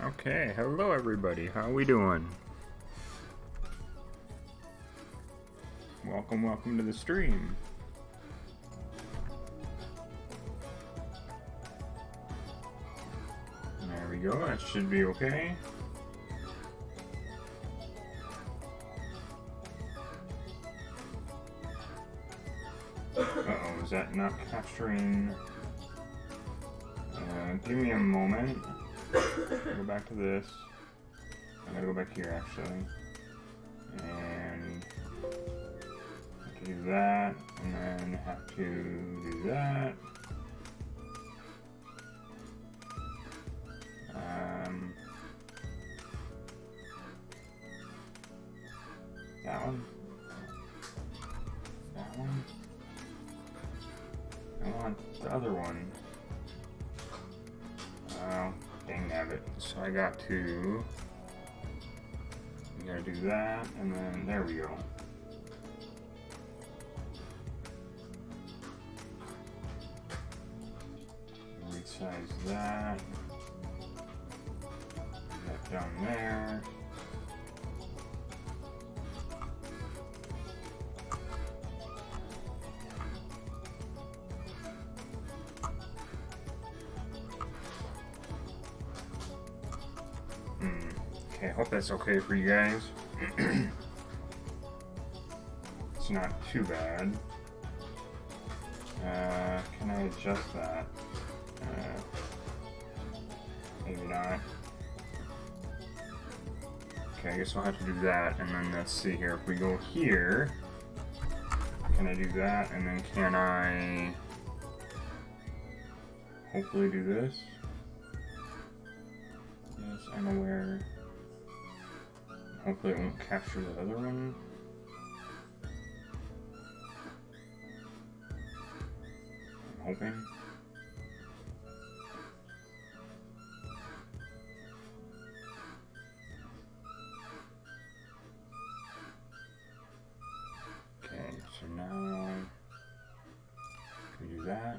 Okay, hello everybody. How we doing? Welcome to the stream. There we go. That should be okay. Uh-oh, is that not capturing? Give me a moment. Go back to this. I'm gonna go back here actually. And have to do that, and then have to do that. That one. That one. I want the other one. Dang nabbit. So I got to. We gotta do that, and then there we go. Resize that. That down there. Okay, I hope that's okay for you guys. It's not too bad. Can I adjust that? Maybe not. Okay, I guess I'll have to do that, and then let's see here. If we go here, can I do that? And then can I hopefully do this? Yes, I'm aware. Hopefully it won't capture the other one. I'm hoping. Okay, so now can we do that?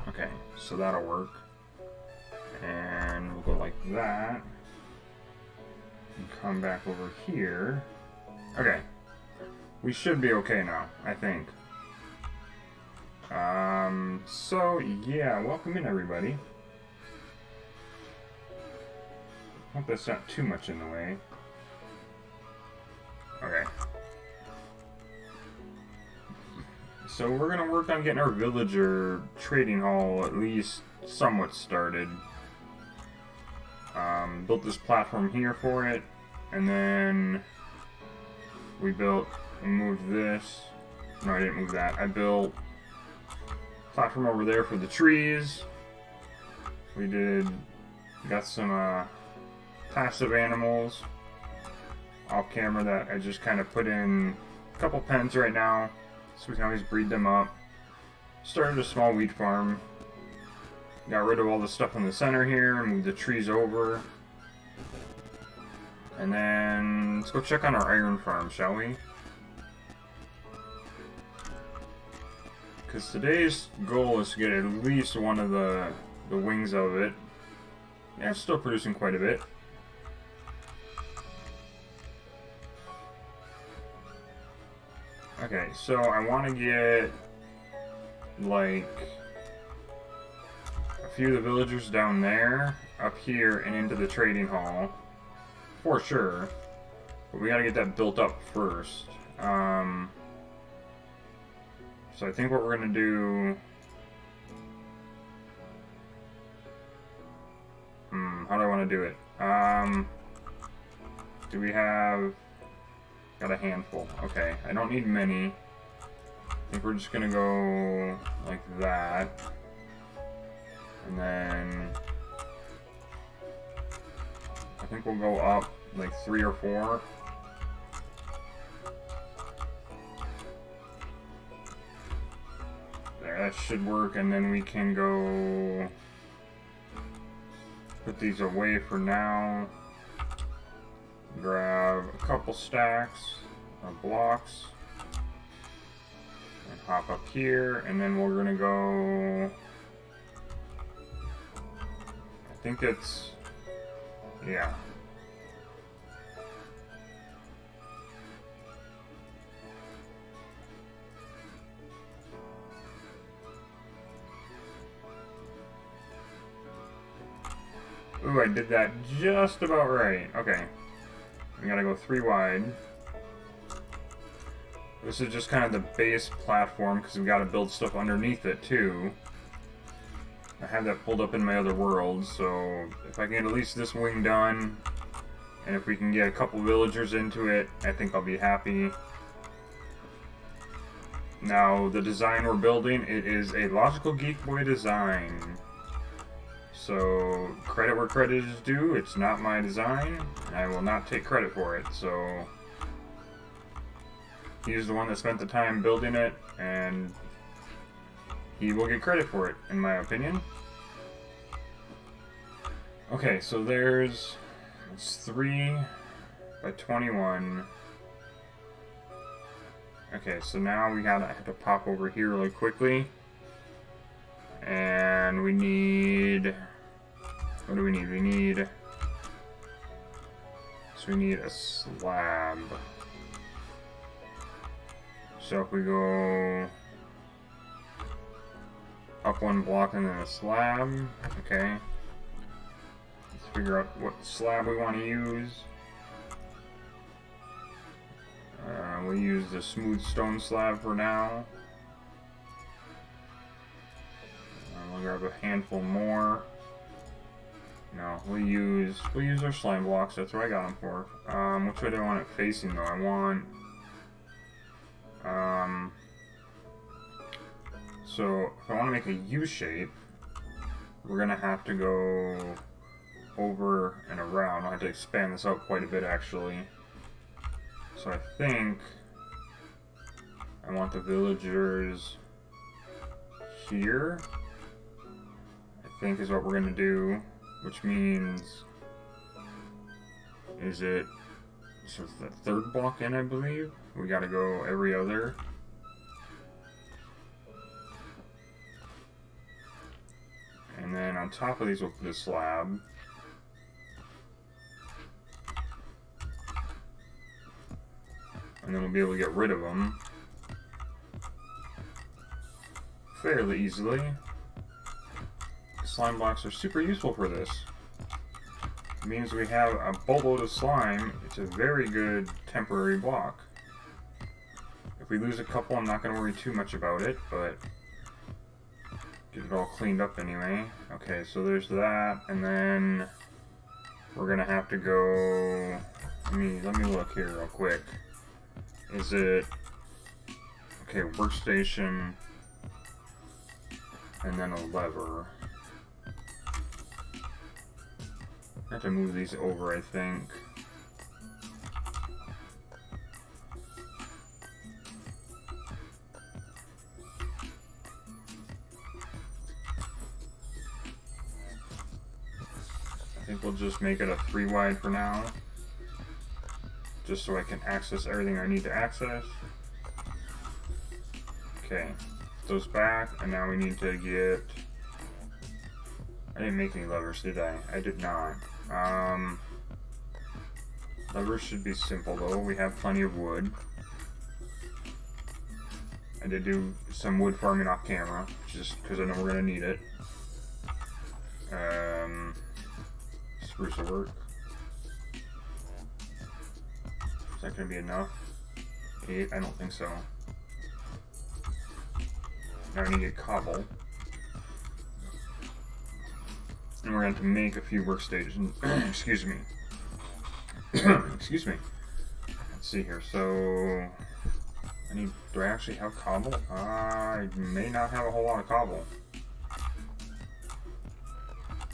Okay, so that'll work. And we'll go like that. And come back over here. Okay. We should be okay now, I think. So yeah, welcome in everybody. Hope that's not too much in the way. Okay. So we're gonna work on getting our villager trading hall at least somewhat started. Built this platform here for it, and then we moved this. No, I didn't move that. I built a platform over there for the trees. We got some passive animals off camera that I just kind of put in a couple pens right now, so we can always breed them up. Started a small wheat farm. Got rid of all the stuff in the center here, moved the trees over. And then let's go check on our iron farm, shall we? Because today's goal is to get at least one of the wings of it. Yeah, it's still producing quite a bit. Okay, so I want to get like a few of the villagers down there, up here, and into the trading hall. For sure. But we gotta get that built up first. So I think what we're gonna do... how do I want to do it? Do we have... Got a handful. Okay, I don't need many. I think we're just gonna go like that. And then... I think we'll go up like 3 or 4. There, that should work, and then we can go put these away for now. Grab a couple stacks of blocks and Hop up here, and then we're gonna go... I think it's... yeah. Ooh, I did that just about right. Okay. We gotta go 3 wide. This is just kind of the base platform because we gotta build stuff underneath it too. I have that pulled up in my other world, so if I can get at least this wing done, and if we can get a couple villagers into it, I think I'll be happy. Now, the design we're building, it is a LogicalGeekBoy design. So, credit where credit is due, it's not my design, and I will not take credit for it, so... He's the one that spent the time building it, and he will get credit for it, in my opinion. Okay, so there's... it's 3 by 21. Okay, so now we gotta have to pop over here really quickly. And we need... what do we need? We need... so we need a slab. So if we go up 1 block and then a slab, okay. Let's figure out what slab we want to use. We'll use the smooth stone slab for now. We'll grab a handful more. No, we'll use our slime blocks. That's what I got them for. Which way do I want it facing though? I want. So if I want to make a U shape, we're gonna have to go over and around. I'll have to expand this out quite a bit actually. So I think I want the villagers here, I think is what we're gonna do, which means, is it, so it's the 3rd block in, I believe? We gotta go every other. And then on top of these we'll put a slab. And then we'll be able to get rid of them fairly easily. Slime blocks are super useful for this. It means we have a boatload of slime. It's a very good temporary block. If we lose a couple, I'm not going to worry too much about it, but get it all cleaned up anyway. Okay, so there's that, and then we're going to have to go... Let me look here real quick. Is it... okay, workstation, and then a lever. I have to move these over, I think. I think we'll just make it a 3 wide for now. Just so I can access everything I need to access. Okay, those back, and now we need to get... I didn't make any levers, did I? I did not. Levers should be simple though, we have plenty of wood. I did do some wood farming off camera, just because I know we're going to need it. Spruce will work. Is that going to be enough? 8? I don't think so. Now I need to get cobble. And we're going to have to make a few workstations. Excuse me. Excuse me. Let's see here. So, do I actually have cobble? I may not have a whole lot of cobble.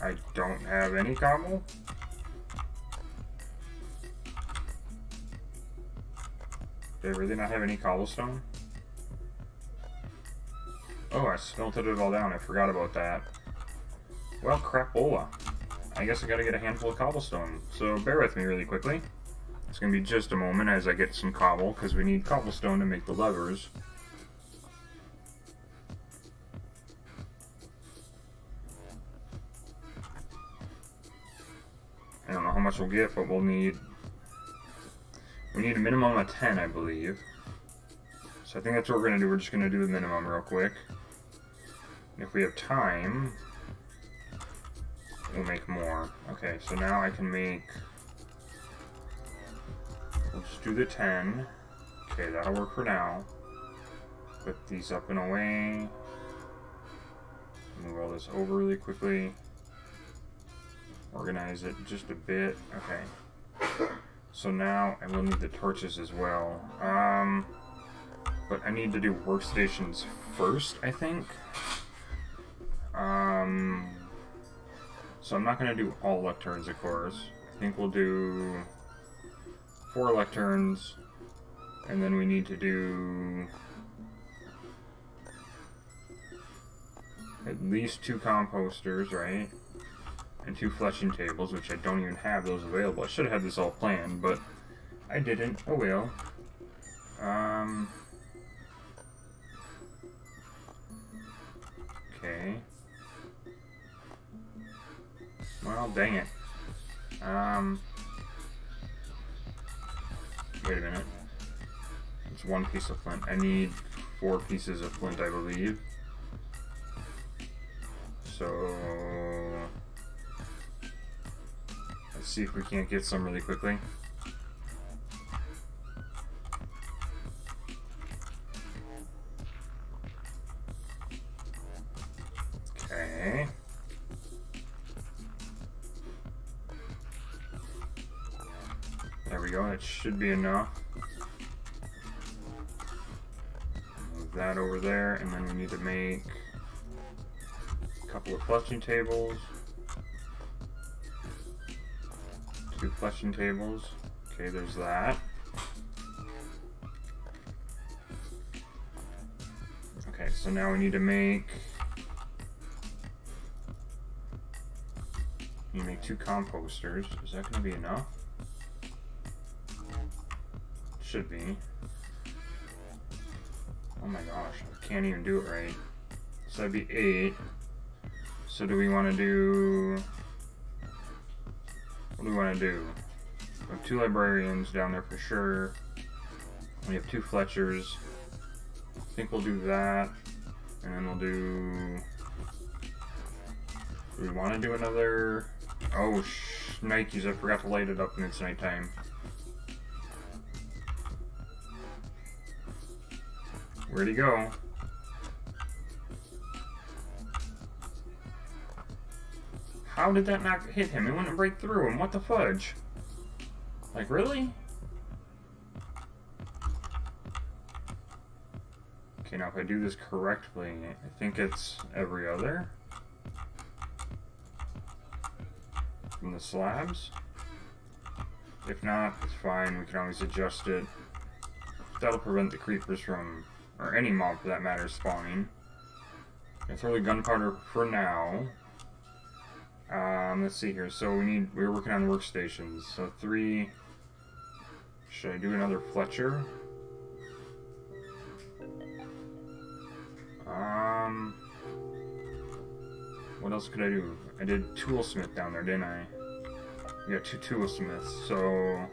I don't have any cobble? Do I really not have any cobblestone? Oh, I smelted it all down. I forgot about that. Well, crapola. I guess I gotta get a handful of cobblestone. So bear with me really quickly. It's gonna be just a moment as I get some cobble, because we need cobblestone to make the levers. much we'll get, but we need a minimum of 10, I believe. So I think that's what we're gonna do. We're just gonna do the minimum real quick. If we have time, we'll make more. Okay, so now I can make... We'll just do the 10. Okay, that'll work for now. Put these up and away. Move all this over really quickly. Organize it just a bit. Okay. So now I will need the torches as well. But I need to do workstations first, I think. So I'm not going to do all lecterns, of course. I think we'll do 4 lecterns, and then we need to do at least 2 composters, right? And 2 fletching tables, which I don't even have those available. I should have had this all planned, but I didn't. Oh well. Okay. Well, dang it. Wait a minute. It's 1 piece of flint. I need 4 pieces of flint, I believe. So... let's see if we can't get some really quickly. Okay. There we go, that should be enough. Move that over there, and then we need to make a couple of fletching tables. 2 fletching tables. Okay, there's that. Okay, so now we need to make... you make 2 composters. Is that going to be enough? Should be. Oh my gosh, I can't even do it right. So that'd be 8. So do we want to do... what do we want to do? We have 2 librarians down there for sure. We have 2 Fletchers. I think we'll do that. And then we'll do... do we want to do another... oh, Nikes, I forgot to light it up when it's nighttime. Where'd he go? How did that not hit him? It wouldn't break through him. What the fudge? Like, really? Okay, now if I do this correctly, I think it's every other. From the slabs. If not, it's fine. We can always adjust it. That'll prevent the creepers from, or any mob for that matter, spawning. I'll throw the gunpowder for now. Let's see here. So we're working on workstations. So 3. Should I do another Fletcher? What else could I do? I did toolsmith down there, didn't I? We got 2 toolsmiths, so...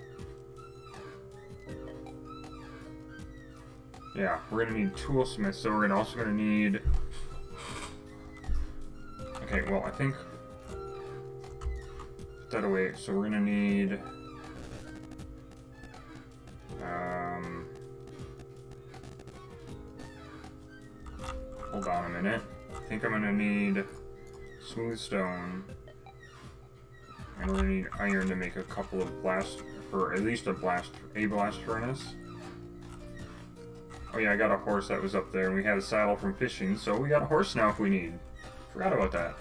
yeah, we're gonna need toolsmiths, so we're also gonna need... okay, well, I think... put that away, so we're gonna need... hold on a minute. I think I'm gonna need smooth stone. And we're gonna need iron to make a couple of blast, or at least a blast furnace. Oh yeah, I got a horse that was up there, and we had a saddle from fishing, so we got a horse now if we need. Forgot about that.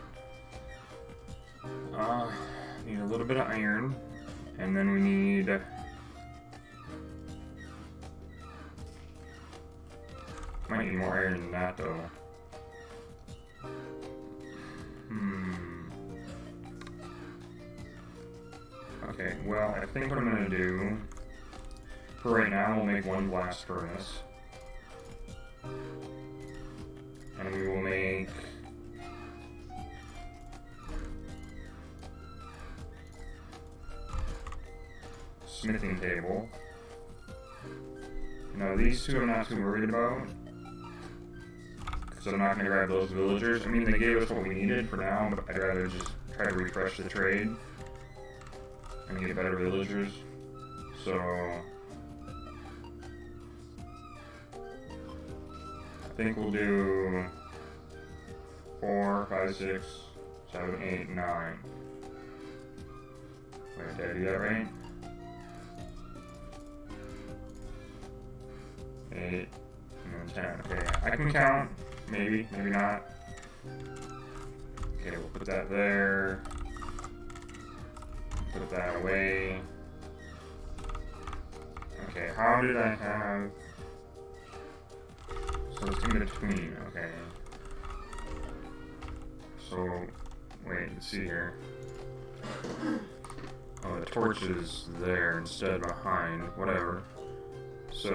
Need a little bit of iron, and then we need... might need more iron than that, though. Okay, well, I think what I'm gonna do... for right now, we'll make 1 blast furnace. And we will make... smithing table. Now these two I'm not too worried about, because I'm not going to grab those villagers. I mean, they gave us what we needed for now, but I'd rather just try to refresh the trade and get better villagers. So I think we'll do 4, 5, 6, 7, 8, 9. Wait, did I do that right? 8, and then 10. Okay, I can count. Maybe, maybe not. Okay, we'll put that there. Put that away. Okay, how did I have... So it's in between, okay. So, wait, let's see here. Oh, the torch is there instead behind, whatever. So,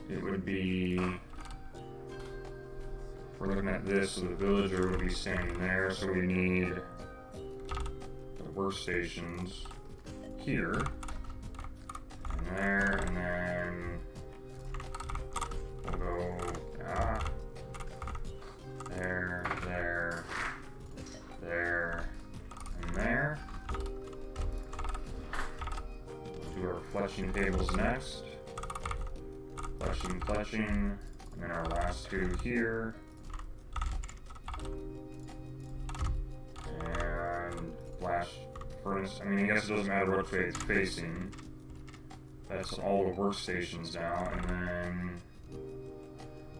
it would be... We're looking at this, so the villager would be standing there, so we need the workstations here, and there, and then we'll go there, there, there, and there. We'll do our fleshing tables next. Fleshing, and then our last two here. And blast furnace. I mean, I guess it doesn't matter what way it's facing. That's all the workstations now, and then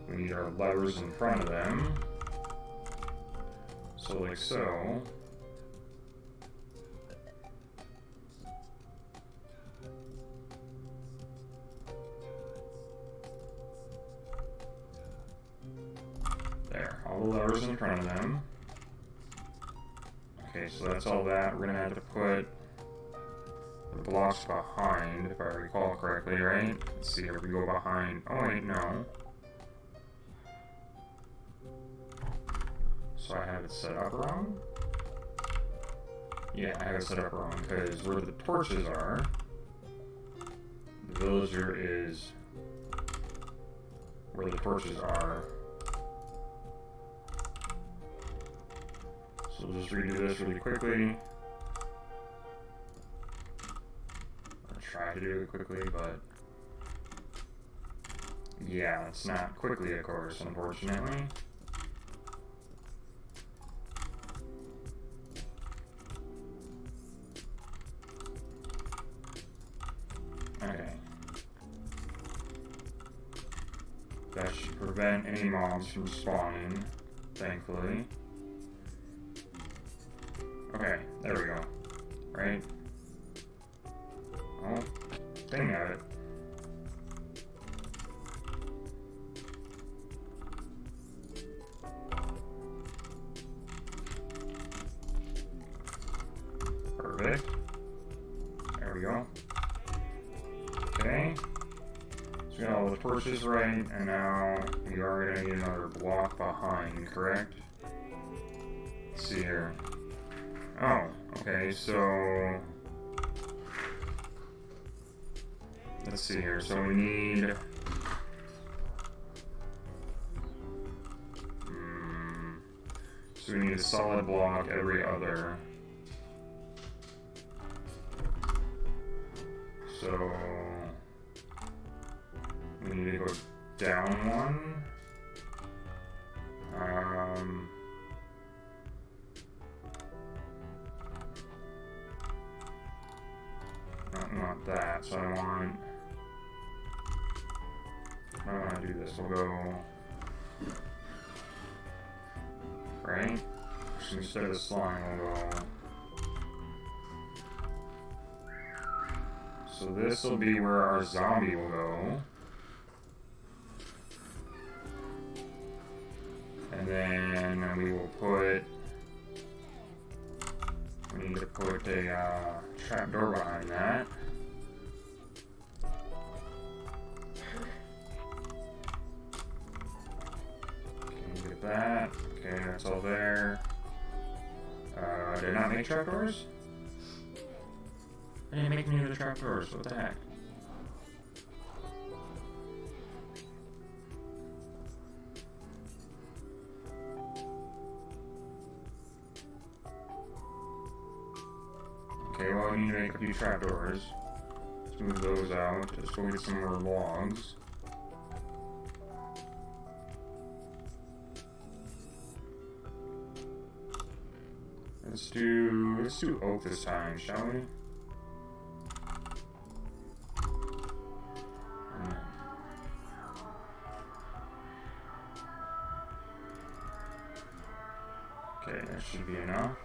we need our levers in front of them. So like so. There, all the levers in front of them. Okay, so that's all that. We're gonna have to put the blocks behind, if I recall correctly, right? Let's see if we go behind. Oh wait, no. So I have it set up wrong? Yeah, I have it set up wrong, because where the torches are, the villager is where the torches are. So we'll just redo this really quickly. I'll try to do it quickly, but yeah, it's not quickly, of course, unfortunately. Okay. That should prevent any mobs from spawning, thankfully. Okay, there we go. Right? Oh, dang it. Perfect. There we go. Okay. So we got all the torches right, and now we are going to need another block behind, correct? Let's see here. Oh, okay, so let's see here. So we need a solid block every other. So we need to go down one. Not that, so I want to do this. We'll go right. So instead of the slime, we'll go. So this will be where our zombie will go, and then we will put. We need to put a trapdoor behind that. Okay, get that. Okay, that's all there. Did I not make trapdoors? I didn't make any of the trapdoors, what the heck? Okay, well, I need to make a few trapdoors. Let's move those out, just so we get some more logs. Let's do oak this time, shall we? Okay, that should be enough.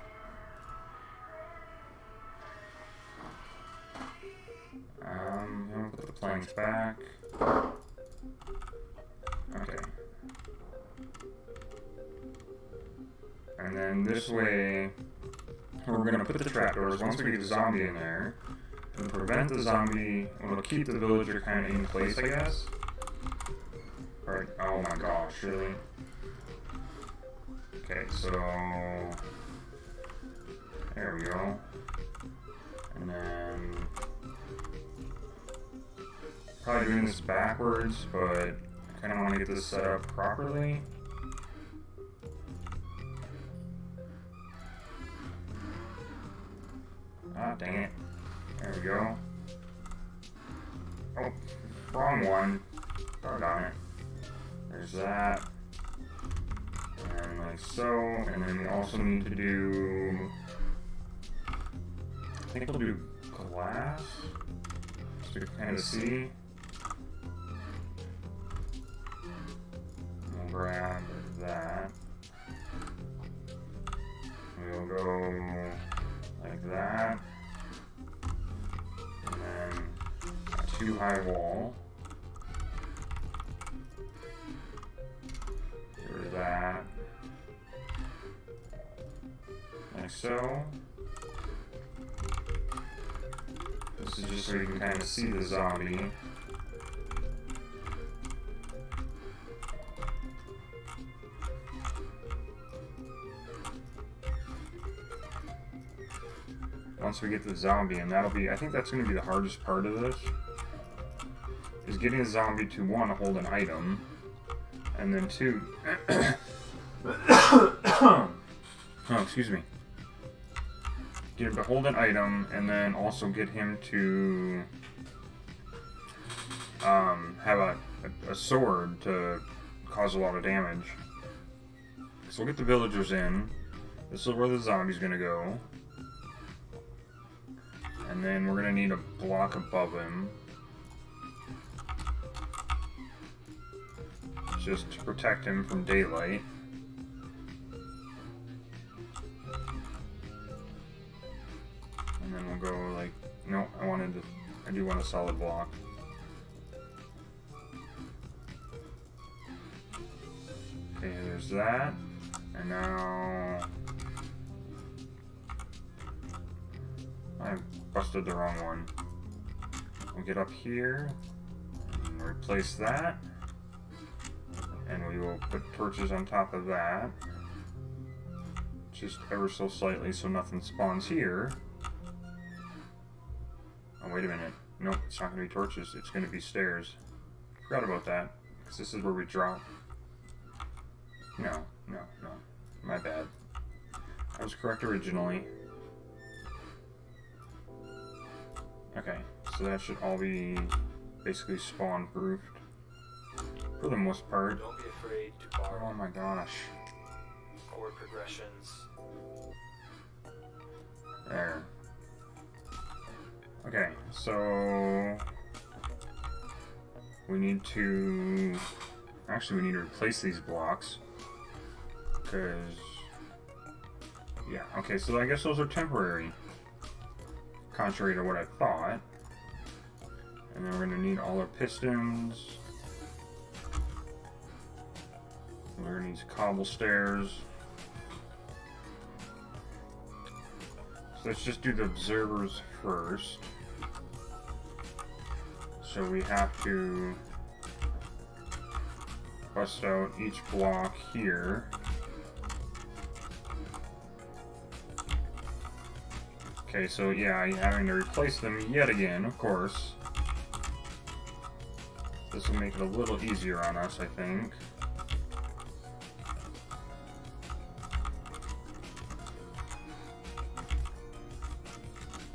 I'm gonna put the planks back. Okay. And then this way, we're gonna put the trapdoors once we get the zombie in there. And prevent the zombie, it'll keep the villager kind of in place, I guess. Alright, oh my gosh, really? Okay, so there we go. And then probably doing this backwards, but I kind of want to get this set up properly. Ah, dang it. There we go. Oh, wrong one. Doggone it. There's that. And like so, and then we also need to do, I think we'll do glass, just to kind of see. We'll grab that. We'll go like that. And then a 2 high wall. There's that. Like so. This is just so you can kind of see the zombie. Once we get the zombie, and that'll be, I think that's going to be the hardest part of this, is getting the zombie to, one, hold an item, and then two, oh, excuse me, get him to hold an item, and then also get him to have a sword to cause a lot of damage. So we'll get the villagers in. This is where the zombie's going to go. And then we're going to need a block above him, just to protect him from daylight. And then we'll go like, no, I do want a solid block. Okay, there's that. And now I busted the wrong one. We'll get up here and replace that. And we will put torches on top of that. Just ever so slightly so nothing spawns here. Oh, wait a minute. Nope, it's not going to be torches. It's going to be stairs. Forgot about that. Because this is where we drop. No. My bad. I was correct originally. Okay, so that should all be basically spawn-proofed. For the most part. Don't be afraid to borrow. Oh my gosh. Forward progressions. There. Okay, so we need to replace these blocks. Because, yeah, okay, so I guess those are temporary. Contrary to what I thought. And then we're going to need all our pistons. We're going to need cobble stairs. So let's just do the observers first. So we have to bust out each block here. Okay, so yeah, you're having to replace them yet again, of course. This will make it a little easier on us, I think.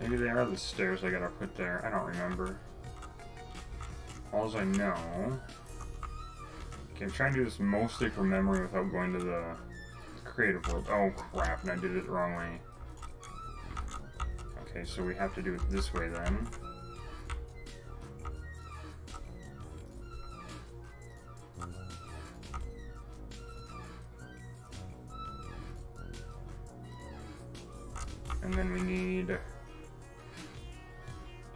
Maybe they are the stairs I gotta put there. I don't remember. Alls I know... Okay, I'm trying to do this mostly from memory without going to the creative world. Oh crap, and I did it the wrong way. Okay, so we have to do it this way then. And then we need...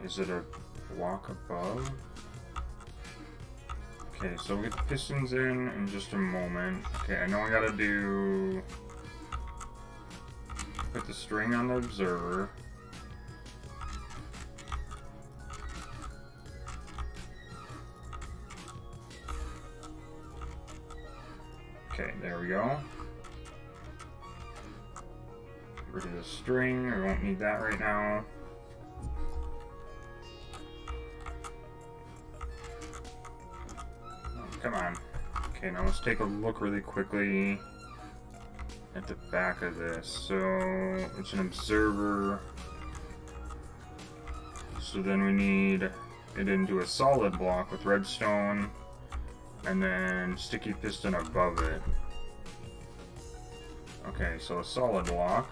Is it a block above? Okay, so we'll get the pistons in just a moment. Okay, I know I gotta do... Put the string on the observer. Okay, there we go. Get rid of the string, we won't need that right now. Come on. Okay, now let's take a look really quickly at the back of this. So, it's an observer. So then we need it into a solid block with redstone, and then sticky piston above it. Okay, so a solid block.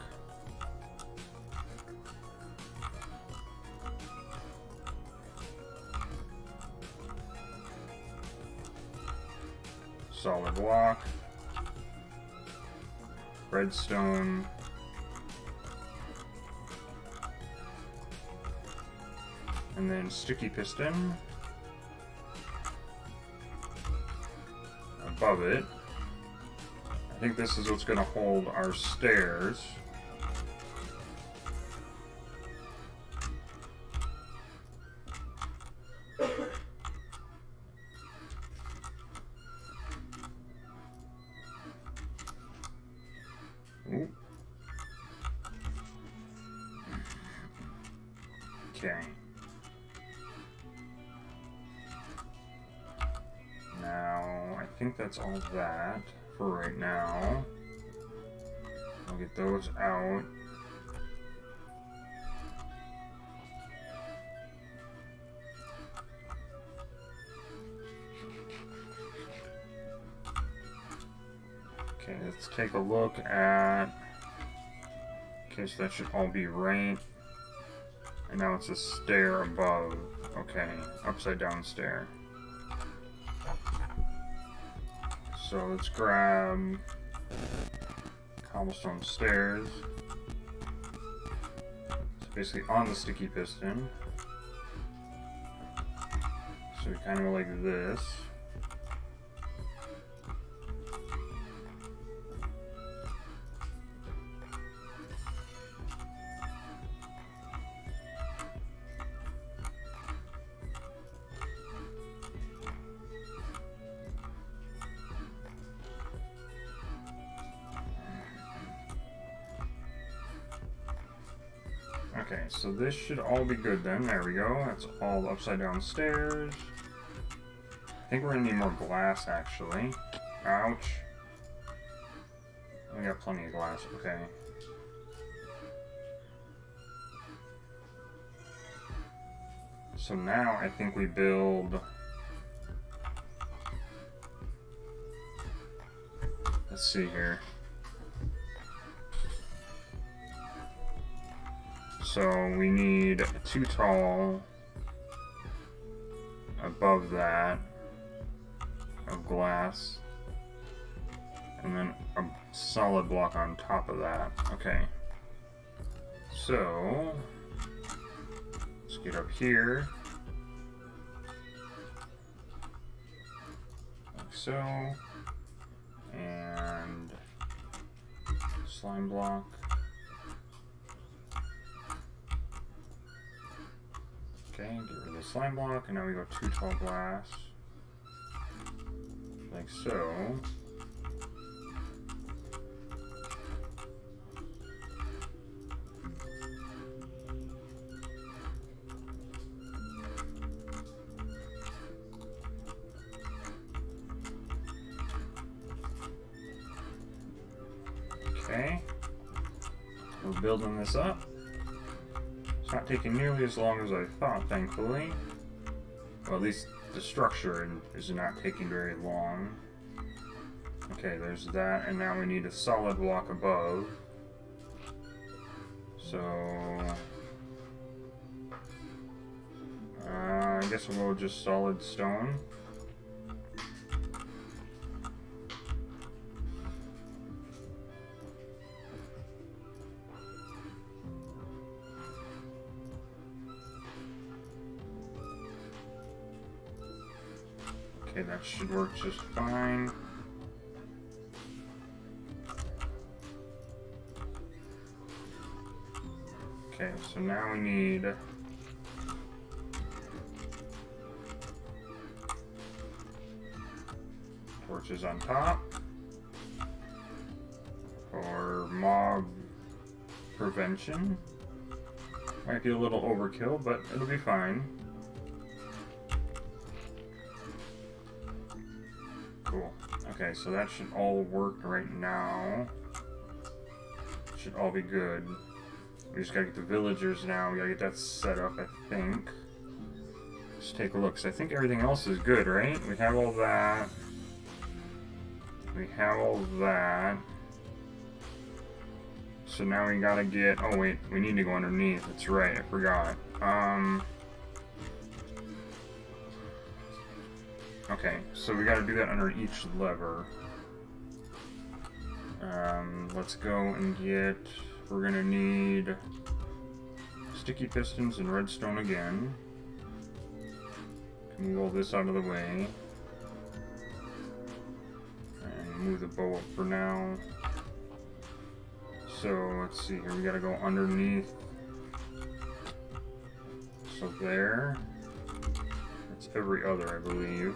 Solid block, redstone, and then sticky piston above it. I think this is what's going to hold our stairs. Okay. Now, I think that's all that for right now. I'll get those out. Okay, let's take a look at... Okay, so that should all be right. And now it's a stair above. Okay, upside down stair. So let's grab cobblestone stairs. So basically on the sticky piston. So we kind of go like this. Okay, so this should all be good then. There we go. That's all upside down stairs. I think we're gonna need more glass actually. Ouch. We got plenty of glass. Okay. So now I think we build... Let's see here. So we need 2 tall above that of glass, and then a solid block on top of that. Okay. So let's get up here. Like so. And slime block. Okay, get rid of the slime block, and now we go 2 tall glass. Like so. we're building this up. It's not taking nearly as long as I thought, thankfully. Well, at least the structure is not taking very long. Okay, there's that, and now we need a solid block above. So... I guess we'll go with just solid stone. Okay, that should work just fine. Okay, so now we need torches on top for mob prevention. Might be a little overkill, but it'll be fine. Cool. Okay, so that should all work right now. Should all be good. We just gotta get the villagers now. We gotta get that set up, I think. Just take a look. So I think everything else is good, right? We have all that. We have all that. So now we gotta get... Oh wait, we need to go underneath. That's right, I forgot. Okay, so we gotta do that under each lever. Let's go and get... We're gonna need sticky pistons and redstone again. Move all this out of the way. And move the bow up for now. So let's see here, we gotta go underneath. So there. That's every other, I believe.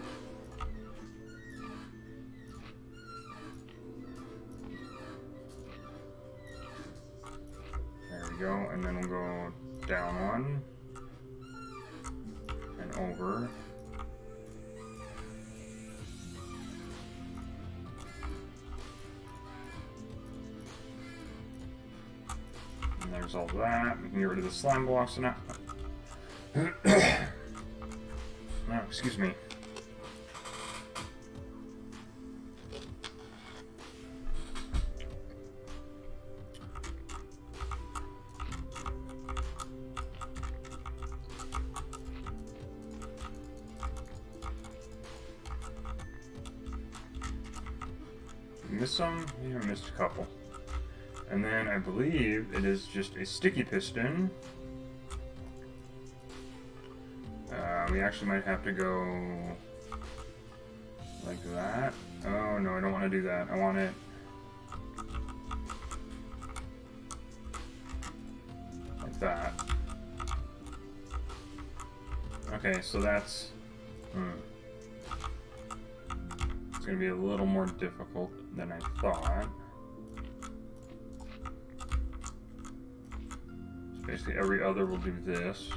Go, and then we'll go down one and over. And there's all that. We can get rid of the slime blocks now. No, excuse me. Missed some? Yeah, I missed a couple. And then I believe it is just a sticky piston. We actually might have to go like that. Oh no, I don't want to do that. I want it like that. Okay, so that's... It's going to be a little more difficult than I thought. So basically every other will do this.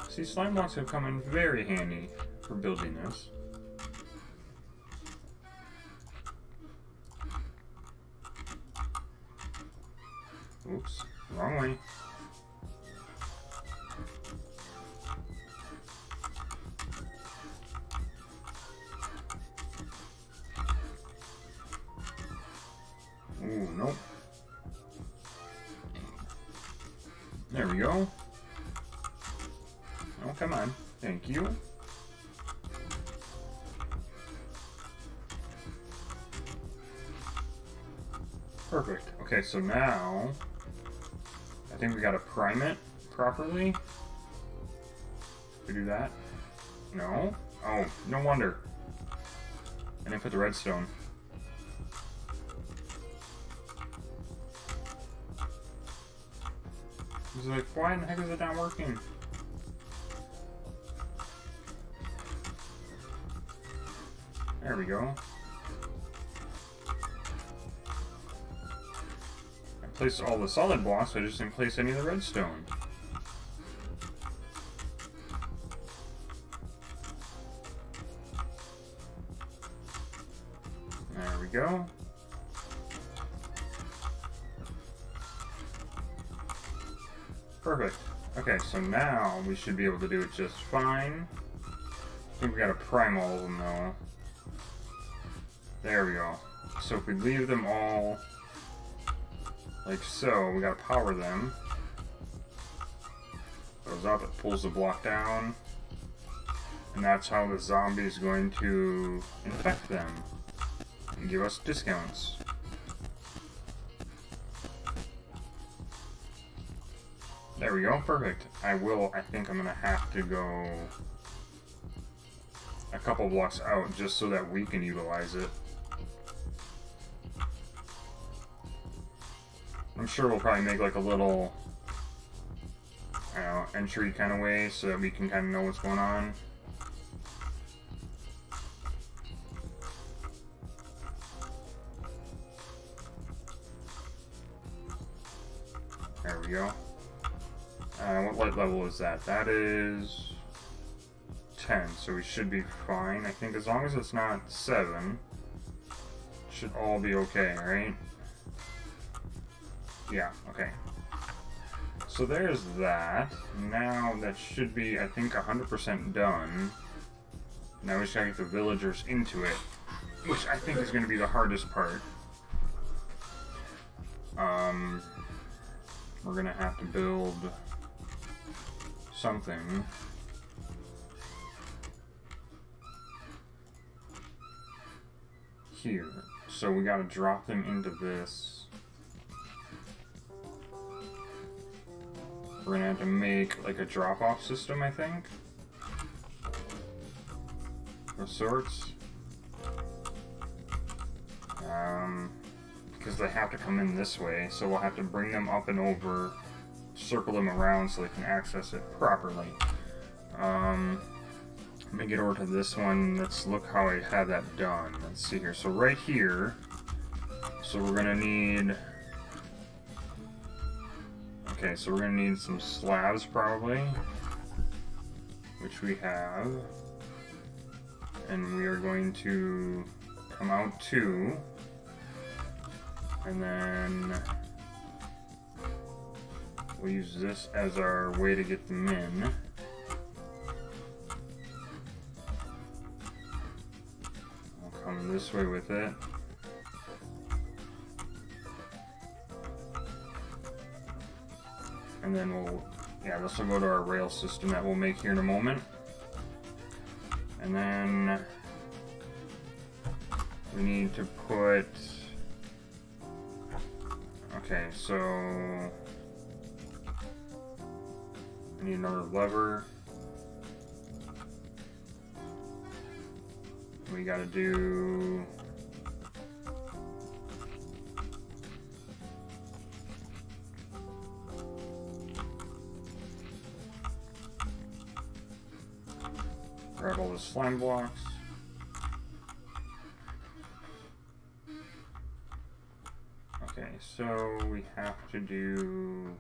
See, slime blocks have come in very handy for building this. Oops, wrong way. Ooh, nope. There we go. Oh, come on. Thank you. Perfect. Okay, so now I think we gotta prime it properly. We do that? No? Oh, no wonder. I didn't put the redstone. He's like, why in the heck is it not working? There we go. I placed all the solid blocks, I just didn't place any of the redstone. There we go. Perfect. Okay, so now we should be able to do it just fine. I think we gotta prime all of them though. There we go. So if we leave them all like so, we gotta power them. Goes up, it pulls the block down. And that's how the zombie is going to infect them and give us discounts. There we go, perfect. I think I'm gonna have to go a couple blocks out just so that we can utilize it. I'm sure we'll probably make like a little, I don't know, entry kind of way so that we can kind of know what's going on. There we go. What light level is that? That is 10, so we should be fine. I think as long as it's not 7, it should all be okay, right? Yeah, okay. So there's that. Now that should be, I think, 100% done. Now we just gotta get the villagers into it, which I think is going to be the hardest part. We're going to have to build something. Here. So we gotta drop them into this. We're gonna have to make like a drop-off system, I think. Of sorts. Because they have to come in this way, so we'll have to bring them up and over, circle them around so they can access it properly. Let me get over to this one. Let's look how I had that done. Let's see here. So right here, so we're gonna need, okay, so we're gonna need some slabs probably, which we have, and we are going to come out 2, and then we'll use this as our way to get them in. I'll come this way with it. And then we'll, yeah, this will go to our rail system that we'll make here in a moment. And then we need to put, okay, so I need another lever. We gotta do grab all the slime blocks. Okay, so we have to do,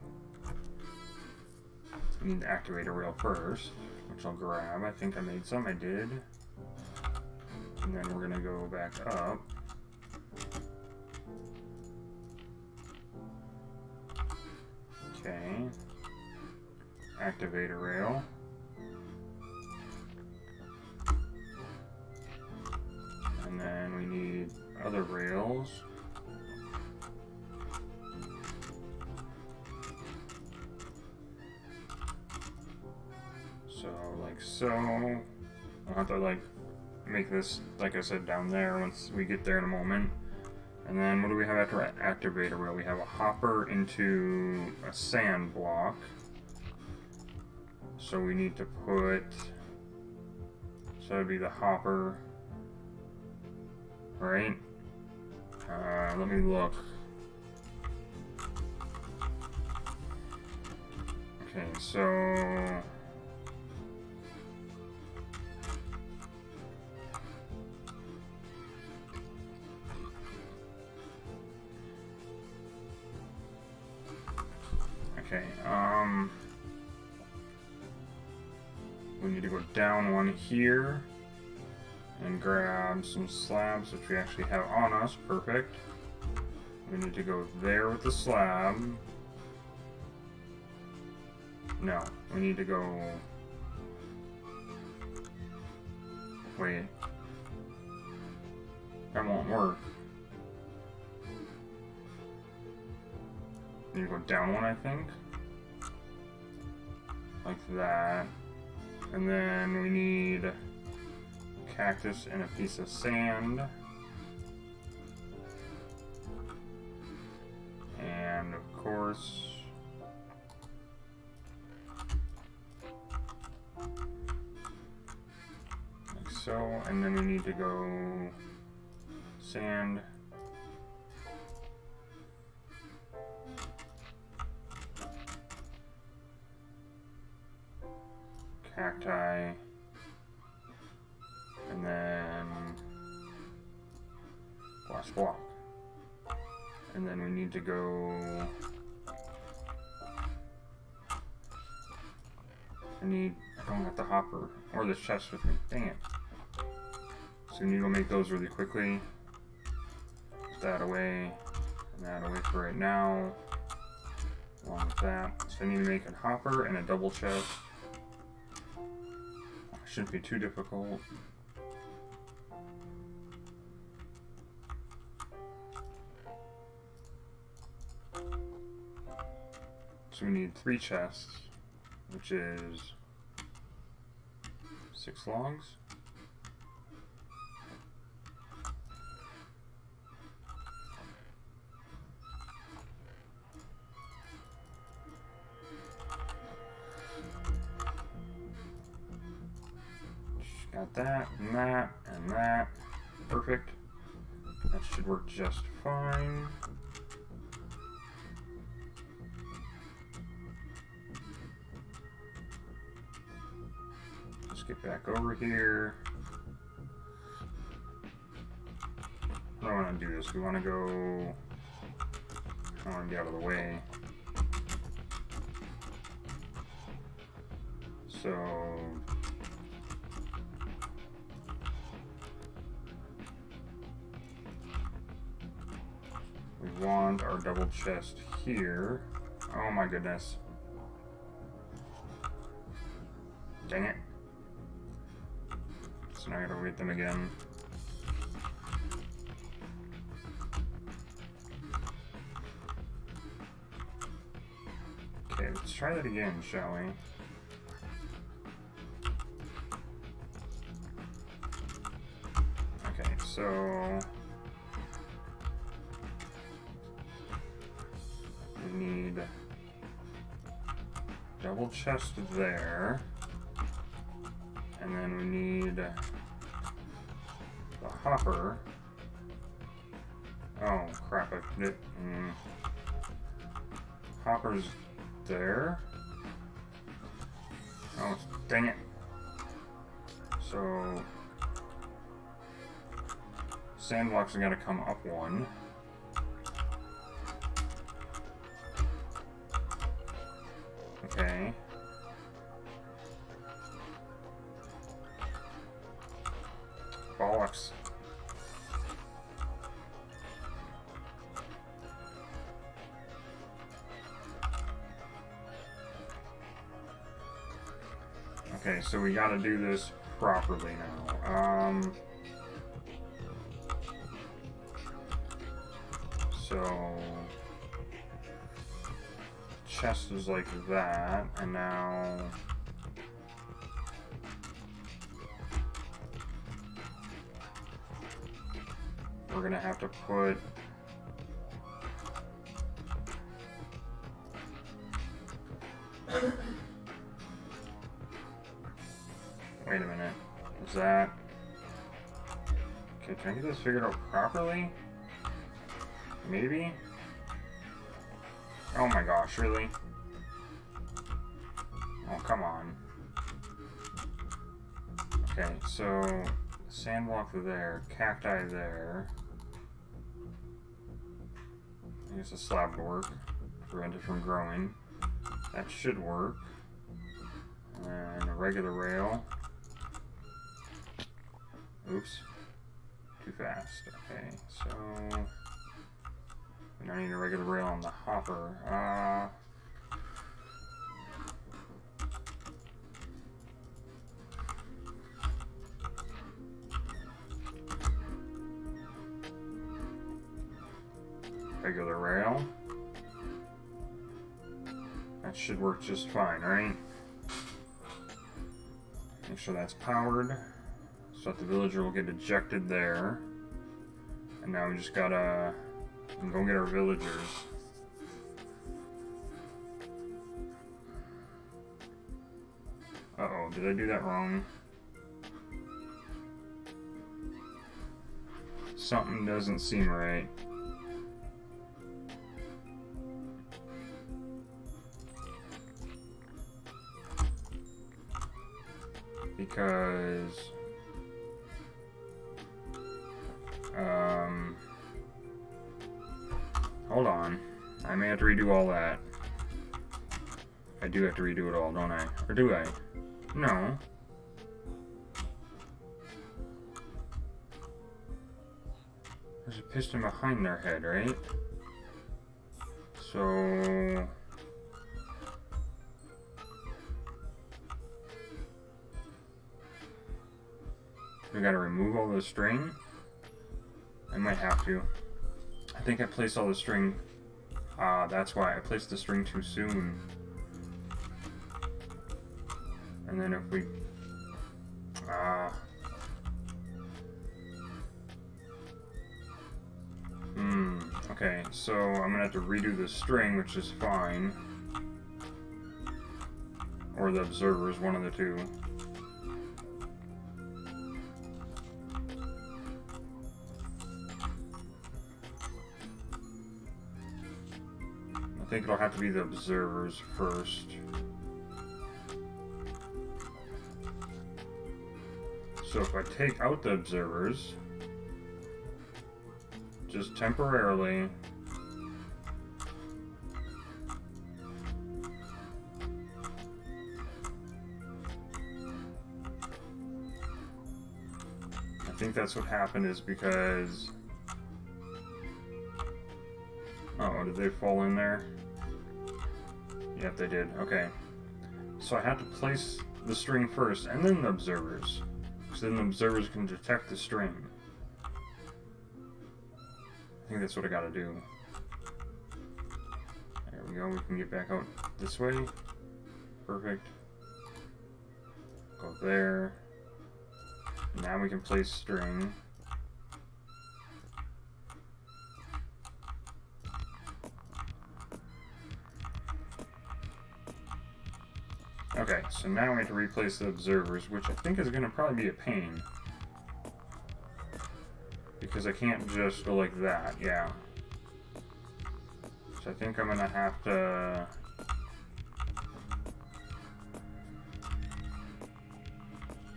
we need the activator rail first, which I'll grab. I think I made some, I did. And then we're gonna go back up. Okay. Activator rail. And then we need other rails. So, like so. I'll have to, like, make this, like I said, down there once we get there in a moment. And then what do we have after activator rail? We have a hopper into a sand block. So we need to put, so that'd be the hopper, right? Let me look. Okay, so okay, we need to go down one here and grab some slabs, which we actually have on us. Perfect. We need to go there with the slab. No, we need to go... Wait. That won't work. Need to go down one, I think. Like that. And then we need cactus and a piece of sand. And of course... like so. And then we need to go sand. Cacti, and then glass block, and then we need to go. I don't have the hopper or the chest with me. Dang it! So we need to go make those really quickly. Put that away, and that away for right now. Along with that, so I need to make a hopper and a double chest. Shouldn't be too difficult. So we need 3 chests, which is 6 logs. Got that, and that, and that. Perfect. That should work just fine. Just get back over here. I don't want to do this. We want to go... I want to get out of the way. So... we want our double chest here. Oh my goodness. Dang it. So now I gotta wait them again. Okay, let's try that again, shall we? Okay, so... we need double chest there, and then we need the hopper. Oh crap, I put it in. Hopper's there. Oh, dang it. So sandblocks are gonna come up one. Okay. Bollocks. Okay, so we gotta do this properly now. So chest is like that, and now we're gonna have to put wait a minute, is that okay? Can I get this figured out properly? Maybe? Oh my gosh, really? Oh, come on. Okay, so sandblock there, cacti there. I guess a slab would work. Prevent it from growing. That should work. And a regular rail. Oops. Too fast. Okay, so we don't need a regular rail on the hopper. regular rail. That should work just fine, right? Make sure that's powered, so that the villager will get ejected there. And now we just gotta go get our villagers. Uh-oh, did I do that wrong? Something doesn't seem right. Because hold on. I may have to redo all that. I do have to redo it all, don't I? Or do I? No. There's a piston behind their head, right? So we gotta remove all the string? I might have to. I think I placed all the string. That's why I placed the string too soon. And then if we okay, so I'm gonna have to redo the string, which is fine. Or the observers, one of the two. I think it'll have to be the observers first. So if I take out the observers, just temporarily, I think that's what happened is because, oh, did they fall in there? Yep, they did. Okay. So I have to place the string first and then the observers. So then the observers can detect the string. I think that's what I gotta do. There we go, we can get back out this way. Perfect. Go there. Now we can place string. Okay, so now we have to replace the observers, which I think is going to probably be a pain. Because I can't just go like that, yeah. So I think I'm going to have to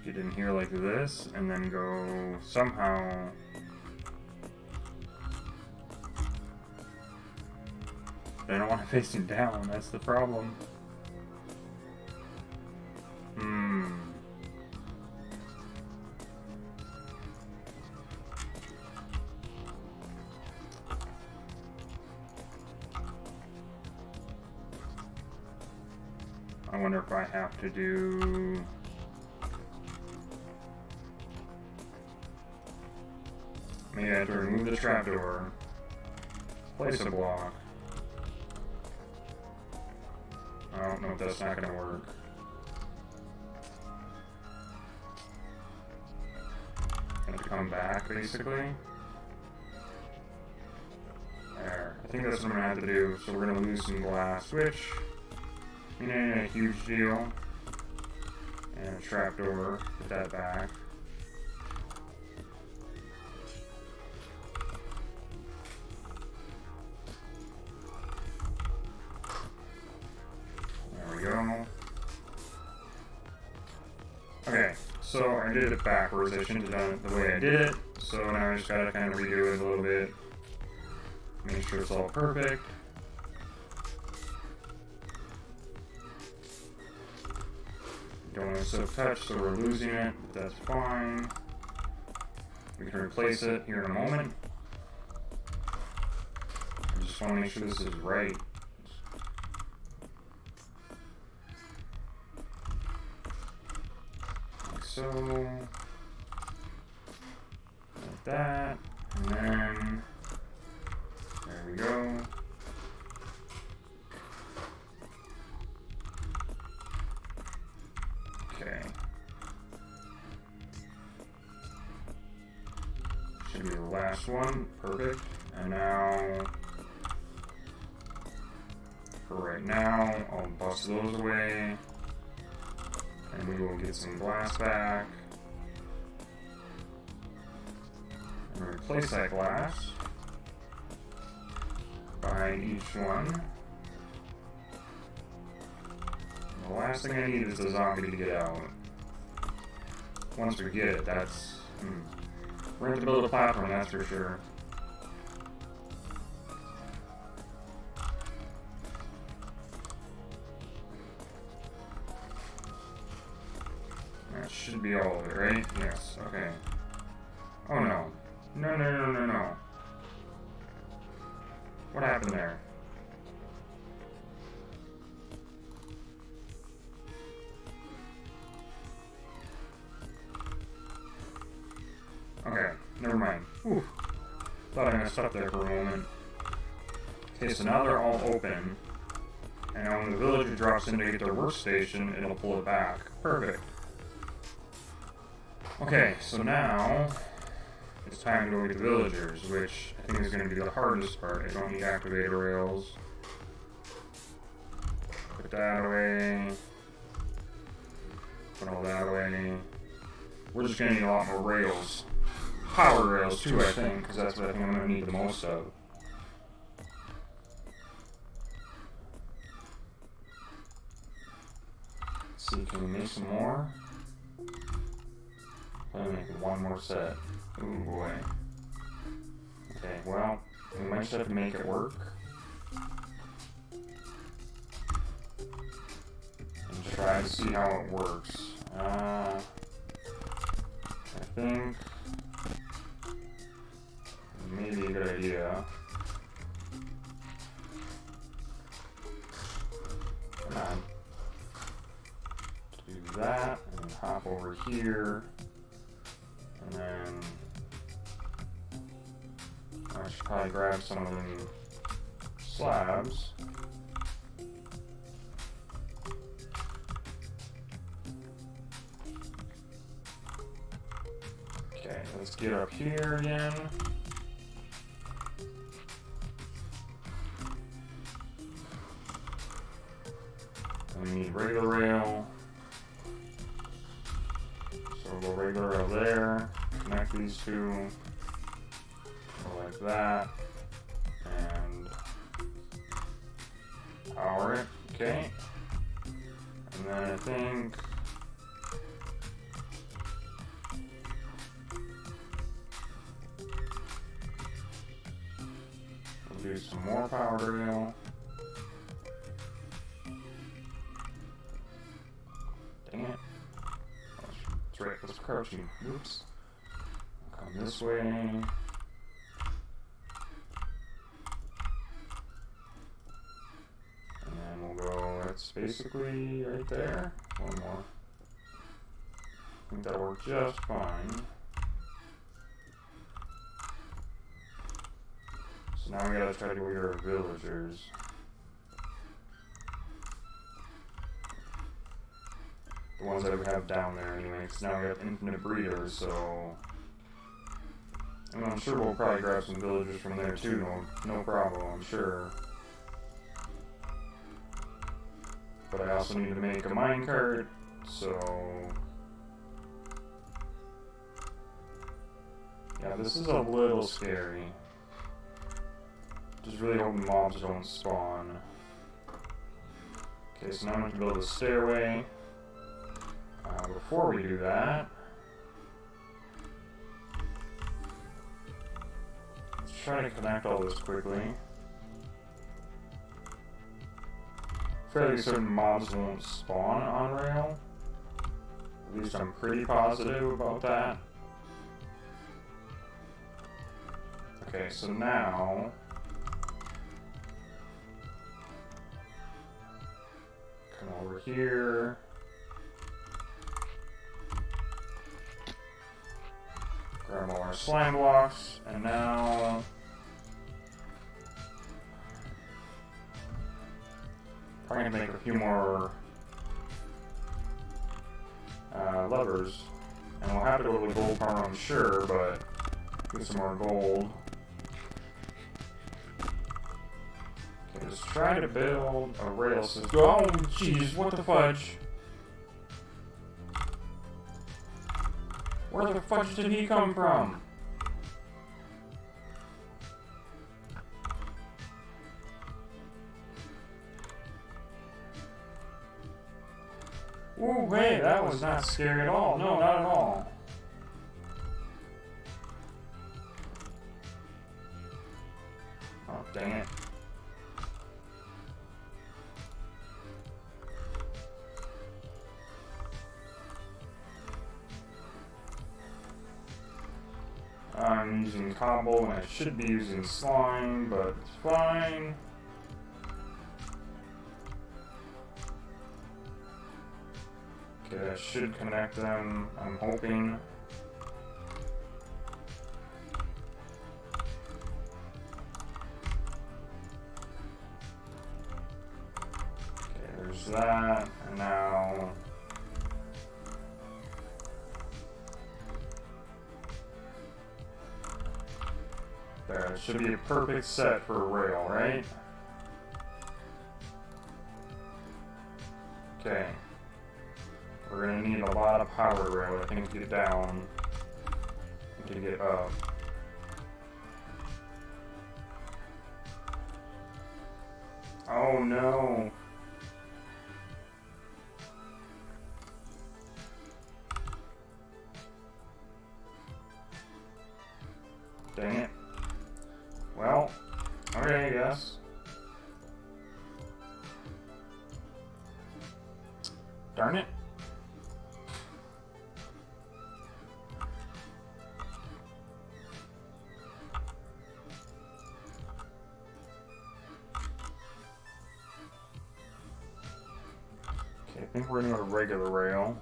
get in here like this, and then go somehow. But I don't want to face him down, that's the problem. I wonder if I have to do... Maybe I have to remove the trapdoor, place a block. I don't know if that's not going to work. I have to come back, basically. There. I think that's what I'm going to have to do. So we're going to lose some glass, which ain't a huge deal. And a trapdoor, put that back. There we go. Okay, so I did it backwards. I shouldn't have done it the way I did it. So now I just gotta kind of redo it a little bit. Make sure it's all perfect. Don't want to silk touch, so we're losing it, but that's fine. We can replace it here in a moment. I just want to make sure this is right. Like so. Like that. And then There we go. Okay. Should be the last one. Perfect. And now, for right now, I'll bust those away. And we will get some glass back. And replace that glass behind each one. The last thing I need is the zombie to get out. Once we get it, that's... We're going to build a platform, that's for sure. That should be all of it, right? Yes, okay. Oh no. No, no, no, no, no. What happened there? Okay, never mind. Whew. Thought I messed up there for a moment. Okay, so now they're all open. And now when the villager drops in to get their workstation, it'll pull it back. Perfect. Okay, so now it's time to go get the villagers, which I think is going to be the hardest part. I don't need Activator Rails. Put that away. Put all that away. We're just going to need a lot more rails. Power rails too, I think, because that's what I think I'm going to need the most of. Let's see, can we make some more? Let me make one more set. Ooh boy. Okay, well, we might just have to make it work. And try to see how it works. I think maybe a good idea. Come on. Do that, and hop over here. And then I should probably grab some of them slabs. Okay, let's get up here again. And we need regular rail. So we'll go regular rail there. Connect these two. Go like that. And power it. Okay. And then I think we'll do some more power rail. Dang it. That's right, that's crouching. Oops. Come this way. And then we'll go, that's basically right there. One more. I think that'll work just fine. So now we gotta try to go get our villagers. The ones that we have down there anyway, because now we have infinite breeders, so... I mean, I'm sure we'll probably grab some villagers from there too, no problem, I'm sure. But I also need to make a minecart, so... Yeah, this is a little scary. Just really hoping mobs don't spawn. Okay, so now I'm going to build a stairway. Before we do that, let's try to connect all this quickly. Fairly certain mobs won't spawn on rail. At least I'm pretty positive about that. Okay, so now come over here. Grab all our slime blocks, and now Probably gonna make a few more levers. And we'll have to go to the gold farm, I'm sure, but get some more gold. Okay, let's try to build a rail system. Oh, jeez, what the fudge? Where the fudge did he come from? Ooh, hey, that was not scary at all. No, not at all. Oh, dang it. I'm using cobble and I should be using slime, but it's fine. Okay, that should connect them, I'm hoping. Okay, there's that, and now... There, it should be a perfect set for a rail, right? Okay. We're gonna need a lot of power rail, I think, to get down and to get up. Oh no! Dang it. Well, okay, I guess. Darn it. Okay, I think we're gonna go to regular rail.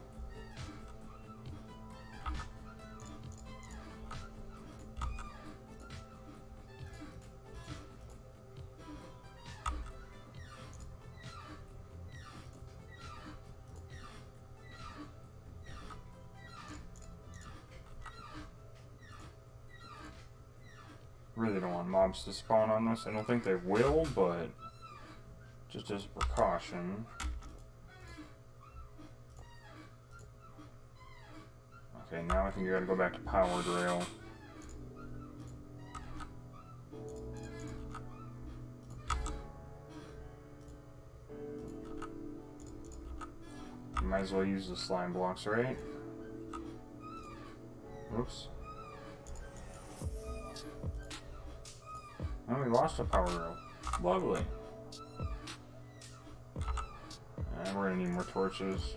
Really don't want mobs to spawn on this. I don't think they will, but just as a precaution. Okay, now I think you gotta go back to powered rail. Might as well use the slime blocks, right? Oops. Oh, we lost a power rail. Lovely. And we're gonna need more torches.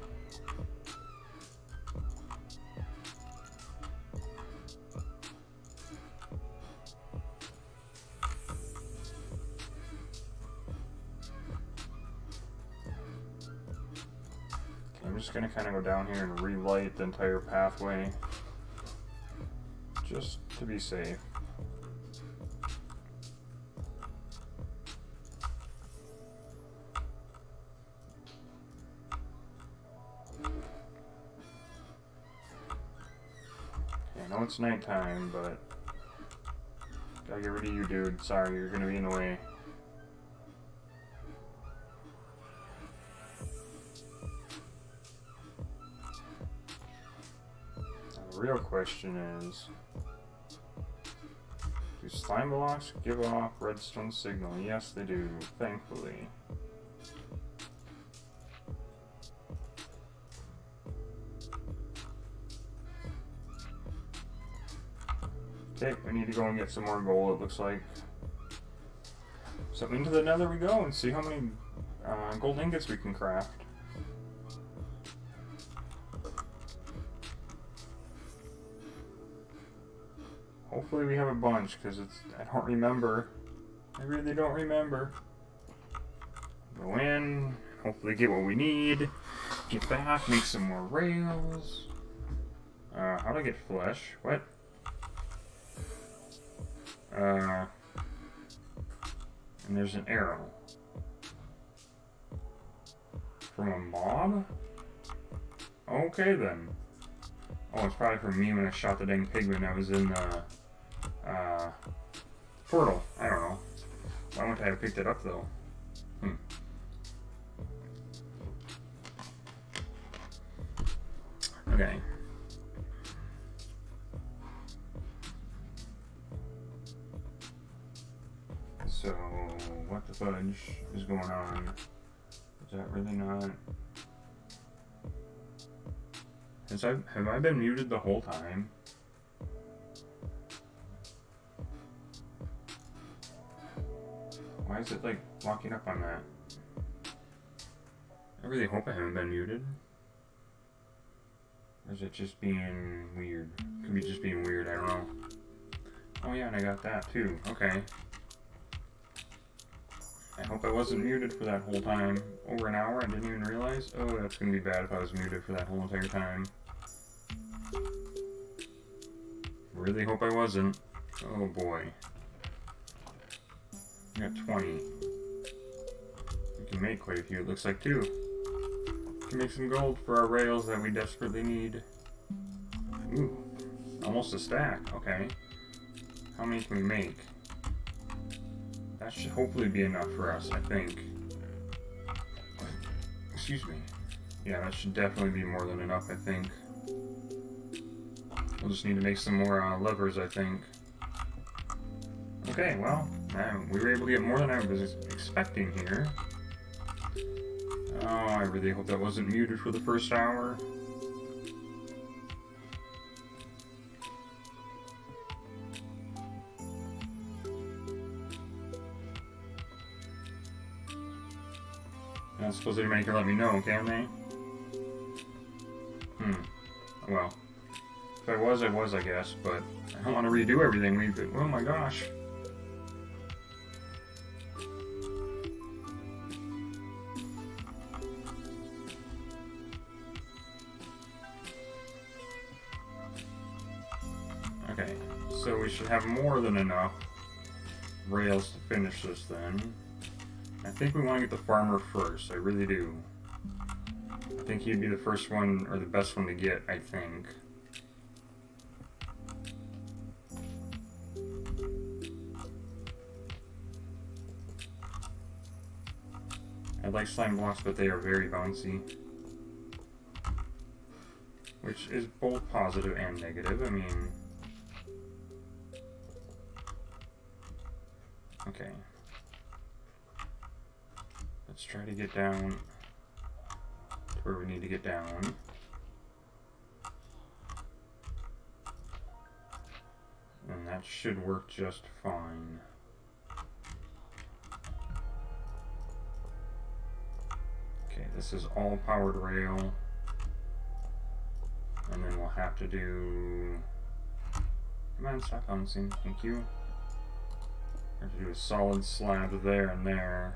Okay, I'm just gonna kind of go down here and relight the entire pathway. Just to be safe. I know it's nighttime, but gotta get rid of you, dude. Sorry, you're gonna be in the way. Now, the real question is, do slime blocks give off redstone signal? Yes, they do, thankfully. Okay, we need to go and get some more gold, it looks like. So into the nether we go and see how many gold ingots we can craft. Hopefully we have a bunch, because I don't remember. I really don't remember. Go in, hopefully get what we need. Get back, make some more rails. How do I get flesh? What? And there's an arrow. From a mob? Okay then. Oh, it's probably from me when I shot the dang pigman that was in the portal. I don't know. Why wouldn't I have picked it up though? Okay. So, what the fudge is going on? Is that really not... Have I been muted the whole time? Why is it like locking up on that? I really hope I haven't been muted. Or is it just being weird? Could be just being weird, I don't know. Oh yeah, and I got that too. Okay. I hope I wasn't muted for that whole time. Over an hour, I didn't even realize. Oh, that's gonna be bad if I was muted for that whole entire time. Really hope I wasn't. Oh boy. I got 20. We can make quite a few, it looks like, too. We can make some gold for our rails that we desperately need. Ooh, almost a stack. Okay. How many can we make? That should hopefully be enough for us, I think. Excuse me. Yeah, that should definitely be more than enough, I think. We'll just need to make some more levers, I think. Okay, well, we were able to get more than I was expecting here. Oh, I really hope that wasn't muted for the first hour. I suppose anybody can let me know, can they? Well, if I was, I guess, but I don't want to redo everything we've been... Oh my gosh. Okay, so we should have more than enough rails to finish this then. I think we want to get the farmer first, I really do. I think he'd be the first one, or the best one to get, I think. I like slime blocks, but they are very bouncy. Which is both positive and negative, I mean... Okay. Let's try to get down to where we need to get down. And that should work just fine. Okay, this is all powered rail. And then we'll have to do... Come on, stop bouncing. Thank you. Have to do a solid slab there and there.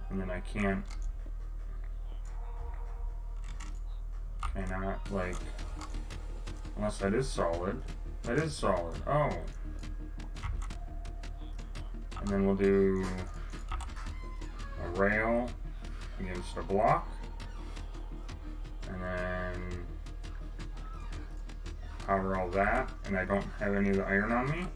And then I can't... Cannot, like... Unless that is solid. That is solid. Oh. And then we'll do... a rail against a block. And then... power all that. And I don't have any of the iron on me.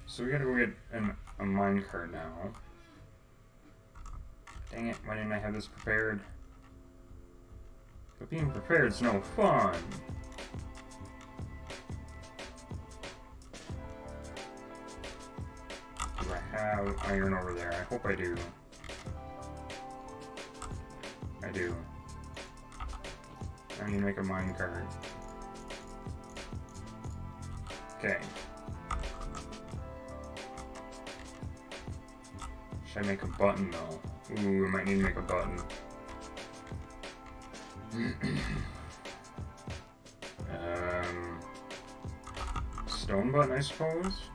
So we gotta go get a minecart now. Dang it, why didn't I have this prepared? But being prepared is no fun. Do I have iron over there? I hope I do. I do. I need to make a minecart. Okay. Should I make a button though? Ooh, I might need to make a button. Stone button, I suppose?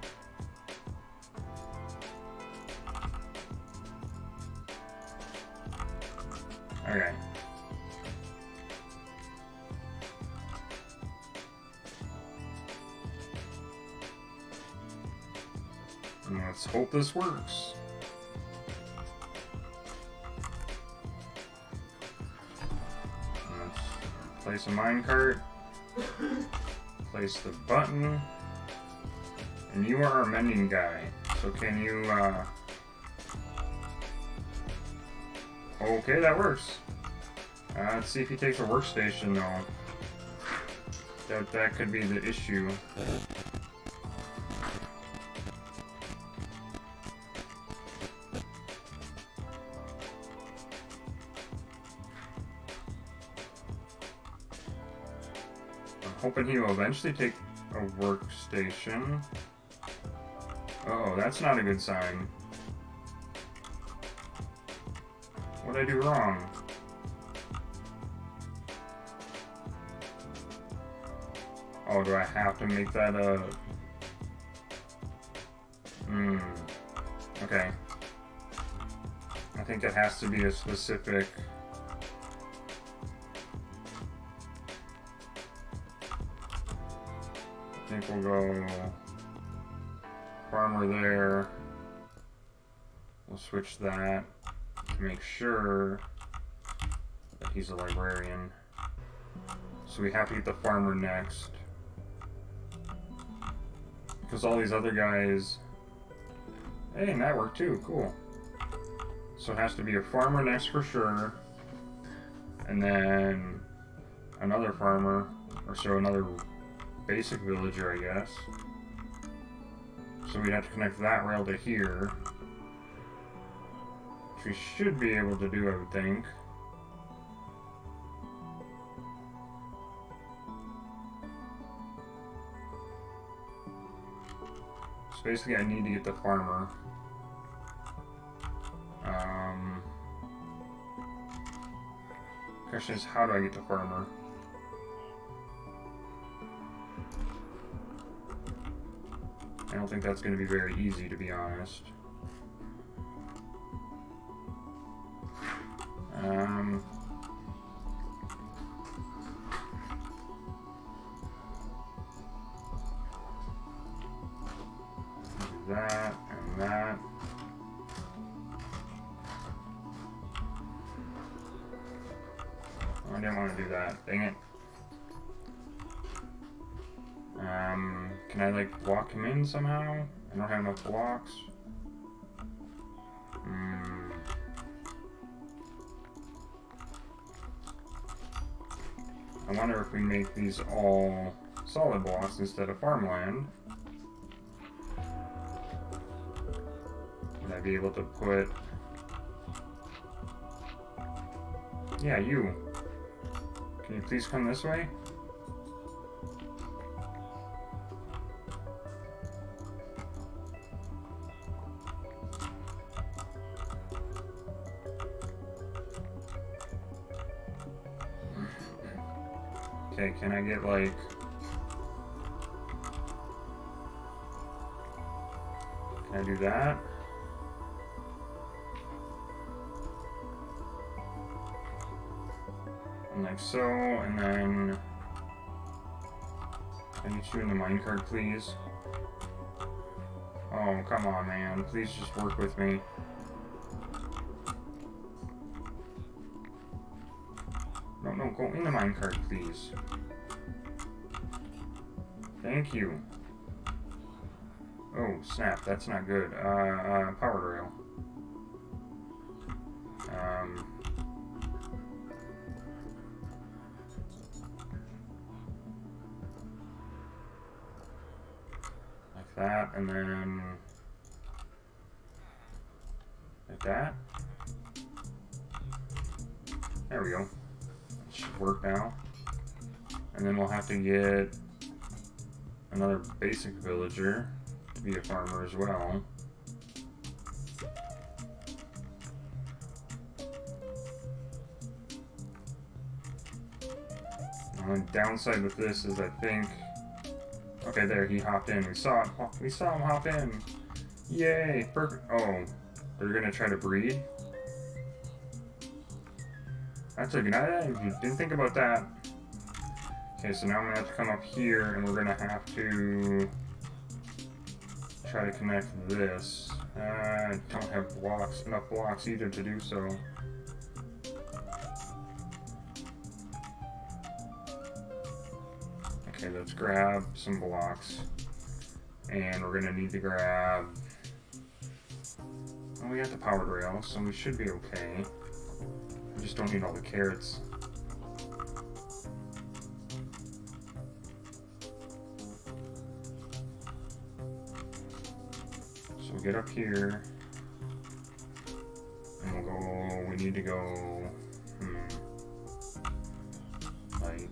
Okay. Let's hope this works. Let's place a minecart. Place the button. And you are our mending guy. So can you, Okay, that works. Let's see if he takes a workstation, though. That could be the issue. I'm hoping he will eventually take a workstation. Oh, that's not a good sign. What did I do wrong? Oh, do I have to make that a... Okay. I think it has to be a specific... I think we'll go... farmer there. We'll switch that to make sure that he's a librarian. So we have to get the farmer next. Because all these other guys... Hey, and that worked too, cool. So it has to be a farmer next for sure. And then another farmer, or so another basic villager, I guess. So we'd have to connect that rail to here. Which we should be able to do, I would think. So basically I need to get the farmer. Question is, how do I get the farmer? I don't think that's going to be very easy, to be honest. That and that. Oh, I didn't want to do that. Dang it. Can I like block him in somehow? I don't have enough blocks. I wonder if we make these all solid blocks instead of farmland. Would I be able to put... Yeah, you. Can you please come this way? Okay, can I get like... Can I do that? And like so, and then... Can you shoot in the minecart, please? Oh, come on, man. Please just work with me. No, go in the minecart, please. Thank you. Oh, snap, that's not good. Powered rail. Like that, and then... Like that. There we go. Should work now. And then we'll have to get another basic villager to be a farmer as well. The downside with this is I think... Okay, there, he hopped in. We saw him hop in. Yay, perfect. Oh, they're gonna try to breed? That's a good idea. You didn't think about that. Okay, so now I'm gonna have to come up here and we're gonna have to try to connect this. I don't have enough blocks either to do so. Okay, let's grab some blocks. And we're gonna need to grab... Oh, we got the powered rail, so we should be okay. We just don't need all the carrots. So we'll get up here. And we'll go... We need to go... like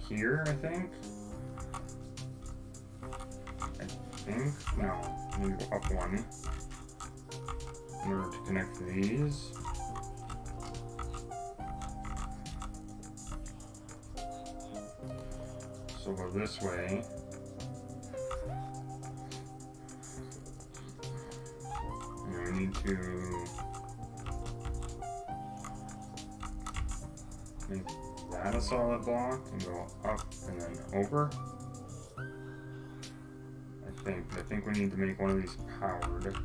here, I think? No, we need to go up one in order to connect these. So we'll go this way. And we need to make that a solid block and go up and then over. I think we need to make one of these powered.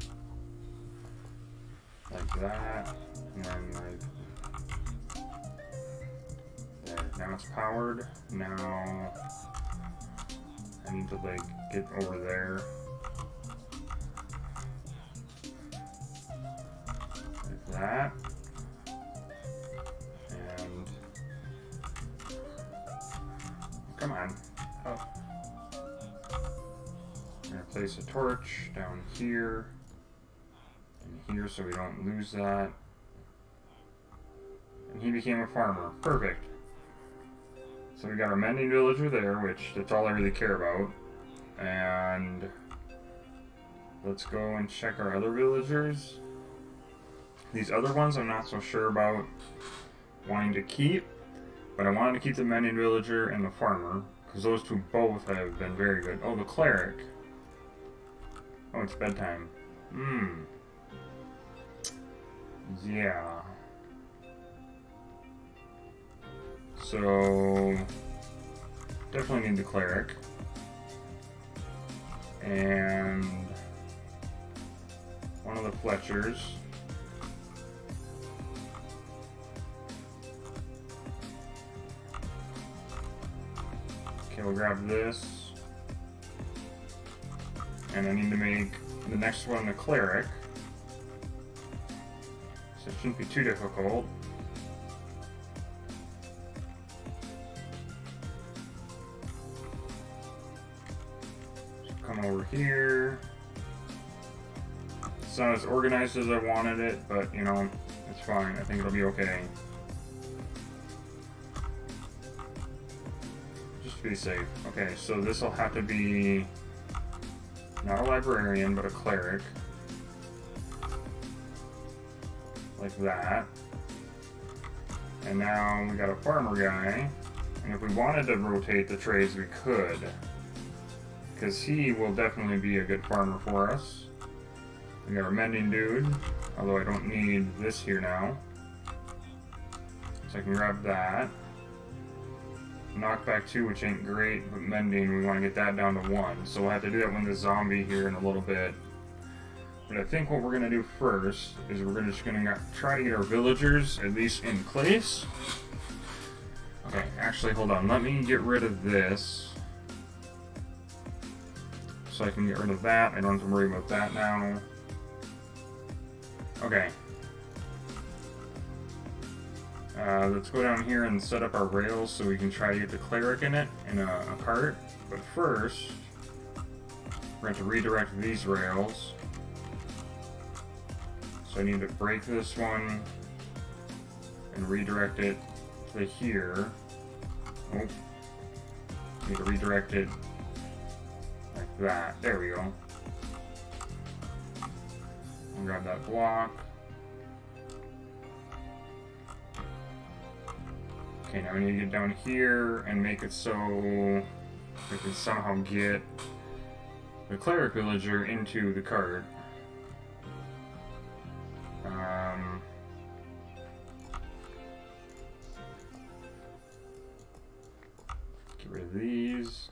Like that. And then like there. Now it's powered. Now I need to like get over there. Like that. And come on. Oh. I'm going to place a torch down here and here so we don't lose that. And he became a farmer. Perfect. So we got our mending villager there, which that's all I really care about. And let's go and check our other villagers. These other ones I'm not so sure about wanting to keep, but I wanted to keep the mending villager and the farmer because those two both have been very good. Oh, the cleric. Oh, it's bedtime. Yeah. So, definitely need the cleric. And one of the Fletchers. Okay, we'll grab this. And I need to make the next one the cleric. So it shouldn't be too difficult. Just come over here. It's not as organized as I wanted it, but you know, it's fine. I think it'll be okay. Just to be safe. Okay, so this will have to be not a librarian, but a cleric. Like that. And now we got a farmer guy. And if we wanted to rotate the trades, we could. Because he will definitely be a good farmer for us. We got our mending dude. Although I don't need this here now. So I can grab that. Knockback 2, which ain't great, but mending, we want to get that down to 1. So we'll have to do that with the zombie here in a little bit. But I think what we're going to do first is we're just going to try to get our villagers at least in place. Okay, actually, hold on. Let me get rid of this. So I can get rid of that. I don't have to worry about that now. Okay. Let's go down here and set up our rails so we can try to get the cleric in it in a cart. But first, we're going to redirect these rails. So I need to break this one and redirect it to here. Oh, need to redirect it like that. There we go. And grab that block. Okay, now we need to get down here and make it so we can somehow get the cleric villager into the cart. Get rid of these.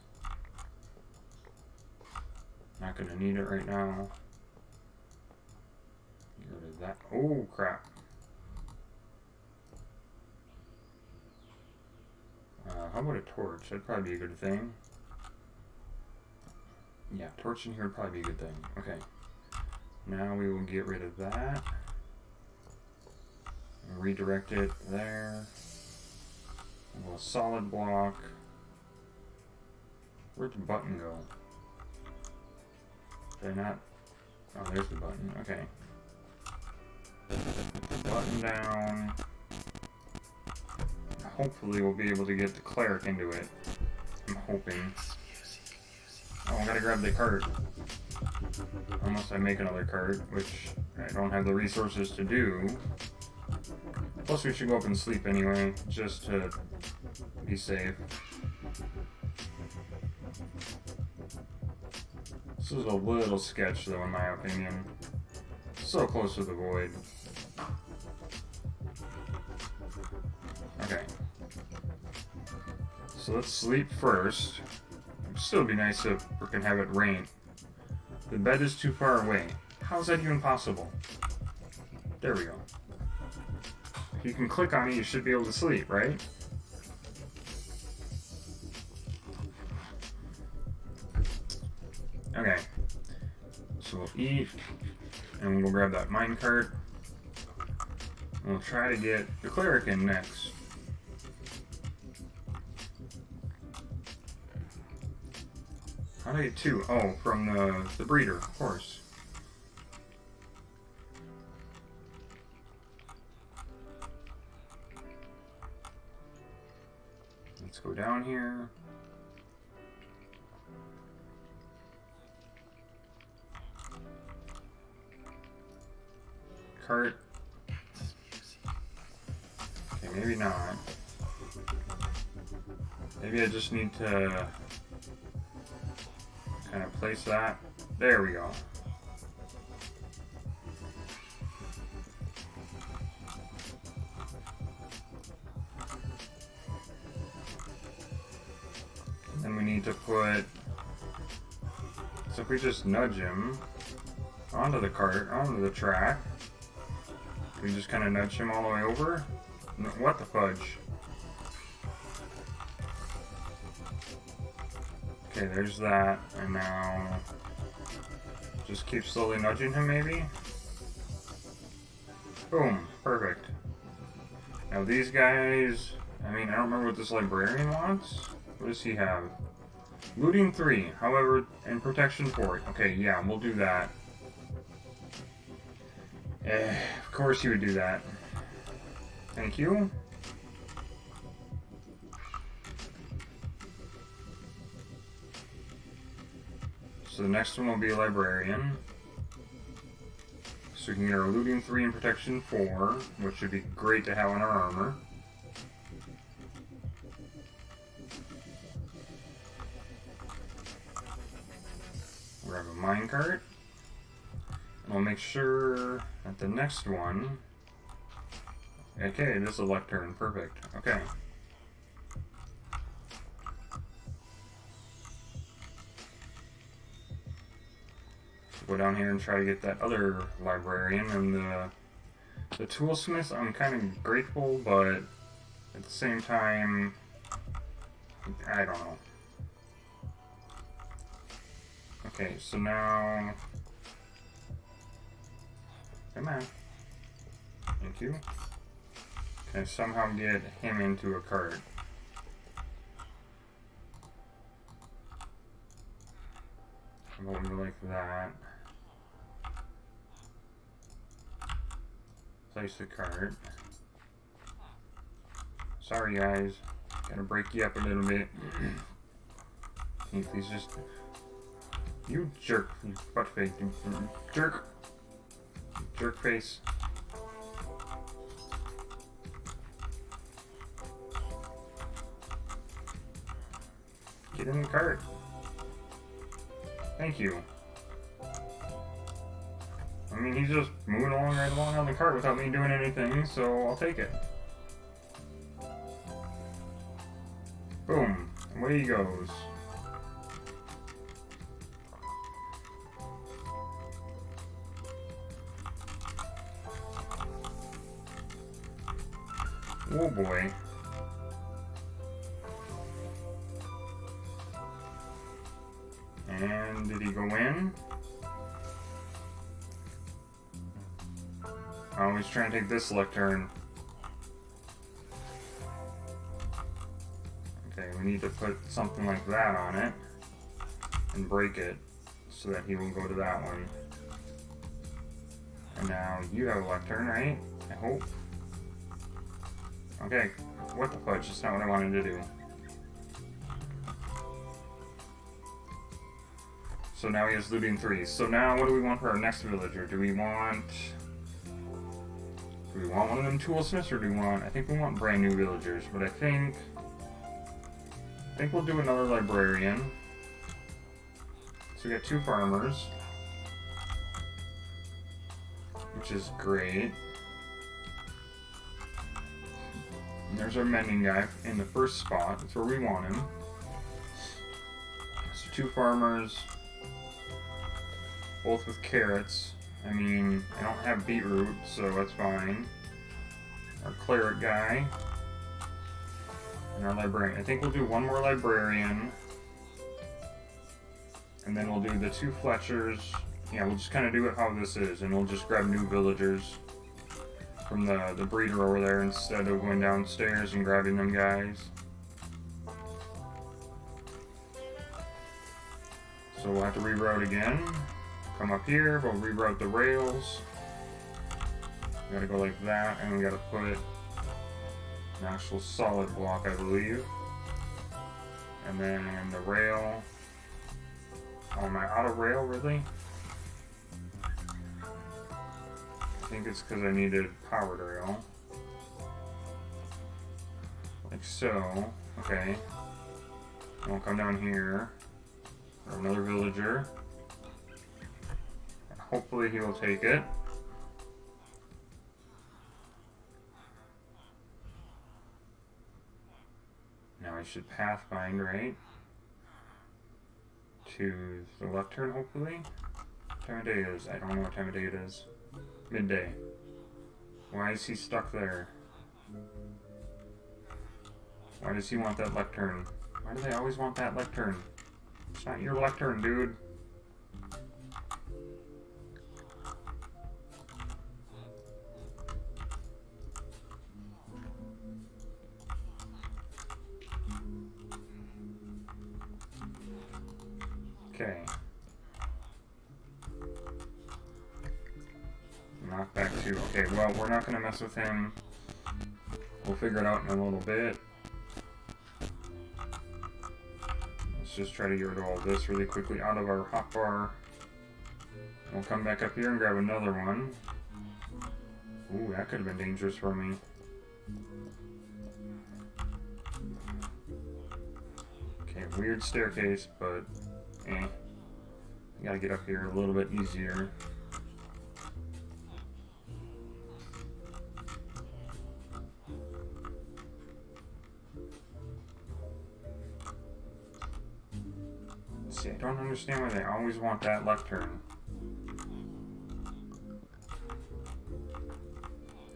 Not gonna need it right now. Get rid of that. Oh, crap. How about a torch? That'd probably be a good thing. Yeah, torch in here would probably be a good thing. Okay. Now we will get rid of that. And redirect it there. A solid block. Where'd the button go? Did I not? Oh, there's the button. Okay. Button down. Hopefully we'll be able to get the cleric into it. I'm hoping. Oh, I gotta grab the cart. Unless I make another cart, which I don't have the resources to do. Plus we should go up and sleep anyway, just to be safe. This is a little sketch though, in my opinion. So close to the void. Okay. So let's sleep first. It'd still be nice if we can have it rain. The bed is too far away. How is that even possible? There we go. If you can click on it, you should be able to sleep, right? Okay. So we'll eat, and we'll grab that minecart. We'll try to get the cleric in next. How do I get two? Oh, from the breeder, of course. Let's go down here. Cart. Okay, maybe not. Maybe I just need to kind of place that. There we go. And then we need to put, so if we just nudge him onto the cart, onto the track, we just kind of nudge him all the way over. What the fudge? Okay, there's that, and now just keep slowly nudging him, maybe? Boom, perfect. Now these guys, I mean, I don't remember what this librarian wants. What does he have? Looting 3, however, and protection 4. Okay, yeah, we'll do that. Of course you would do that. Thank you. So the next one will be a librarian. So we can get our looting 3 and protection 4, which would be great to have on our armor. We'll grab a minecart. And we'll make sure that the next one. Okay, this is a lectern. Perfect. Okay. Go down here and try to get that other librarian, and the toolsmith. I'm kind of grateful, but at the same time, I don't know. Okay, so now, come on. Thank you. Can I somehow get him into a cart? How about we like that? Place the cart. Sorry guys, gotta break you up a little bit. Can you please just... You jerk, you butt face, you jerk. Jerk face. Get in the cart. Thank you. I mean, he's just moving along right along on the cart without me doing anything, so I'll take it. Boom. Away he goes. Oh boy. And did he go in? Oh, he's trying to take this lectern. Okay, we need to put something like that on it and break it so that he will go to that one. And now you have a lectern, right? I hope. Okay, what the fudge? That's not what I wanted to do. So now he has looting 3. So now what do we want for our next villager? Do we want one of them toolsmiths, or do we want... I think we want brand new villagers, but I think we'll do another librarian. So we got 2 farmers, which is great. And there's our mending guy in the first spot. That's where we want him. So 2 farmers, both with carrots. I mean, I don't have beetroot, so that's fine. Our cleric guy. And our librarian. I think we'll do one more librarian. And then we'll do the 2 Fletchers. Yeah, we'll just kind of do it how this is. And we'll just grab new villagers from the breeder over there instead of going downstairs and grabbing them guys. So we'll have to reroute again. Come up here, we'll reroute the rails. We gotta go like that, and we gotta put an actual solid block, I believe. And then the rail. Oh, am I out of rail, really? I think it's because I needed powered rail. Like so. Okay. And we'll come down here for another villager. Hopefully he will take it. Now I should pathfind, right? To the left turn, hopefully. What time of day is? I don't know what time of day it is. Midday. Why is he stuck there? Why does he want that lectern? Why do they always want that lectern? It's not your lectern, dude. Okay. Knock back 2. Okay, well, we're not going to mess with him. We'll figure it out in a little bit. Let's just try to get rid of all this really quickly out of our hotbar. We'll come back up here and grab another one. Ooh, that could have been dangerous for me. Okay, weird staircase, but I gotta get up here a little bit easier. See, I don't understand why they always want that lectern.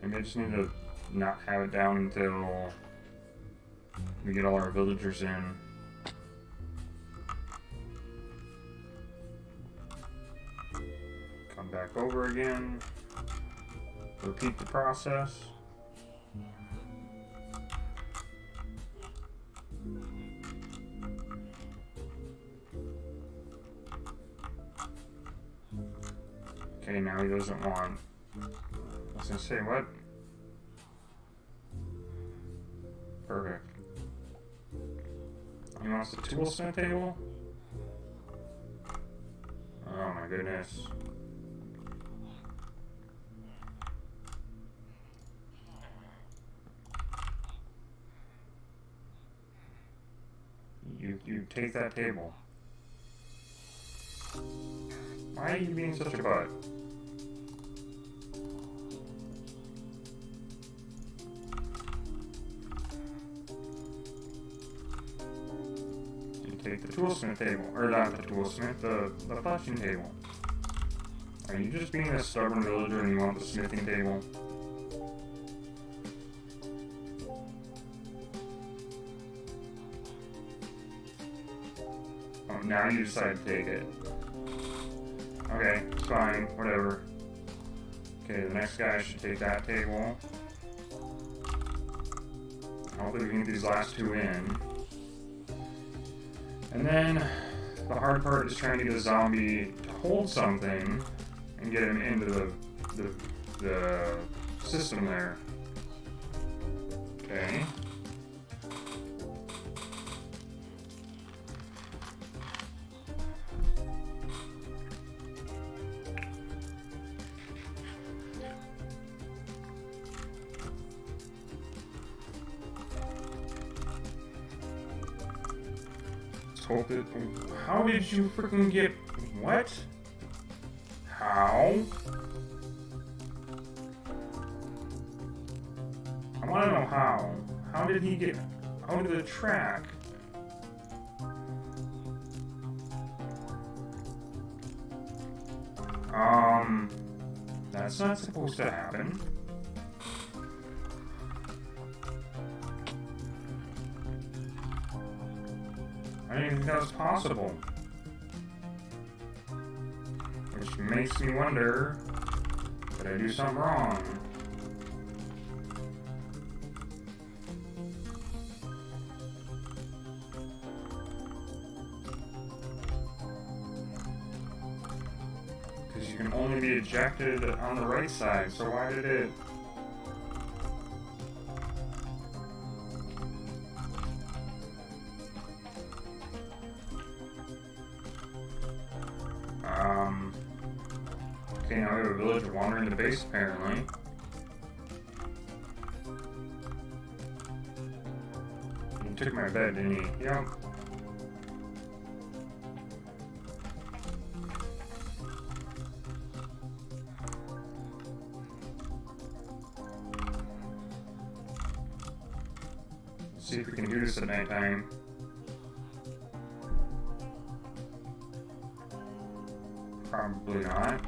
Maybe I just need to not have it down until we get all our villagers in. Come back over again. Repeat the process. Okay, now he doesn't want... I was gonna say, what? Perfect. He wants the toolsmith table? Oh my goodness. You take that table. Why are you being such a butt? You take the toolsmith table, or not the toolsmith, the fleshing table. Are you just being a stubborn villager and you want the smithing table? Now you decide to take it. Okay, it's fine, whatever. Okay, the next guy should take that table. Hopefully we can get these last two in. And then the hard part is trying to get a zombie to hold something and get him into the system there. Okay. Hope it. How did you freaking get what? How? I want to know how. How did he get out of the track? That's not supposed to happen. I didn't think that was possible. Which makes me wonder, did I do something wrong? Because you can only be ejected on the right side, so why did it... Okay, now we have a villager wandering the base, apparently. He took my bed, didn't he? Yep. Let's see if we can do this at nighttime. Probably not.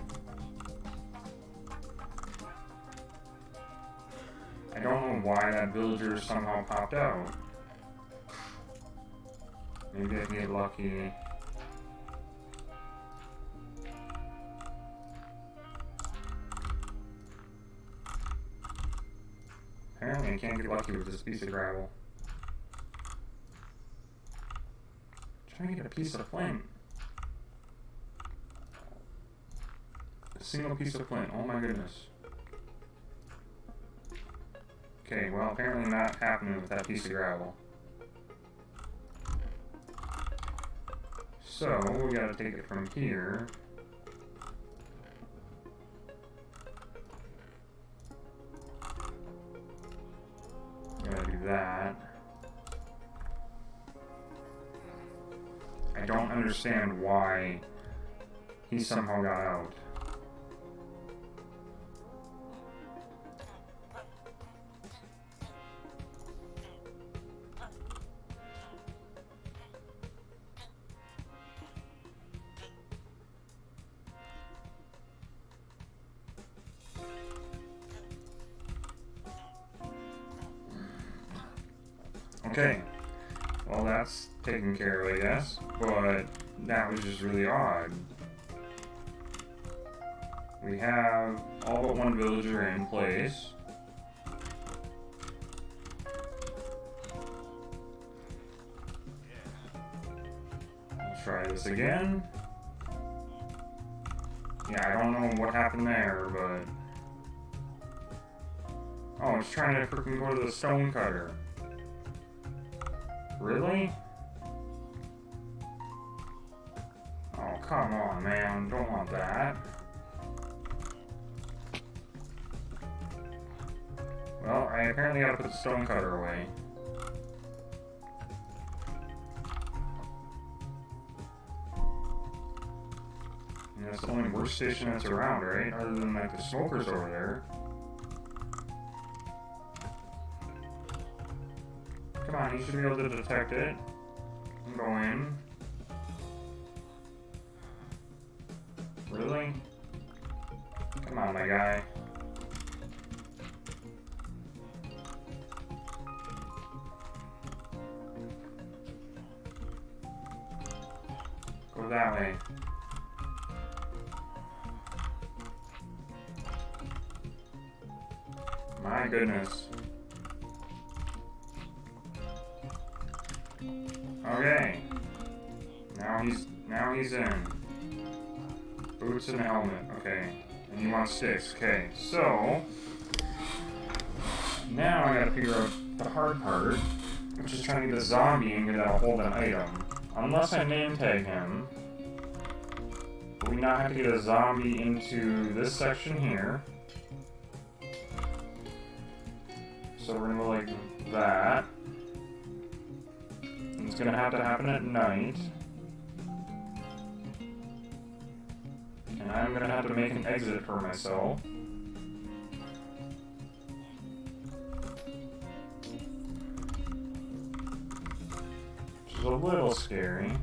I don't know why that villager somehow popped out. Maybe I can get lucky. Apparently I can't get lucky with this piece of gravel. I'm trying to get a piece of flint. A single piece of flint, oh my goodness. Okay, well, apparently not happening with that piece of gravel. So, we gotta take it from here. Gotta do that. I don't understand why he somehow got out. Okay, well that's taken care of, I guess, but that was just really odd. We have all but one villager in place. Let's try this again. Yeah, I don't know what happened there, but... Oh, it's trying to freaking go to the stone cutter. Really? Oh, come on, man. Don't want that. Well, I apparently gotta put the stone cutter away. And that's the only workstation that's around, right? Other than, like, the smokers over there. Come on, you should be able to detect it. And go in. Really? Come on, my guy. Go that way. My goodness. Okay. Now he's in. Boots and a helmet. Okay. And you want sticks. Okay. So now I gotta figure out the hard part, which is trying to get the zombie and get out hold an item. Unless I name tag him, we now have to get a zombie into this section here. So we're gonna go like that. And it's gonna have to happen at night. And I'm gonna have to make an exit for myself. Which is a little scary.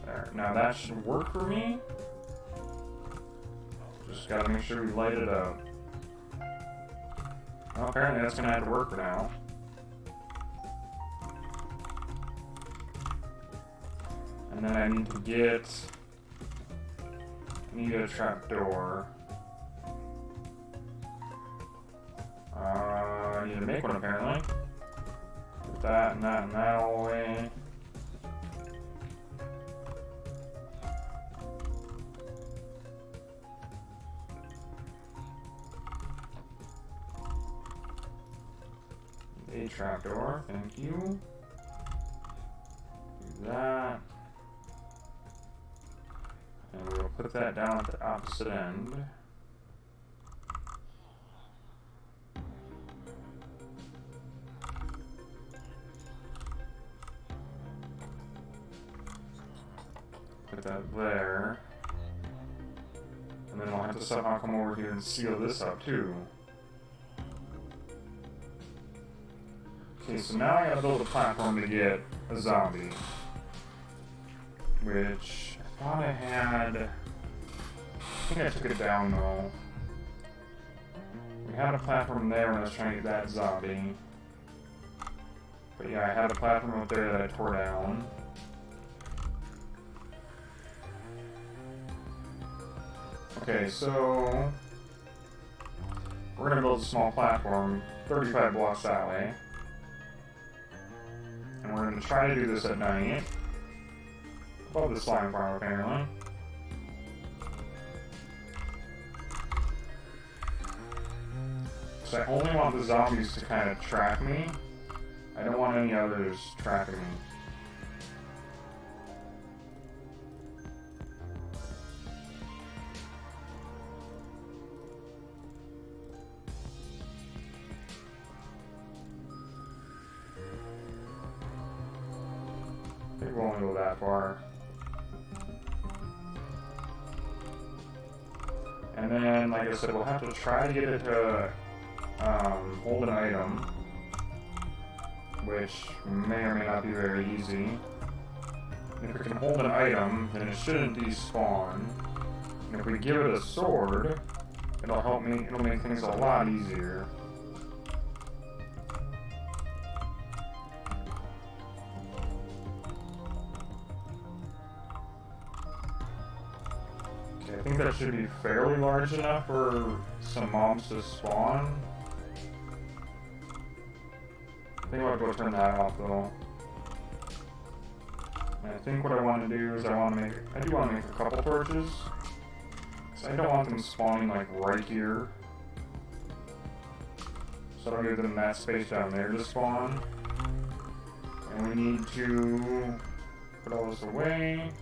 There, now that should work for me. Just gotta make sure we light it up. Well, apparently that's gonna have to work now. And then I need a trapdoor. I need to make one apparently. Put that and that and that all the way. A trapdoor, thank you. Do that. And we'll put that down at the opposite end. Put that there. And then we'll have to somehow come over here and seal this up too. Okay, so now I gotta build a platform to get a zombie. Which I thought I had. I think I took it down though. We had a platform there when I was trying to get that zombie. But yeah, I had a platform up there that I tore down. Okay, so we're gonna build a small platform, 35 blocks that way. And we're going to try to do this at night. Above the slime farm, apparently. So I only want the zombies to kind of track me. I don't want any others tracking me. I think we'll only go that far. And then, like I said, we'll have to try to get it to hold an item, which may or may not be very easy. And if it can hold an item, then it shouldn't despawn. And if we give it a sword, it'll make things a lot easier. I think that should be fairly large enough for some mobs to spawn. I think I'll go turn that off though. And I think what I want to do is I do want to make a couple torches. Because I don't want them spawning like right here. So I'll give them that space down there to spawn. And we need to put all this away.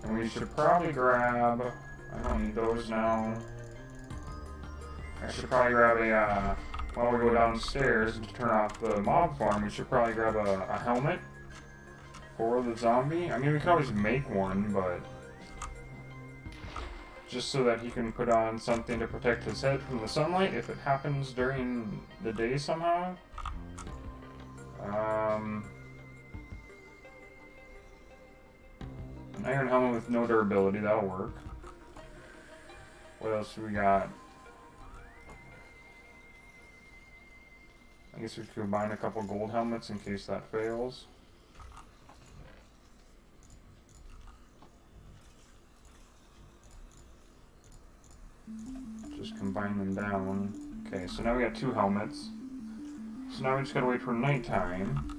And we should probably grab, I don't need those now. I should probably grab a, while we go downstairs to turn off the mob farm, we should probably grab a helmet for the zombie. I mean, we can always make one, but just so that he can put on something to protect his head from the sunlight if it happens during the day somehow. An iron helmet with no durability, that'll work. What else do we got? I guess we could combine a couple gold helmets in case that fails. Just combine them down. Okay, so now we got 2 helmets. So now we just gotta wait for nighttime.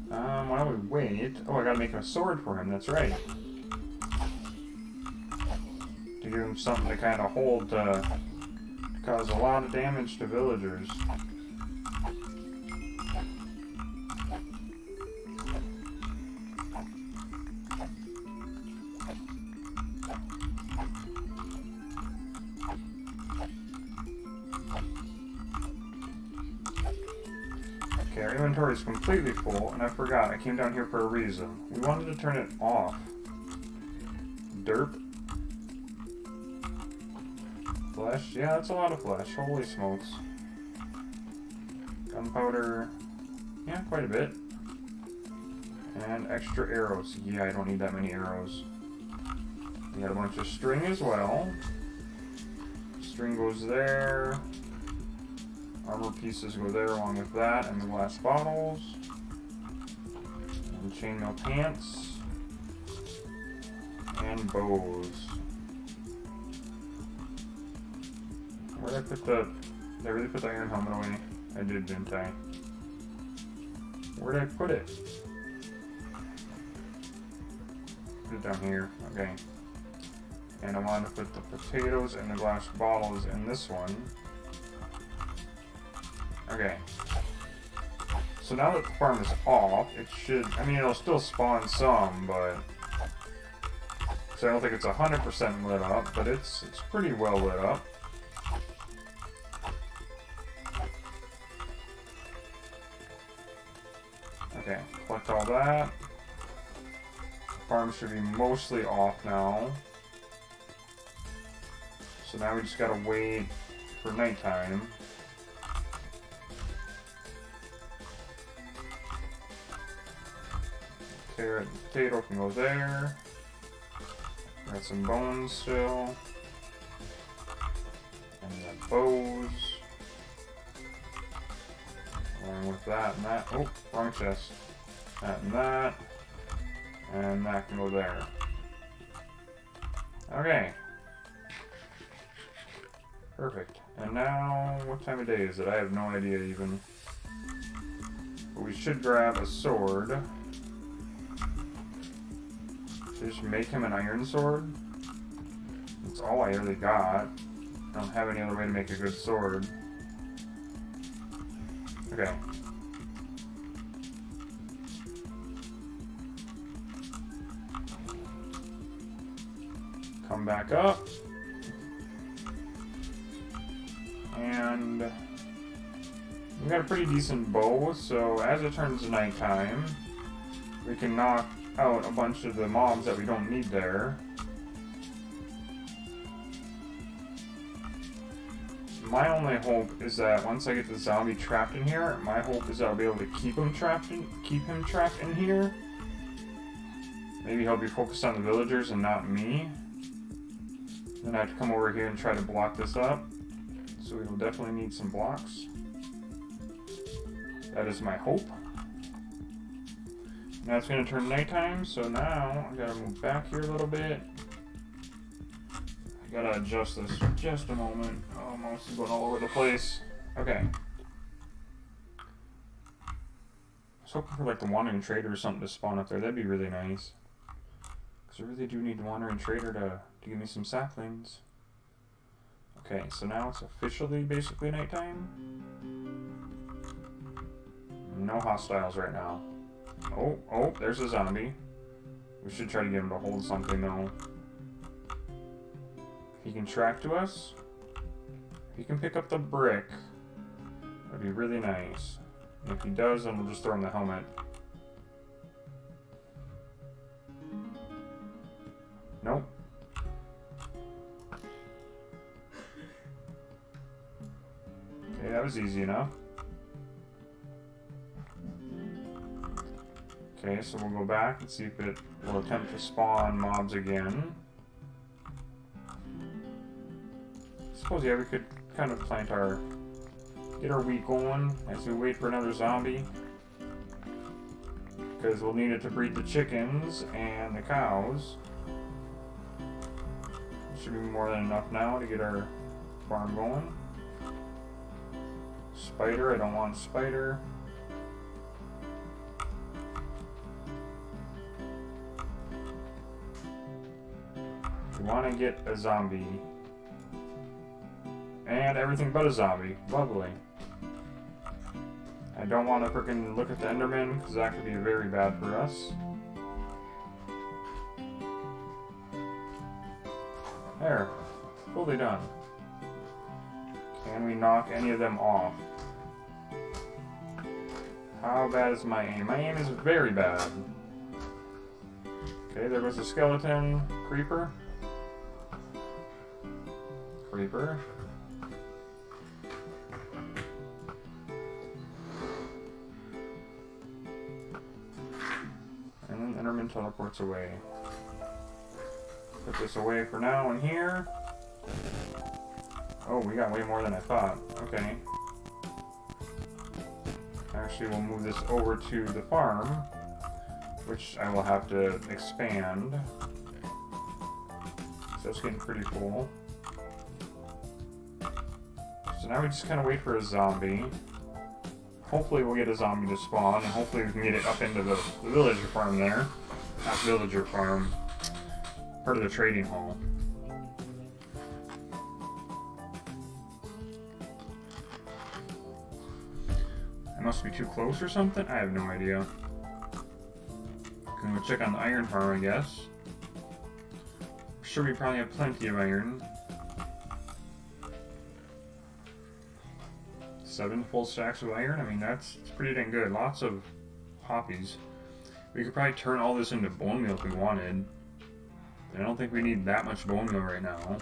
While we wait... Oh, I gotta make a sword for him, that's right. To give him something to kind of hold to cause a lot of damage to villagers. Okay, our inventory is completely full, and I forgot, I came down here for a reason. We wanted to turn it off. Derp. Flesh? Yeah, that's a lot of flesh. Holy smokes. Gunpowder. Yeah, quite a bit. And extra arrows. Yeah, I don't need that many arrows. We got a bunch of string as well. String goes there. Armor pieces go there along with that, and the glass bottles. And chainmail pants. And bows. Where did I put the... Did I really put the iron helmet away? I did, didn't I? Where did I put it? Put it down here. Okay. And I wanted to put the potatoes and the glass bottles in this one. Okay. So now that the farm is off, it should... I mean, it'll still spawn some, but... So I don't think it's 100% lit up, but it's pretty well lit up. Okay, collect all that. Farm should be mostly off now. So now we just gotta wait for nighttime. Carrot and potato can go there. Got some bones still. And the bows. Along with that and that. Oh, wrong chest. That and that. And that can go there. Okay. Perfect. And now, what time of day is it? I have no idea even. But we should grab a sword. Just make him an iron sword. That's all I really got. I don't have any other way to make a good sword. Okay. Come back up. And we got a pretty decent bow, so as it turns to nighttime, we can knock out a bunch of the mobs that we don't need there. My only hope is that once I get the zombie trapped in here, my hope is that I'll be able to keep him trapped in here. Maybe he'll be focused on the villagers and not me. Then I have to come over here and try to block this up. So we will definitely need some blocks. That is my hope. Now it's going to turn nighttime, so now I gotta move back here a little bit. I gotta adjust this for just a moment. Oh, mouse is going all over the place. Okay. I was hoping for like the Wandering Trader or something to spawn up there. That'd be really nice. Because I really do need the Wandering Trader to give me some saplings. Okay, so now it's officially basically nighttime. No hostiles right now. Oh, there's a zombie. We should try to get him to hold something though. If he can track to us, if he can pick up the brick, that'd be really nice. And if he does, then we'll just throw him the helmet. Nope. Okay, that was easy enough. Okay, so we'll go back and see if it will attempt to spawn mobs again. I suppose, yeah, we could kind of get our wheat going as we wait for another zombie. Because we'll need it to breed the chickens and the cows. Should be more than enough now to get our farm going. Spider, I don't want spider. We want to get a zombie. And everything but a zombie. Lovely. I don't want to frickin' look at the Enderman, because that could be very bad for us. There. Fully done. Can we knock any of them off? How bad is my aim? My aim is very bad. Okay, there was a skeleton. Creeper. Creeper. And then Enderman teleports away. Put this away for now in here. Oh, we got way more than I thought. Okay. Actually, we'll move this over to the farm, which I will have to expand. So it's getting pretty full. So now we just kind of wait for a zombie. Hopefully we'll get a zombie to spawn, and hopefully we can get it up into the villager farm there. Not villager farm. Part of the trading hall. I must be too close or something? I have no idea. Can go check on the iron farm, I guess. I'm sure we probably have plenty of iron. 7 full stacks of iron? I mean, that's pretty dang good. Lots of poppies. We could probably turn all this into bone meal if we wanted. I don't think we need that much bone meal right now.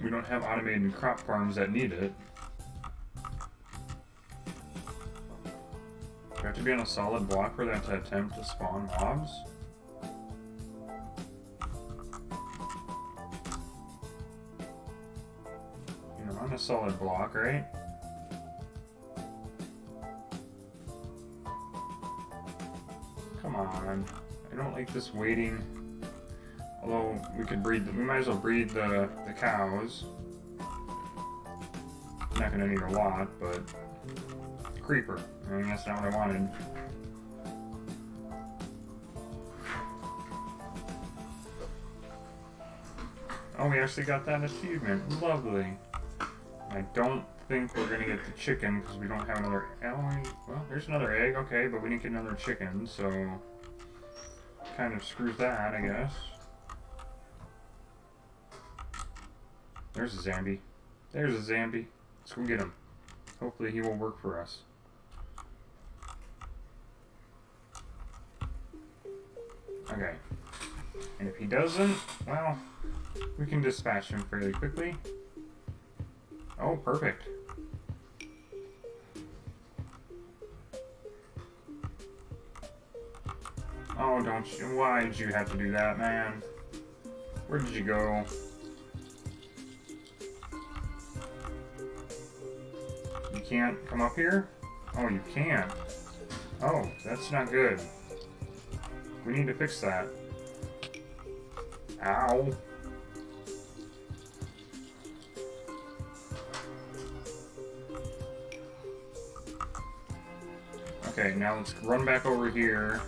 We don't have automated crop farms that need it. Do we have to be on a solid block for that to attempt to spawn mobs? You know, on a solid block, right? Come on. I don't like this waiting. Although we could breed, we might as well breed the cows. Not gonna need a lot, but creeper. I mean, that's not what I wanted. Oh, we actually got that achievement. Lovely. I don't think we're gonna get the chicken because we don't have another. Well, there's another egg. Okay, but we didn't get another chicken, so kind of screws that, I guess. There's a zombie. There's a zombie. Let's go get him. Hopefully he will work for us. Okay. And if he doesn't, well, we can dispatch him fairly quickly. Oh, perfect. Oh, don't you? Why did you have to do that, man? Where did you go? You can't come up here? Oh, you can. Oh, that's not good. We need to fix that. Ow. Okay, now let's run back over here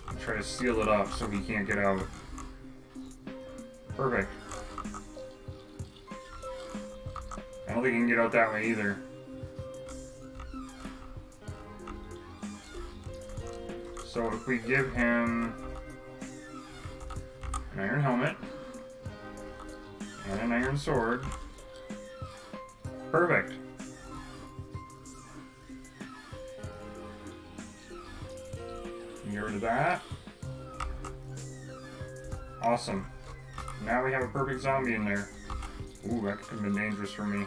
and try to seal it up so he can't get out. Perfect. I don't think he can get out that way either. So if we give him an iron helmet and an iron sword, perfect. Get rid of that. Awesome. Now we have a perfect zombie in there. Ooh, that could have been dangerous for me.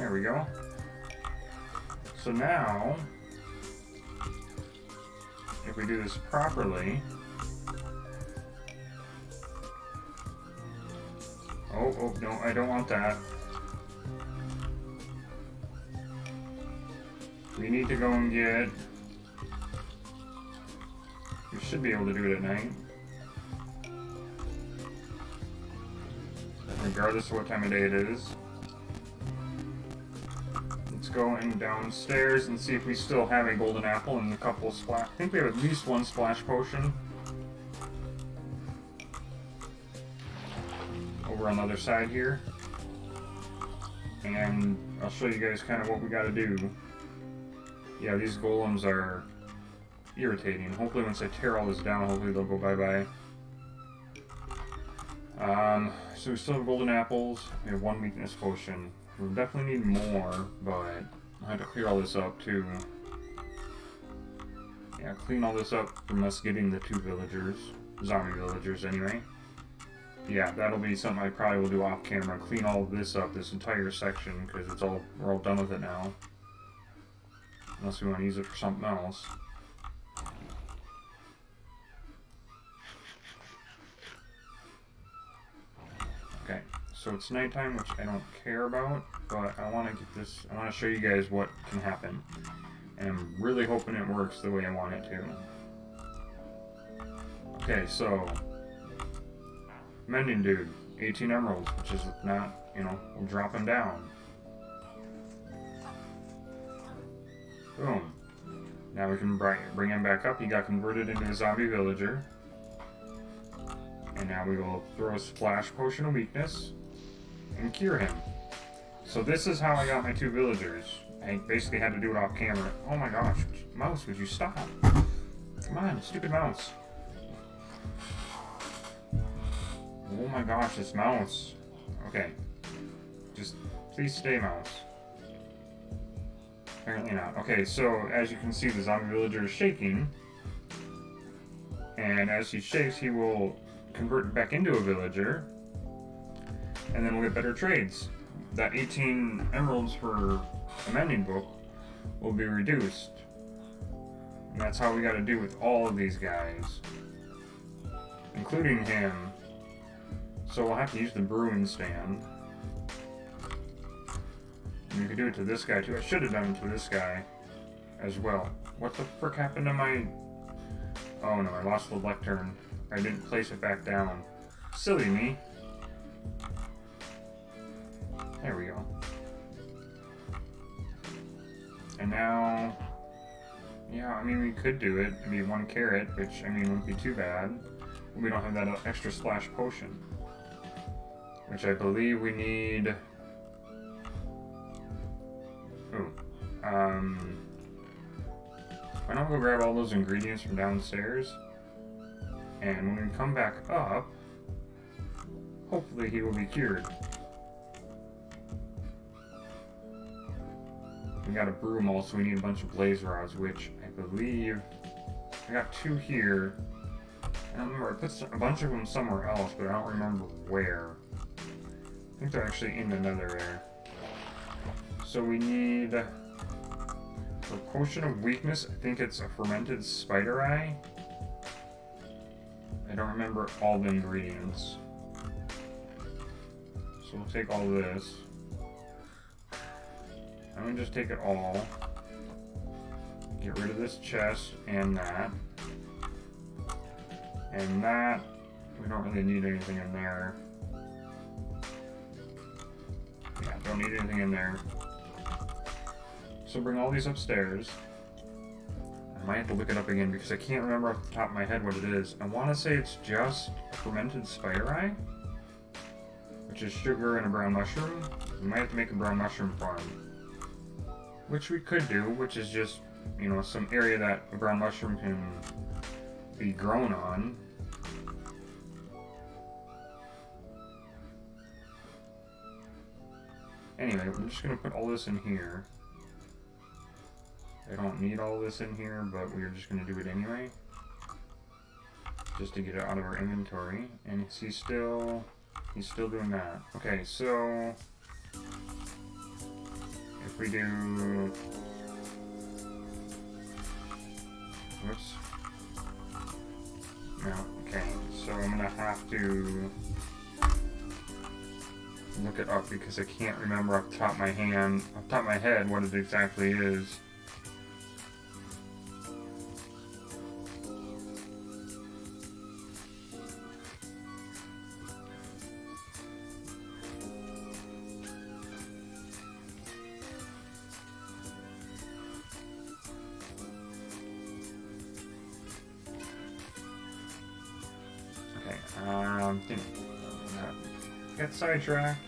There we go. So now, if we do this properly... Oh, no, I don't want that. We need to go and get... We should be able to do it at night. Regardless of what time of day it is. Let's go in downstairs and see if we still have a golden apple and a couple splash. I think we have at least one splash potion. Over on the other side here. And I'll show you guys kind of what we gotta do. Yeah, these golems are irritating. Hopefully once I tear all this down, hopefully they'll go bye-bye. So we still have golden apples. We have one weakness potion. We'll definitely need more, but I have to clear all this up too. Yeah, clean all this up from us getting the 2 villagers. Zombie villagers anyway. Yeah, that'll be something I probably will do off camera. Clean all of this up, this entire section, because we're all done with it now. Unless we want to use it for something else. Okay, so it's nighttime, which I don't care about, but I want to get this, I want to show you guys what can happen. And I'm really hoping it works the way I want it to. Okay, so, Mending Dude, 18 emeralds, which is not, you know, we'll drop him down. Boom. Now we can bring him back up. He got converted into a zombie villager. And now we will throw a splash potion of weakness and cure him. So this is how I got my 2 villagers. I basically had to do it off camera. Oh my gosh, mouse, would you stop? Come on, stupid mouse. Oh my gosh, this mouse. Okay. Just please stay, mouse. Apparently not. Okay, so as you can see, the zombie villager is shaking. And as he shakes, he will convert back into a villager. And then we'll get better trades. That 18 emeralds for a mending book will be reduced. And that's how we gotta do with all of these guys. Including him. So we'll have to use the brewing stand. And you can do it to this guy too. I should have done it to this guy as well. What the frick happened to my... Oh no, I lost the lectern. I didn't place it back down. Silly me. There we go. And now... Yeah, I mean we could do it. It'd be 1 carrot, which I mean wouldn't be too bad. We don't have that extra splash potion. Which I believe we need... Ooh. Why don't we go grab all those ingredients from downstairs? And when we come back up, hopefully he will be cured. We gotta brew them all, so we need a bunch of blaze rods, which I believe... I got 2 here. I don't remember, I put a bunch of them somewhere else, but I don't remember where. I think they're actually in the nether there. So we need... For Potion of Weakness, I think it's a Fermented Spider Eye. I don't remember all the ingredients. So we'll take all this. I'm gonna just take it all. Get rid of this chest and that. And that, we don't really need anything in there. Yeah, don't need anything in there. So bring all these upstairs. I might have to look it up again because I can't remember off the top of my head what it is. I want to say it's just Fermented Spider Eye, which is sugar and a brown mushroom. We might have to make a brown mushroom farm, which we could do, which is just, you know, some area that a brown mushroom can be grown on. Anyway, I'm just going to put all this in here. I don't need all this in here, but we're just going to do it anyway. Just to get it out of our inventory. And he's still doing that. Okay, so... if we do... Whoops. No, okay, so I'm gonna have to look it up because I can't remember off the top of my head what it exactly is. Got sidetracked.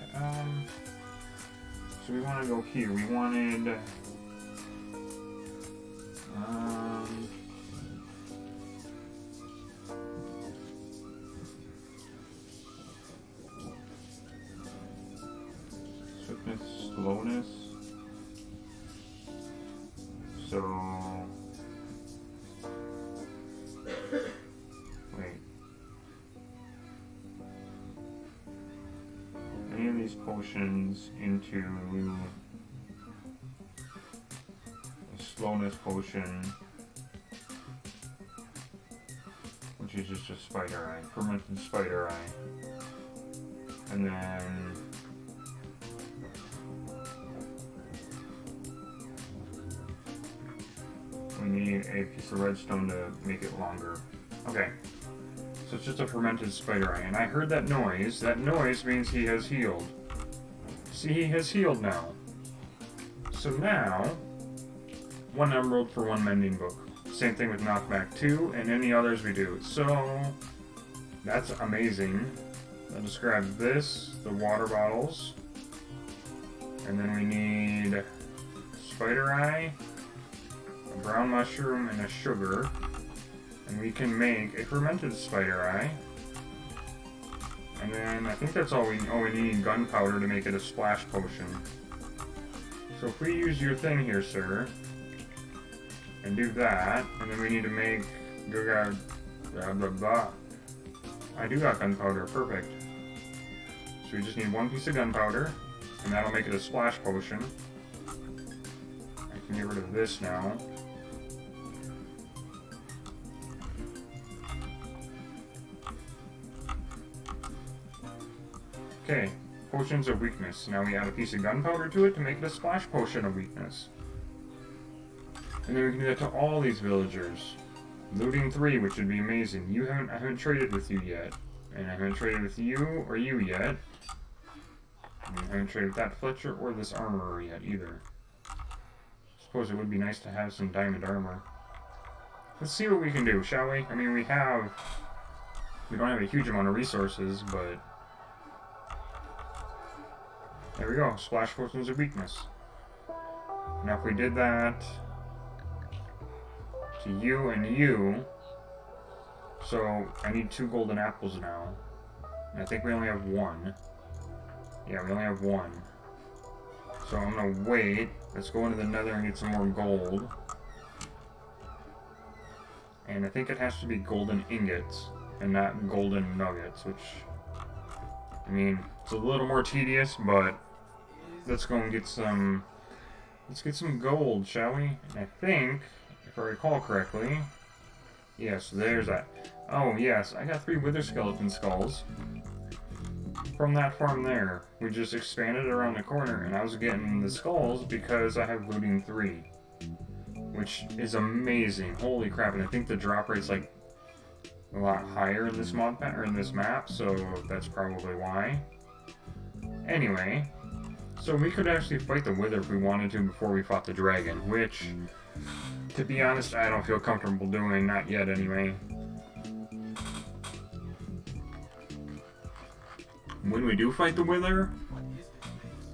So we want to go here. We wanted swiftness, slowness. So wait. Any of these potions into a slowness potion, which is just a spider eye, fermented spider eye, and then we need a piece of redstone to make it longer. Okay. So it's just a fermented spider eye, and I heard that noise. That noise means he has healed. See, he has healed now. So now, 1 emerald for 1 mending book. Same thing with knockback 2, and any others we do. So, that's amazing. That describes this, the water bottles. And then we need spider eye, a brown mushroom, and a sugar. And we can make a fermented spider eye. And then I think that's all we need gunpowder to make it a splash potion. So if we use your thing here, sir, and do that, and then we need to make blah blah blah. I do got gunpowder, perfect. So we just need 1 piece of gunpowder, and that'll make it a splash potion. I can get rid of this now. Okay, potions of weakness. Now we add a piece of gunpowder to it to make it a splash potion of weakness. And then we can do that to all these villagers. Looting 3, which would be amazing. I haven't traded with you yet. And I haven't traded with you or you yet. And I haven't traded with that Fletcher or this armorer yet either. Suppose it would be nice to have some diamond armor. Let's see what we can do, shall we? I mean, we don't have a huge amount of resources, but there we go, splash potions of weakness. Now if we did that to you and you, so I need 2 golden apples now. And I think we only have 1. Yeah, we only have 1. So I'm gonna wait. Let's go into the nether and get some more gold. And I think it has to be golden ingots and not golden nuggets, which, I mean, it's a little more tedious, but let's go and get some gold, shall we? And I think, if I recall correctly, yes, there's that. Oh, yes, I got 3 wither skeleton skulls from that farm there. We just expanded around the corner, and I was getting the skulls because I have looting 3, which is amazing. Holy crap, and I think the drop rate's like a lot higher in this mod pack, or in this map, so that's probably why. Anyway, so we could actually fight the wither if we wanted to before we fought the dragon, which, to be honest, I don't feel comfortable doing, not yet anyway. When we do fight the wither,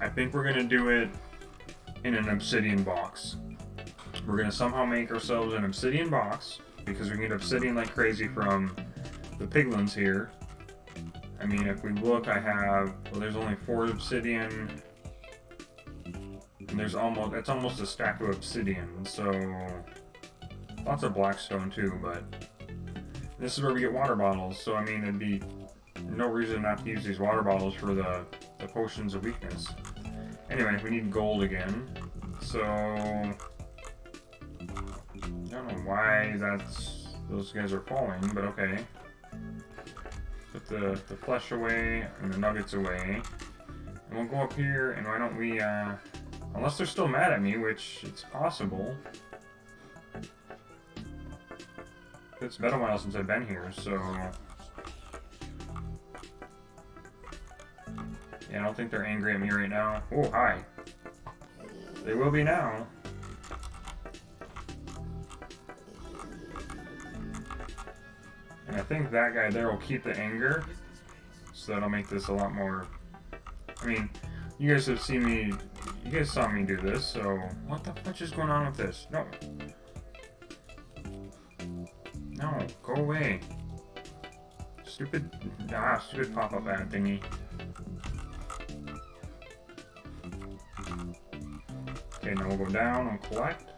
I think we're gonna do it in an obsidian box. We're gonna somehow make ourselves an obsidian box, because we can get obsidian like crazy from the piglins here. I mean, if we look, there's only 4 obsidian, and it's almost a stack of obsidian, so lots of blackstone too, but this is where we get water bottles, so I mean, it'd be no reason not to use these water bottles for the potions of weakness. Anyway, we need gold again. so I don't know why those guys are falling, but okay. Put the flesh away and the nuggets away. And we'll go up here, and why don't we, unless they're still mad at me, which it's possible. It's been a while since I've been here, so... Yeah, I don't think they're angry at me right now. Oh, hi. They will be now. And I think that guy there will keep the anger, so that'll make this a lot more... I mean, you guys have seen me... You guys saw me do this, so... What the fuck is going on with this? No. No, go away. Stupid pop-up ad thingy. Okay, now we'll go down and collect.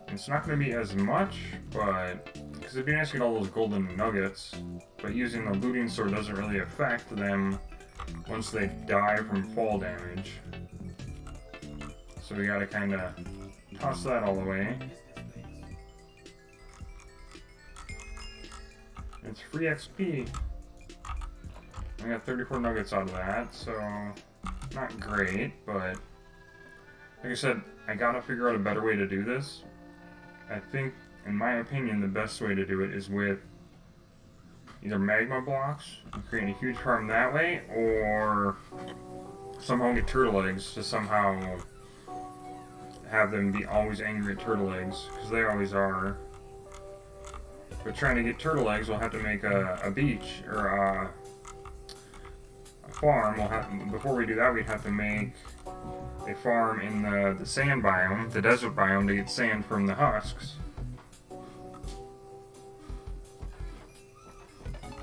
It's not going to be as much, but... Because it'd be nice to get all those golden nuggets, but using the looting sword doesn't really affect them once they die from fall damage. So we gotta kinda toss that all away. It's free XP. I got 34 nuggets out of that, so not great, but like I said, I gotta figure out a better way to do this. I think, in my opinion, the best way to do it is with either magma blocks, and create a huge farm that way, or somehow get turtle eggs to somehow have them be always angry at turtle eggs, because they always are. But trying to get turtle eggs, we'll have to make a beach, or a farm. Before we do that, we'd have to make a farm in the sand biome, the desert biome, to get sand from the husks.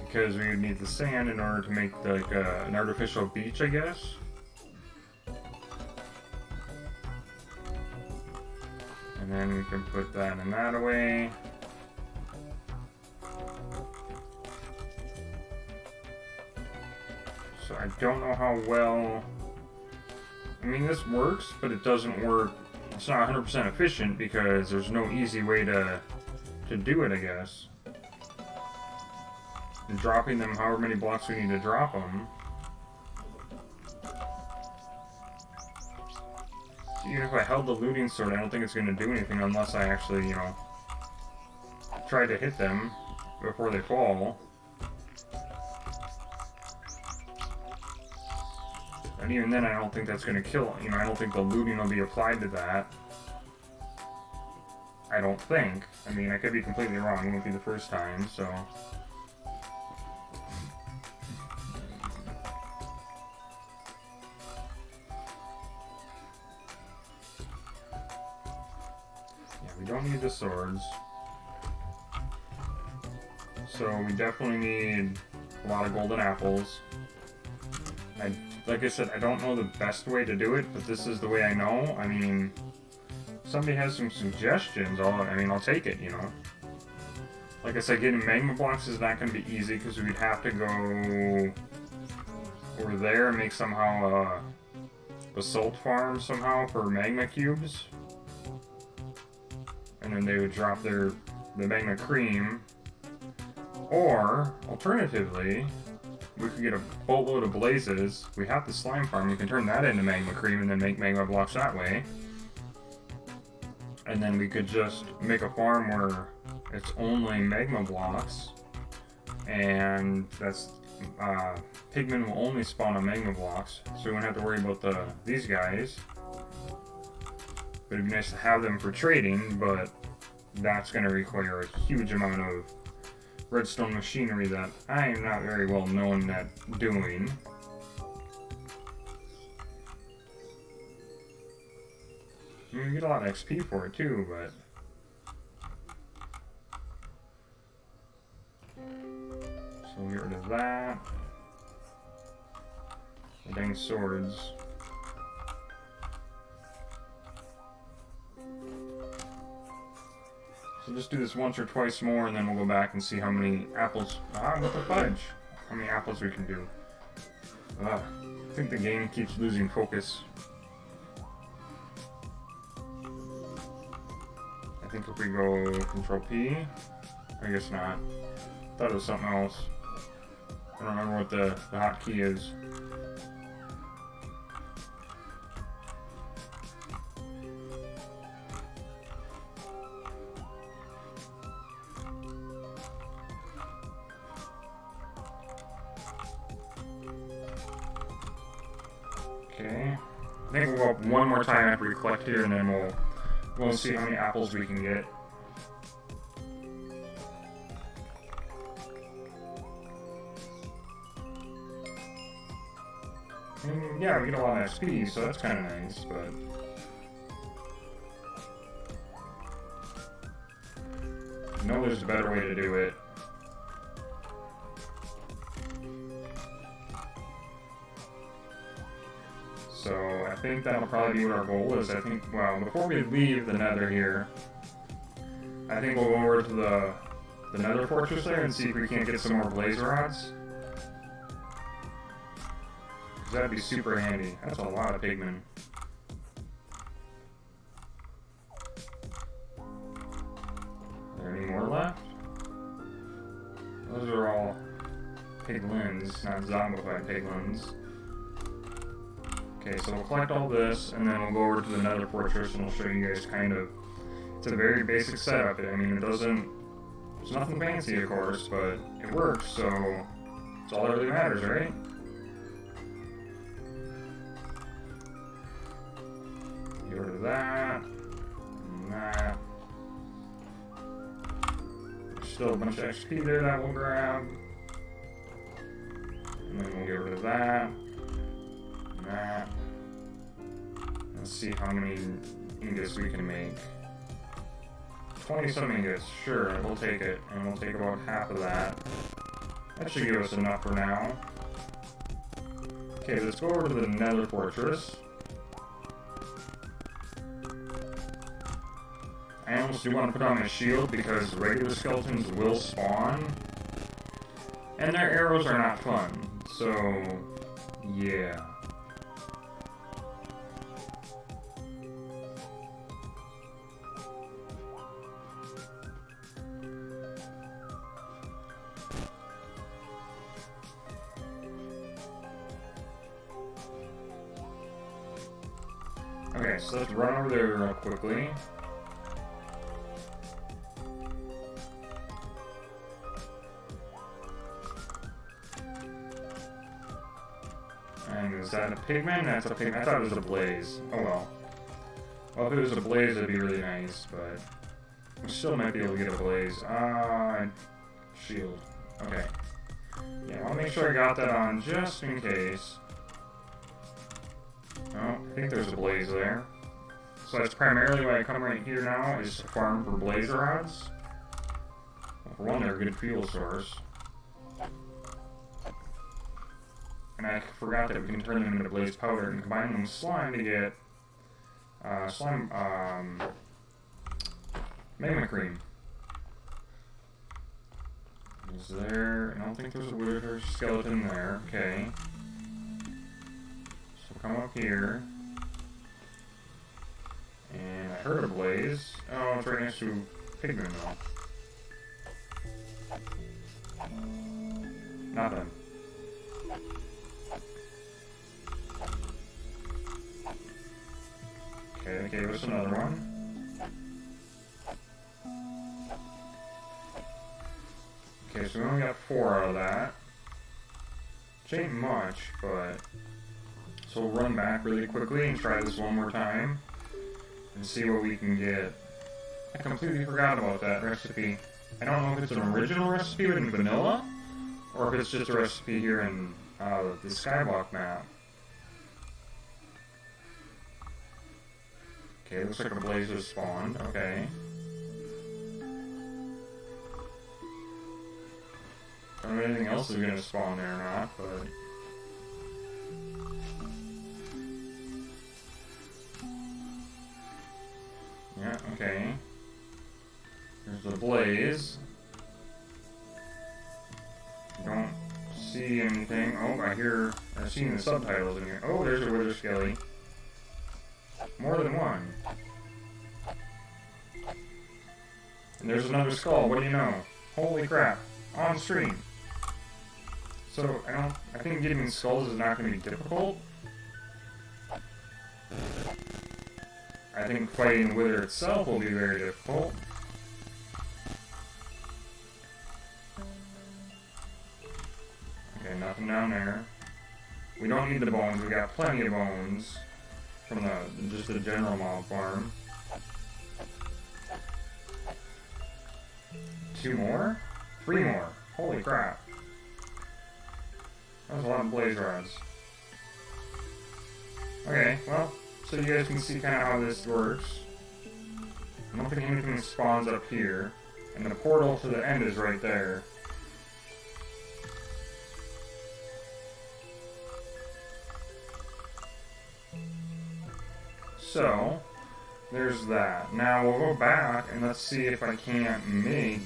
Because we would need the sand in order to make like an artificial beach, I guess. And then we can put that and that away. So I don't know how well... I mean, this works, but it doesn't work... It's not 100% efficient because there's no easy way to do it, I guess. And dropping them however many blocks we need to drop them. Even if I held the looting sword, I don't think it's going to do anything unless I actually, you know, try to hit them before they fall. And even then, I don't think that's going to kill, you know, I don't think the looting will be applied to that. I don't think. I mean, I could be completely wrong. It won't be the first time, so... We don't need the swords, so we definitely need a lot of golden apples. Like I said, I don't know the best way to do it, but this is the way I know. I mean, if somebody has some suggestions, I'll take it, you know. Like I said, getting magma blocks is not going to be easy because we'd have to go over there and make somehow a basalt farm somehow for magma cubes. And then they would drop the magma cream. Or, alternatively, we could get a boatload of blazes. We have the slime farm. We can turn that into magma cream and then make magma blocks that way. And then we could just make a farm where it's only magma blocks. And that's... pigmen will only spawn on magma blocks. So we won't have to worry about these guys. But it'd be nice to have them for trading, but that's going to require a huge amount of redstone machinery that I am not very well known at doing. I mean, we get a lot of XP for it too, but... So we'll get rid of that. The dang swords. So just do this once or twice more, and then we'll go back and see how many apples... what the fudge? How many apples we can do. I think the game keeps losing focus. think if we go Control P, I guess not. Thought it was something else. I don't remember what the hotkey is. Okay. I think we'll go up one more time after we collect here, and then we'll see how many apples we can get. And yeah, we get a lot of XP, so that's kind of nice, but... I know there's a better way to do it. So I think that'll probably be what our goal is. I think, well, before we leave the Nether here, I think we'll go over to the Nether fortress there and see if we can't get some more blaze rods. Because that'd be super handy. That's a lot of pigmen. Are there any more left? Those are all piglins, not zombified piglins. Okay, so we'll collect all this, and then we'll go over to the Nether fortress, and we'll show you guys kind of... It's a very basic setup. I mean, it doesn't... It's nothing fancy, of course, but it works, so... It's all that really matters, right? Get rid of that. And that. There's still a bunch of XP there that we'll grab. And then we'll get rid of that. That. Let's see how many ingots we can make. 20-some ingots, sure, we'll take it. And we'll take about half of that. That should give us enough for now. Okay, let's go over to the Nether fortress. I almost do want to put on my shield because regular skeletons will spawn. And their arrows are not fun. So, yeah. Okay, so let's run over there real quickly. And is that a pigman? That's a pigman. I thought it was a blaze. Oh well. Well, if it was a blaze, that'd be really nice, but we still might be able to get a blaze. Shield. Okay. Yeah, I'll make sure I got that on just in case. Oh, I think there's a blaze there. So that's primarily why I come right here now, is to farm for blaze rods. Well, for one, they're a good fuel source. And I forgot that we can turn them into blaze powder and combine them with slime to get magma cream. Is there? I don't think there's a wither skeleton there. Okay. So come up here. And I heard a blaze. Oh, it's right next to pigmen though. Nothing. Okay, gave us another one. Okay, so we only got 4 out of that. Which ain't much, but... So we'll run back really quickly and try this one more time. And see what we can get. I completely forgot about that recipe. I don't know if it's an original recipe in vanilla, or if it's just a recipe here in the Skyblock map. Okay, looks like a blaze has spawned. Okay. I don't know if anything else is going to spawn there or not, but... Yeah, okay. There's the blaze. Don't see anything. Oh, I've seen the subtitles in here. Oh, there's a wither skelly. More than one. And there's another skull, what do you know? Holy crap. On stream. So, I think getting skulls is not going to be difficult. I think fighting the Wither itself will be very difficult. Okay, nothing down there. We don't need the bones, we got plenty of bones from just the general mob farm. 2 more? 3 more. Holy crap. That was a lot of blaze rods. Okay, well, so you guys can see kind of how this works. I don't think anything spawns up here. And the portal to the end is right there. So, there's that. Now we'll go back and let's see if I can't make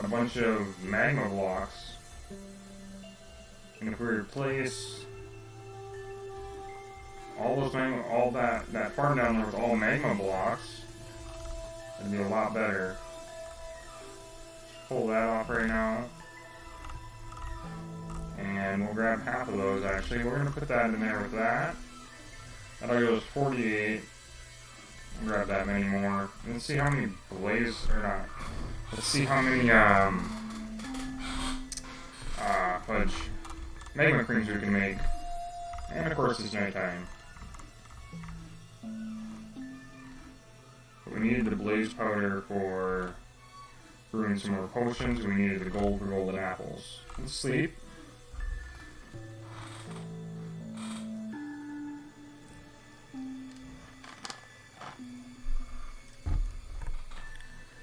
a bunch of magma blocks. And if we replace all that farm down there with all magma blocks, it'd be a lot better. Pull that off right now. And we'll grab half of those actually. We're gonna put that in there with that. That'll give us 48. We'll grab that many more. Let's see how many let's see how many fudge magma creams we can make. And of course it's nighttime. But we needed the blaze powder for brewing some more potions. We needed the gold for golden apples. Let's sleep.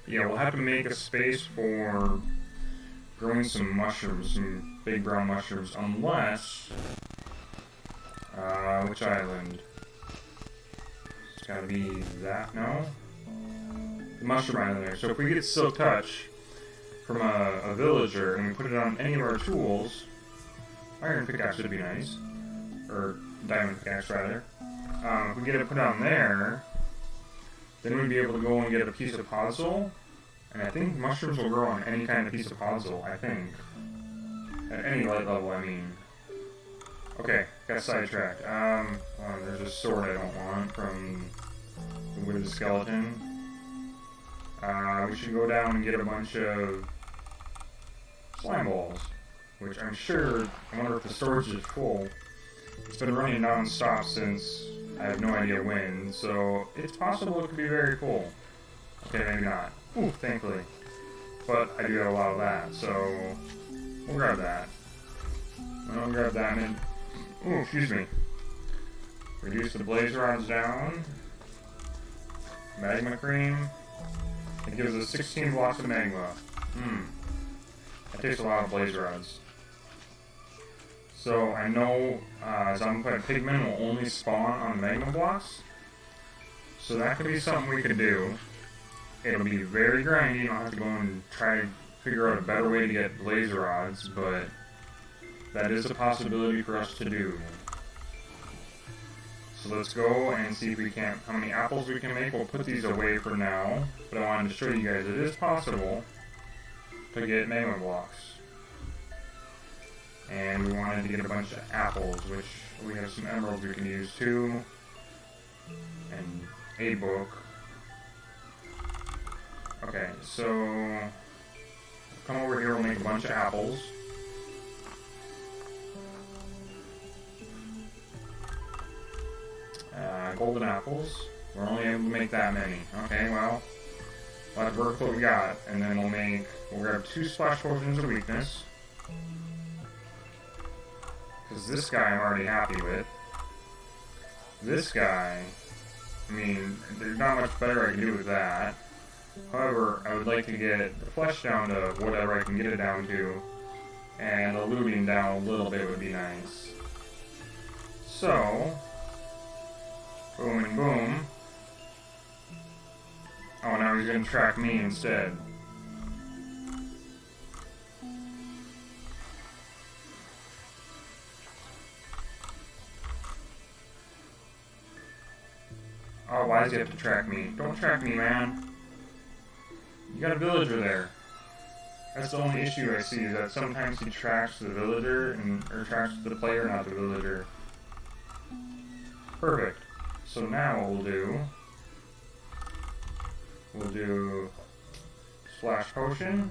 Yeah, we'll have to make a space for growing some mushrooms, some big brown mushrooms, unless... which island? It's gotta be that, no? The mushroom island there. So if we get Silk Touch from a villager and we put it on any of our tools, iron pickaxe would be nice. Or diamond pickaxe, rather. If we get it put on there, then we'd be able to go and get a piece of puzzle. And I think mushrooms will grow on any kind of piece of puzzle, I think. At any light level, I mean. Okay, got sidetracked. There's a sword I don't want from the Wither Skeleton. We should go down and get a bunch of slime balls. Which I'm sure, I wonder if the storage is full. It's been running non-stop since I have no idea when, so it's possible it could be very full. Okay, maybe not. Ooh, thankfully. But I do have a lot of that, so we'll grab that. I'll grab that and... Ooh, excuse me. Reduce the blaze rods down. Magma cream. It gives us 16 blocks of magma. That takes a lot of blaze rods. So I know Zombified Pigmen will only spawn on magma blocks. So that could be something we could do. It'll be very grindy. I'll have to go and try to figure out a better way to get blaze rods, but that is a possibility for us to do. So let's go and see if we can, how many apples we can make. We'll put these away for now, but I wanted to show you guys it is possible to get magma blocks. And we wanted to get a bunch of apples, which we have some emeralds we can use too, and a book. Okay, so come over here, we'll make a bunch of apples. Golden apples. We're only able to make that many. Okay, well, we'll have to work with what we got, and then we'll grab 2 splash potions of weakness. Because this guy I'm already happy with. This guy, I mean, there's not much better I can do with that. However, I would like to get the flesh down to whatever I can get it down to, and the looting down a little bit would be nice. So, boom and boom. Oh, now he's gonna track me instead. Oh, why does he have to track me? Don't track me, man. You got a villager there. That's the only issue I see, is that sometimes he tracks the villager, or tracks the player, not the villager. Perfect. So now what we'll do Splash Potion.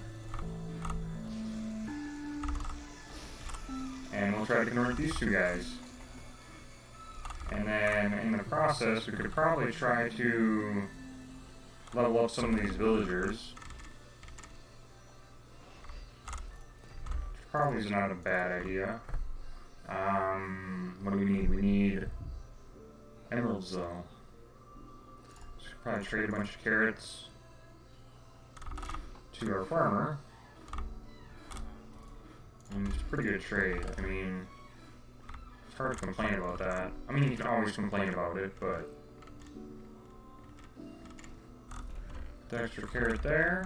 And we'll try to convert these two guys. And then in the process, we could probably try to level up some of these villagers. Which probably is not a bad idea. What do we need? We need emeralds, though. So we could probably trade a bunch of carrots to our farmer. And it's a pretty good trade. I mean, it's hard to complain about that. I mean, you can always complain about it, but the extra carrot there.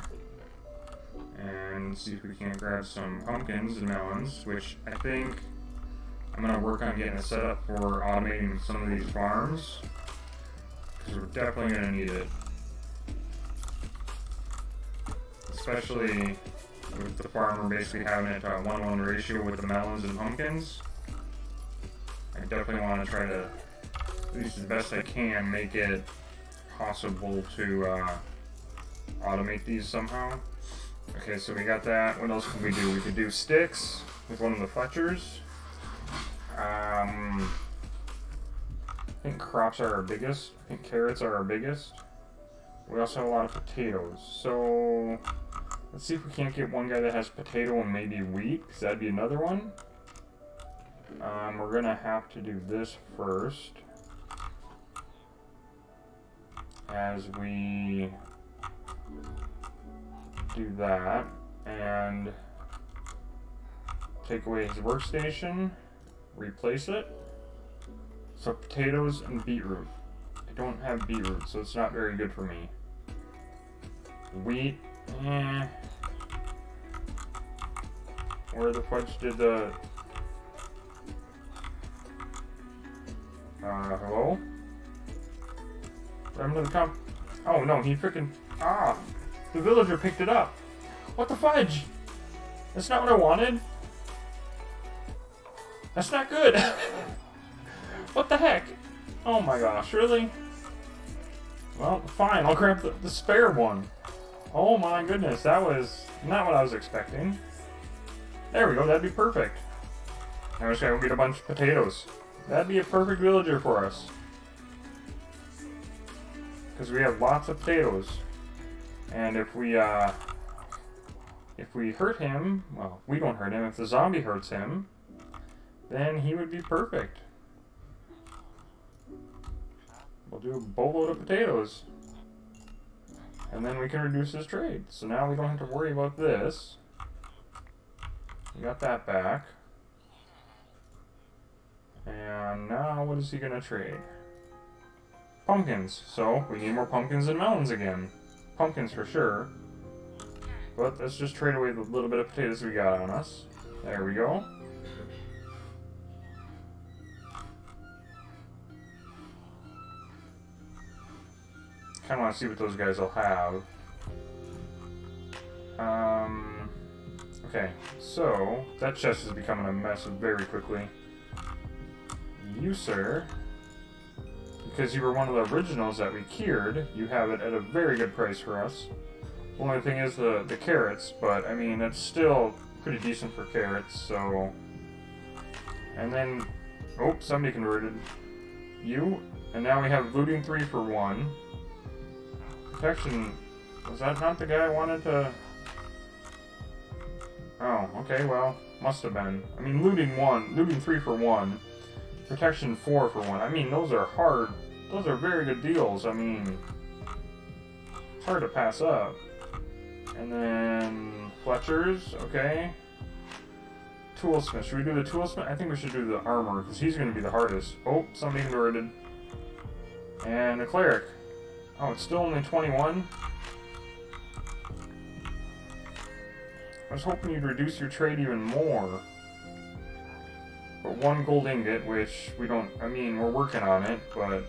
And see if we can't grab some pumpkins and melons, which I think I'm going to work on getting it set up for automating some of these farms, because we're definitely going to need it. Especially with the farmer basically having it to a 1-1 ratio with the melons and pumpkins. I definitely want to try to, at least as best I can, make it possible to automate these somehow. Okay, so we got that. What else could we do? We could do sticks with one of the Fletchers. I think crops are our biggest. I think carrots are our biggest. We also have a lot of potatoes. So let's see if we can't get one guy that has potato and maybe wheat, because that'd be another one. We're going to have to do this first, as we do that, and take away his workstation, replace it. So potatoes and beetroot. I don't have beetroot, so it's not very good for me. Wheat, Where the fudge did the... hello? What happened to the comp? Oh no, he freaking... Ah! The villager picked it up! What the fudge? That's not what I wanted! That's not good! What the heck? Oh my gosh, really? Well, fine, I'll grab the spare one. Oh my goodness, that was not what I was expecting. There we go, that'd be perfect. Now we're just gonna get a bunch of potatoes. That'd be a perfect villager for us. Because we have lots of potatoes. And if we hurt him, well, we don't hurt him, if the zombie hurts him, then he would be perfect. We'll do a boatload of potatoes. And then we can reduce his trade. So now we don't have to worry about this. We got that back. And now what is he gonna trade? Pumpkins. So we need more pumpkins and melons again. Pumpkins for sure. But let's just trade away the little bit of potatoes we got on us. There we go. Kind of want to see what those guys will have. Okay, so that chest is becoming a mess very quickly. You, sir, because you were one of the originals that we cured, you have it at a very good price for us. The only thing is the carrots, but I mean, it's still pretty decent for carrots, so... And then, oh, somebody converted you, and now we have looting 3 for 1. Protection, was that not the guy I wanted to... Oh, okay, well, must have been. I mean, looting 3 for 1. Protection 4 for 1. I mean, those are hard. Those are very good deals. I mean, it's hard to pass up. And then Fletcher's, okay. Toolsmith. Should we do the toolsmith? I think we should do the armor, because he's going to be the hardest. Oh, somebody converted. And a cleric. Oh, it's still only 21? I was hoping you'd reduce your trade even more. But 1 gold ingot, which we don't... I mean, we're working on it, but...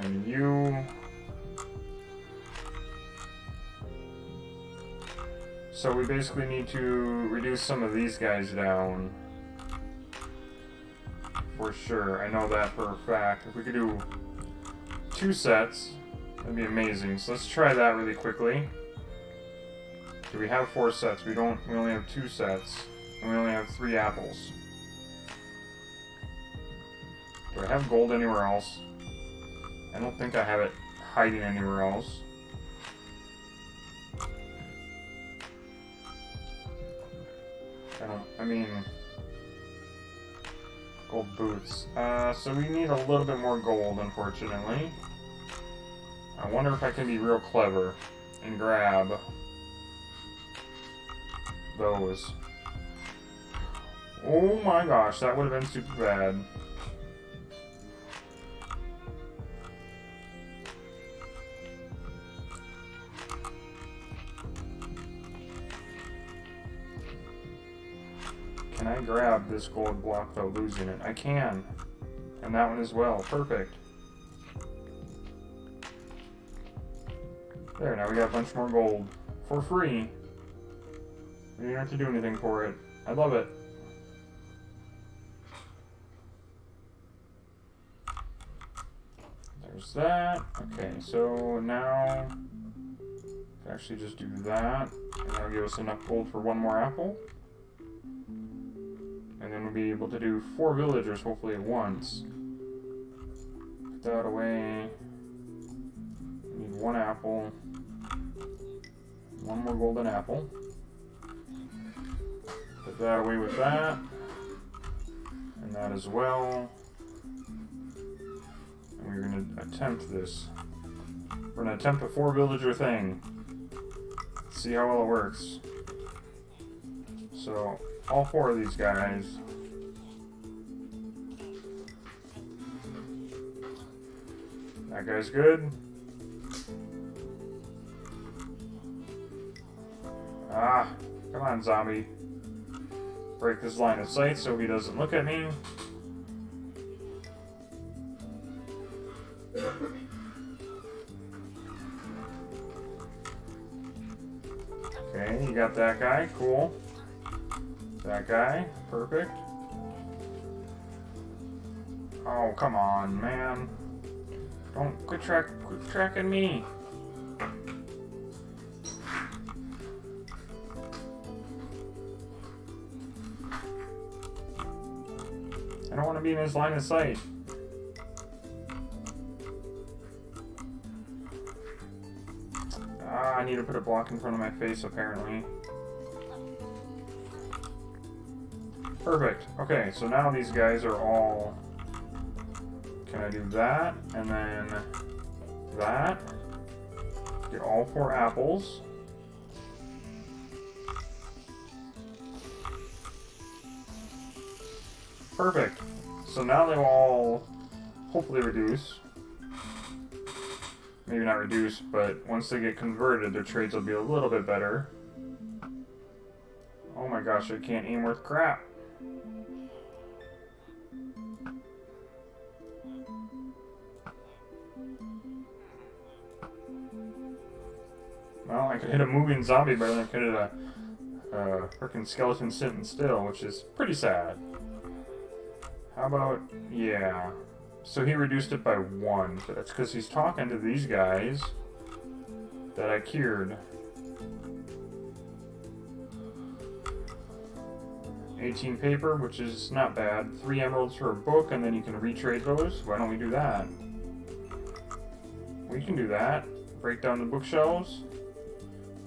And you. So we basically need to reduce some of these guys down. For sure. I know that for a fact. If we could do 2 sets, that'd be amazing. So let's try that really quickly. Do we have 4 sets? We don't. We only have 2 sets. And we only have 3 apples. Do I have gold anywhere else? I don't think I have it hiding anywhere else. I mean, gold boots. So we need a little bit more gold, unfortunately. I wonder if I can be real clever and grab those. Oh my gosh, that would have been super bad. Can I grab this gold block without losing it? I can. And that one as well. Perfect. There, now we got a bunch more gold. For free. We didn't have to do anything for it. I love it. There's that. Okay, so now actually just do that. And that'll give us enough gold for 1 more apple. And then we'll be able to do 4 villagers, hopefully at once. Put that away. We need 1 apple. 1 more golden apple. Put that away with that. And that as well. And we're going to attempt this. We're going to attempt a 4 villager thing. See how well it works. So, all 4 of these guys. That guy's good. Ah, come on, zombie. Break this line of sight so he doesn't look at me. Okay, you got that guy. Cool. That guy. Perfect. Oh, come on, man. Don't quit tracking me. I don't want to be in his line of sight. Ah, I need to put a block in front of my face, apparently. Perfect. Okay, so now these guys are all... Can I do that? And then that. Get all 4 apples. Perfect. So now they will all hopefully reduce. Maybe not reduce, but once they get converted, their trades will be a little bit better. Oh my gosh, I can't aim worth crap. Well, I could hit a moving zombie better than I could hit a frickin' skeleton sitting still, which is pretty sad. How about, yeah. So he reduced it by 1, but that's because he's talking to these guys that I cured. 18 paper, which is not bad. 3 emeralds for a book, and then you can retrade those. Why don't we do that? We can do that. Break down the bookshelves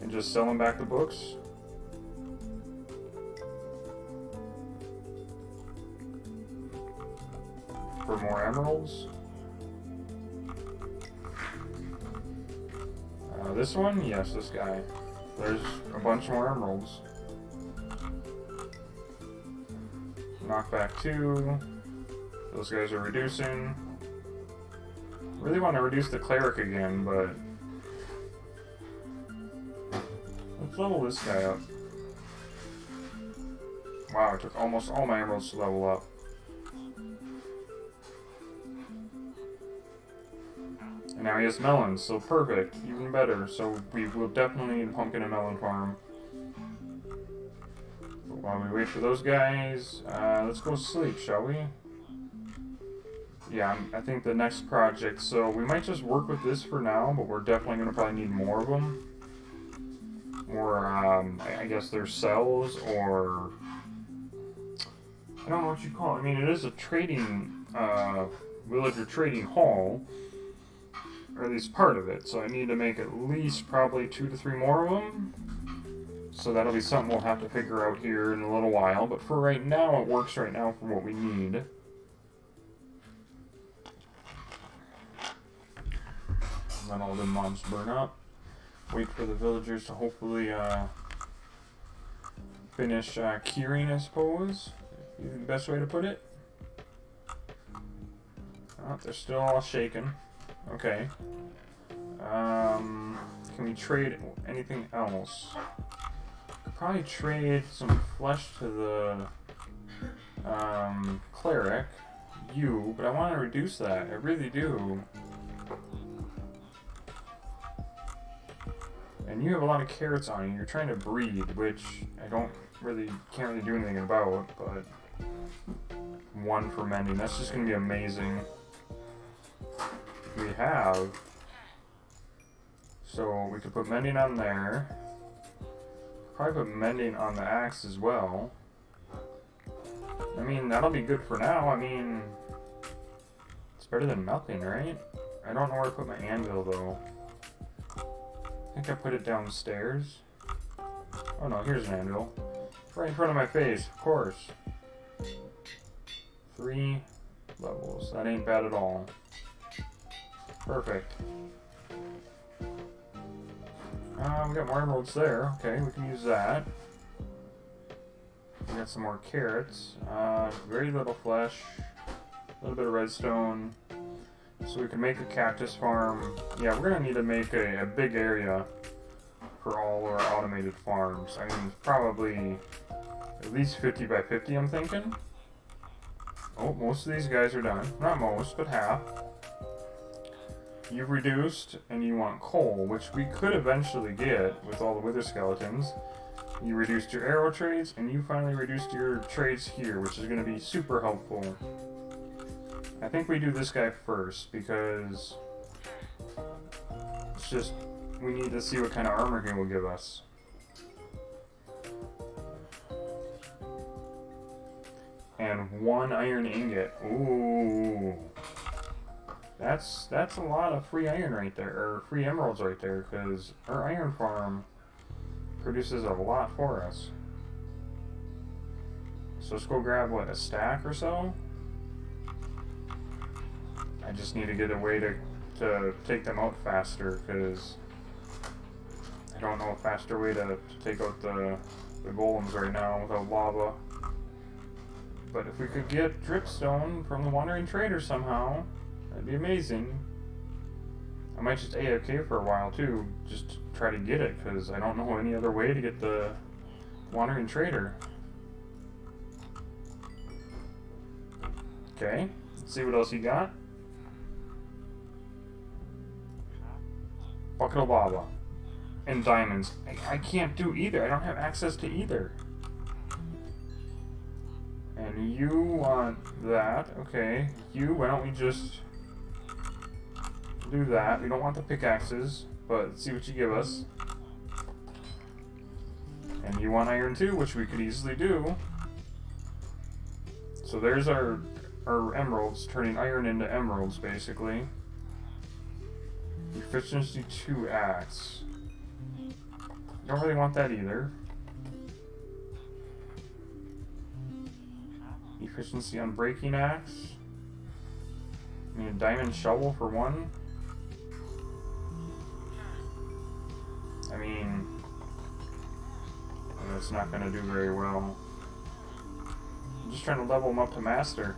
and just sell them back the books. For more emeralds. This one? Yes, this guy. There's a bunch more emeralds. Knockback 2. Those guys are reducing. Really want to reduce the cleric again, but let's level this guy up. Wow, it took almost all my emeralds to level up. Now he has melons, so perfect. Even better. So we will definitely need a pumpkin and melon farm. But while we wait for those guys, let's go sleep, shall we? Yeah, I think the next project, so we might just work with this for now, but we're definitely going to probably need more of them. Or, I guess they're cells, or... I don't know what you call it. I mean, it is a trading, villager trading hall. Or at least part of it. So I need to make at least probably 2 to 3 more of them. So that'll be something we'll have to figure out here in a little while. But for right now, it works right now for what we need. Let all the mobs burn up. Wait for the villagers to hopefully finish curing, I suppose. Is the best way to put it. Oh, they're still all shaking. Okay. Can we trade anything else? Could probably trade some flesh to the cleric. But I want to reduce that. I really do. And you have a lot of carrots on you. You're trying to breed, which I can't really do anything about, but 1 for mending. That's just gonna be amazing. We have. So we could put mending on there. Probably put mending on the axe as well. I mean, that'll be good for now. I mean, it's better than nothing, right? I don't know where to put my anvil though. I think I put it downstairs. Oh no, here's an anvil. Right in front of my face, of course. 3 levels. That ain't bad at all. Perfect. We got more emeralds there. Okay, we can use that. We got some more carrots. Very little flesh. A little bit of redstone. So we can make a cactus farm. Yeah, we're gonna need to make a big area for all our automated farms. I mean, probably at least 50 by 50, I'm thinking. Oh, most of these guys are done. Not most, but half. You've reduced, and you want coal, which we could eventually get with all the wither skeletons. You reduced your arrow trades, and you finally reduced your trades here, which is going to be super helpful. I think we do this guy first, because it's just, we need to see what kind of armor he will give us. And 1 iron ingot. Ooh. That's a lot of free iron right there, or free emeralds right there, because our iron farm produces a lot for us. So let's go grab, what, a stack or so? I just need to get a way to take them out faster, because I don't know a faster way to take out the golems right now without lava. But if we could get dripstone from the wandering trader somehow, that'd be amazing. I might just AFK for a while too, just to try to get it, because I don't know any other way to get the wandering trader. Okay, let's see what else you got. Bucket of lava. And diamonds. I can't do either. I don't have access to either. And you want that. Okay. Why don't we just do that? We don't want the pickaxes, but let's see what you give us. And you want iron too, which we could easily do. So there's our emeralds, turning iron into emeralds, basically. Efficiency 2 axe. Don't really want that either. Efficiency on breaking axe. I need a diamond shovel for 1. I mean, that's not going to do very well. I'm just trying to level them up to master.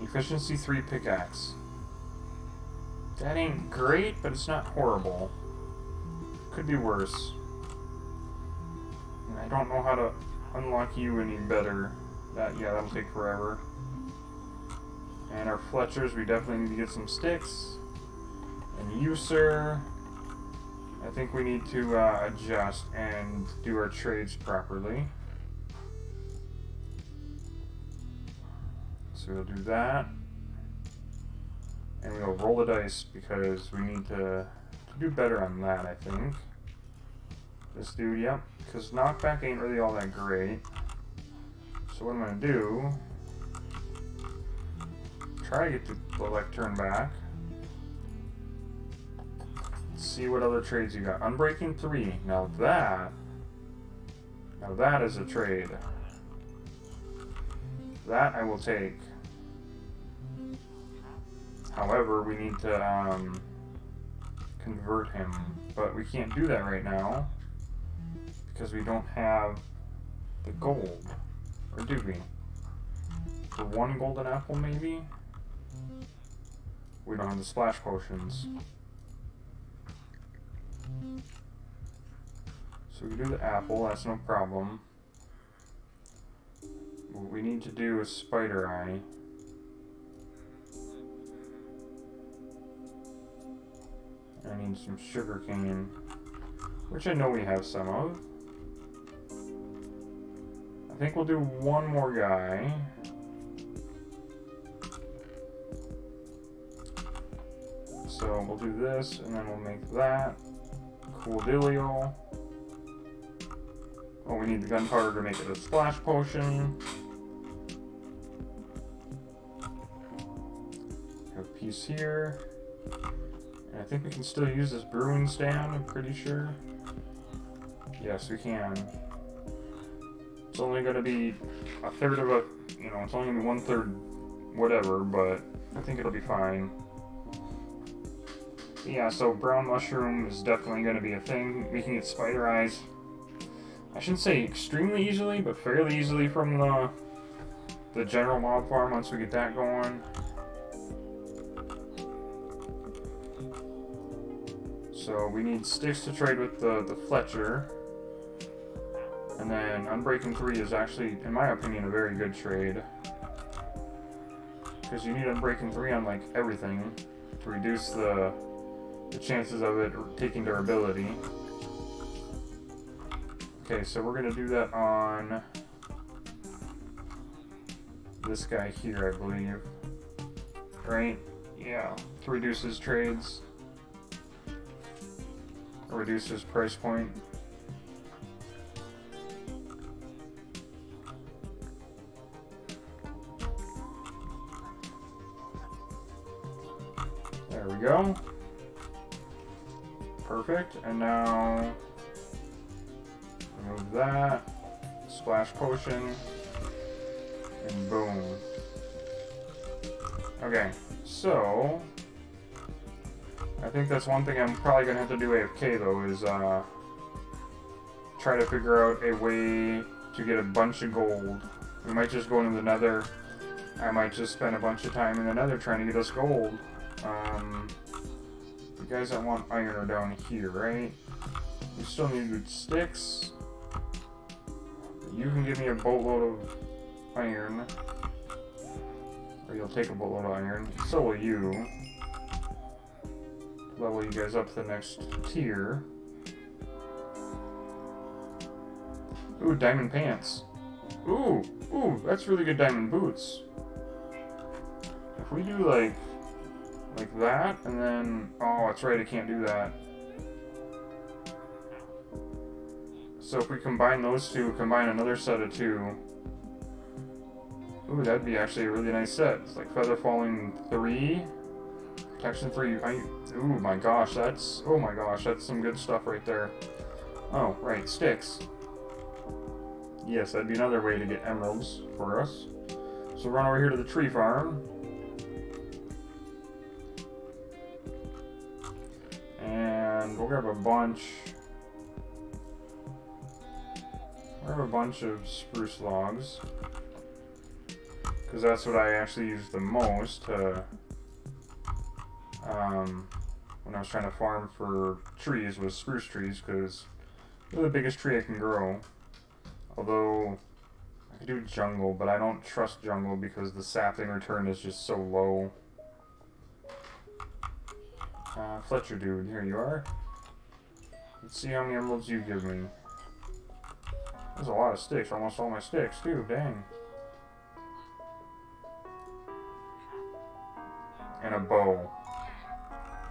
Efficiency 3 pickaxe. That ain't great, but it's not horrible. Could be worse. And I don't know how to unlock you any better. Yeah, that'll take forever. And our Fletchers, we definitely need to get some sticks. And you, sir, I think we need to adjust and do our trades properly. So we'll do that. And we'll roll the dice because we need to do better on that, I think. This dude, yep. Because knockback ain't really all that great. So what I'm going to do, try to get the lectern back. See what other trades you got. Unbreaking 3. Now that is a trade. That I will take. However, we need to convert him, but we can't do that right now because we don't have the gold. Or do we? For 1 golden apple, maybe? We don't have the splash potions. So we do the apple, that's no problem. What we need to do is Spider Eye. I need some sugar cane, which I know we have some of. I think we'll do one more guy. So we'll do this, and then we'll make that. Cool dealio. Oh, we need the gunpowder to make it a splash potion. Have a piece here. And I think we can still use this brewing stand, I'm pretty sure. Yes, we can. It's only going to be a third of a, you know, it's only going to be 1/3 whatever, but I think it'll be fine. Yeah, so brown mushroom is definitely going to be a thing. We can get spider eyes, I shouldn't say extremely easily, but fairly easily from the general mob farm once we get that going. So we need sticks to trade with the Fletcher. And then Unbreaking 3 is actually, in my opinion, a very good trade. Because you need Unbreaking 3 on like everything to reduce the chances of it taking durability. Okay, so we're going to do that on this guy here, I believe. Right? Yeah. To reduce his trades. Or reduce his price point. There we go. Perfect. And now remove that. Splash potion. And boom. Okay, so I think that's one thing I'm probably gonna have to do AFK though, is try to figure out a way to get a bunch of gold. We might just go into the nether. I might just spend a bunch of time in the nether trying to get us gold. The guys that want iron are down here, right? We still need sticks. You can give me a boatload of iron. Or you'll take a boatload of iron. So will you. Level you guys up to the next tier. Ooh, diamond pants. Ooh, that's really good diamond boots. If we do like that, and then, oh, that's right, I can't do that. So if we combine those two, combine another set of 2. Ooh, that'd be actually a really nice set. It's like Feather Falling 3, Protection 3. Oh my gosh, that's some good stuff right there. Oh, right, sticks. Yes, that'd be another way to get emeralds for us. So run over here to the tree farm. And we'll grab a bunch. Grab a bunch of spruce logs. Because that's what I actually use the most to, when I was trying to farm for trees, was spruce trees, because they're the biggest tree I can grow. Although, I could do jungle, but I don't trust jungle because the sapling return is just so low. Fletcher dude, here you are. Let's see how many emeralds you give me. There's a lot of sticks, almost all my sticks too, dang. And a bow.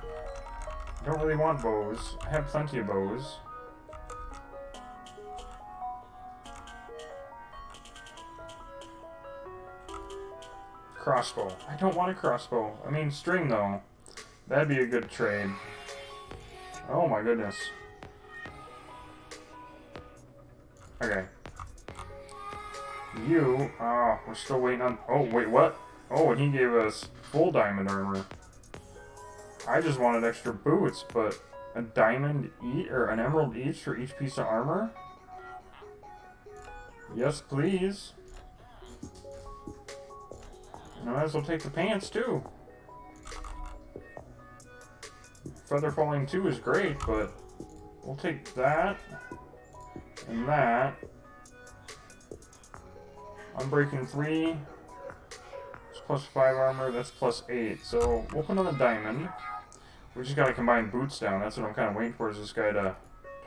I don't really want bows. I have plenty of bows. Crossbow. I don't want a crossbow. I mean string though. That'd be a good trade. Oh my goodness. Okay. You, oh, we're still waiting on, oh wait, what? Oh, and he gave us full diamond armor. I just wanted extra boots, but a diamond each, or an emerald each for each piece of armor? Yes, please. And I might as well take the pants too. Feather falling 2 is great, but we'll take that and that. Unbreaking 3 is plus 5 armor, that's plus 8. So we'll put on the diamond. We just gotta combine boots down. That's what I'm kind of waiting for, is this guy to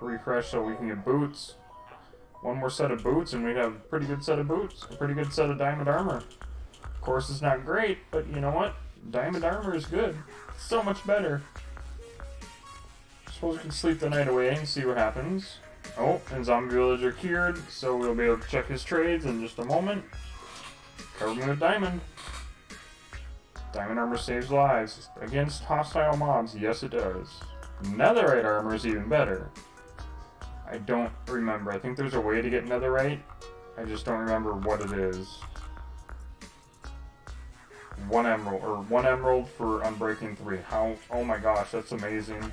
refresh so we can get boots. One more set of boots and we'd have a pretty good set of boots. A pretty good set of diamond armor. Of course it's not great, but you know what? Diamond armor is good. It's so much better. Suppose we can sleep the night away and see what happens. Oh, and zombie villager cured, so we'll be able to check his trades in just a moment. Cover me with diamond. Diamond armor saves lives against hostile mobs. Yes, it does. Netherite armor is even better. I don't remember. I think there's a way to get netherite. I just don't remember what it is. 1 emerald, or 1 emerald for Unbreaking 3. How? Oh my gosh, that's amazing.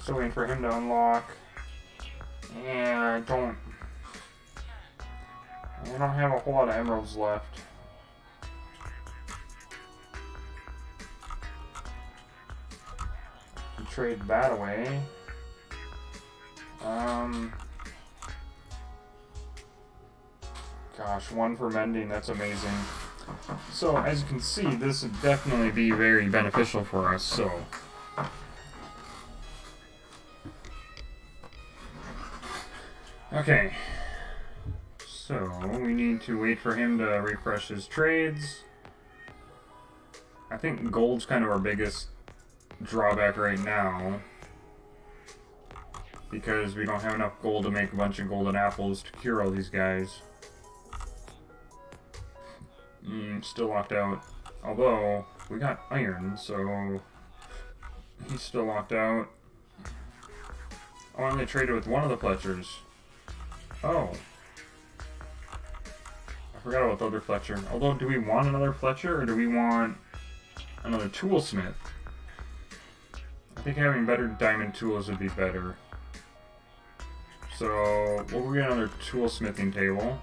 Still waiting for him to unlock. And I don't have a whole lot of emeralds left. Trade that away. Gosh, 1 for mending, that's amazing. So, as you can see, this would definitely be very beneficial for us, so. Okay. So, we need to wait for him to refresh his trades. I think gold's kind of our biggest drawback right now, because we don't have enough gold to make a bunch of golden apples to cure all these guys. Still locked out. Although, we got iron, so he's still locked out. Oh, and they traded with one of the Fletchers. Oh. I forgot about the other Fletcher. Although, do we want another Fletcher, or do we want another toolsmith? I think having better diamond tools would be better. So, we'll get another toolsmithing table.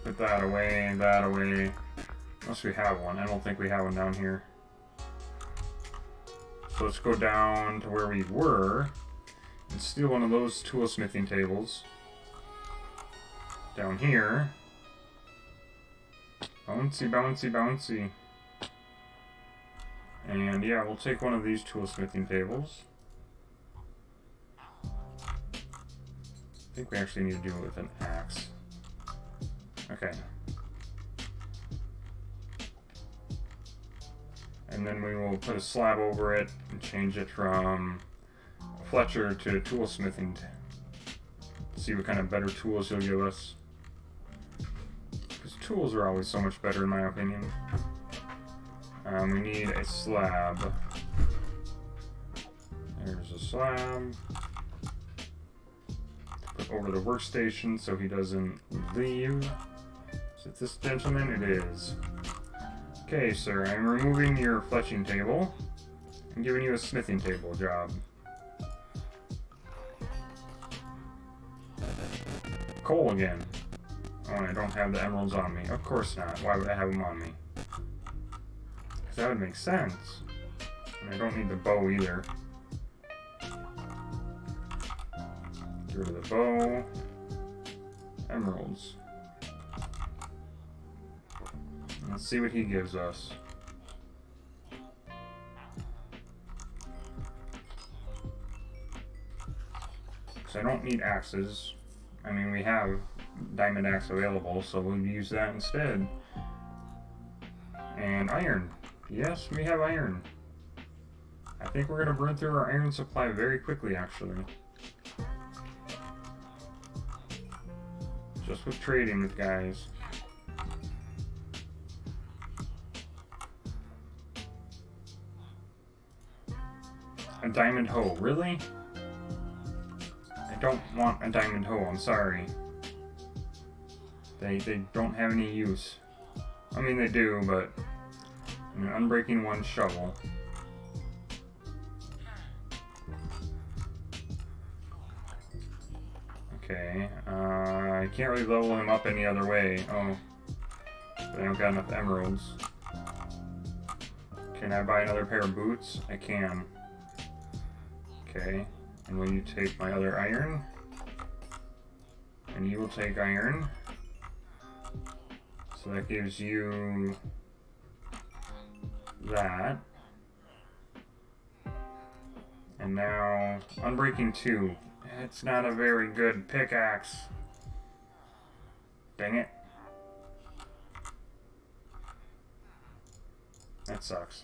Put that away, that away. Unless we have one. I don't think we have one down here. So let's go down to where we were and steal one of those toolsmithing tables. Down here. Bouncy, bouncy, bouncy. And yeah, we'll take one of these toolsmithing tables. I think we actually need to do it with an axe. Okay. And then we will put a slab over it and change it from Fletcher to toolsmithing. See what kind of better tools he'll give us. Because tools are always so much better in my opinion. We need a slab. There's a slab. Put over the workstation so he doesn't leave. Is it this gentleman? It is. Okay, sir, I'm removing your fletching table and giving you a smithing table job. Coal again. Oh, and I don't have the emeralds on me. Of course not. Why would I have them on me? Because that would make sense. And I don't need the bow either. get rid of the bow. Emeralds. Let's see what he gives us. Because I don't need axes. I mean, we have diamond axe available, so we'll use that instead. And iron. Yes, we have iron. I think we're going to burn through our iron supply very quickly, actually. Just with trading with guys. A diamond hoe, really? I don't want a diamond hoe, I'm sorry. They don't have any use. I mean, they do, but an unbreaking one shovel. Okay, I can't really level him up any other way. Oh, but I don't got enough emeralds. Can I buy another pair of boots? I can. Okay, and will you take my other iron? And you will take iron. So that gives you that. And now, Unbreaking 2. It's not a very good pickaxe. Dang it. That sucks.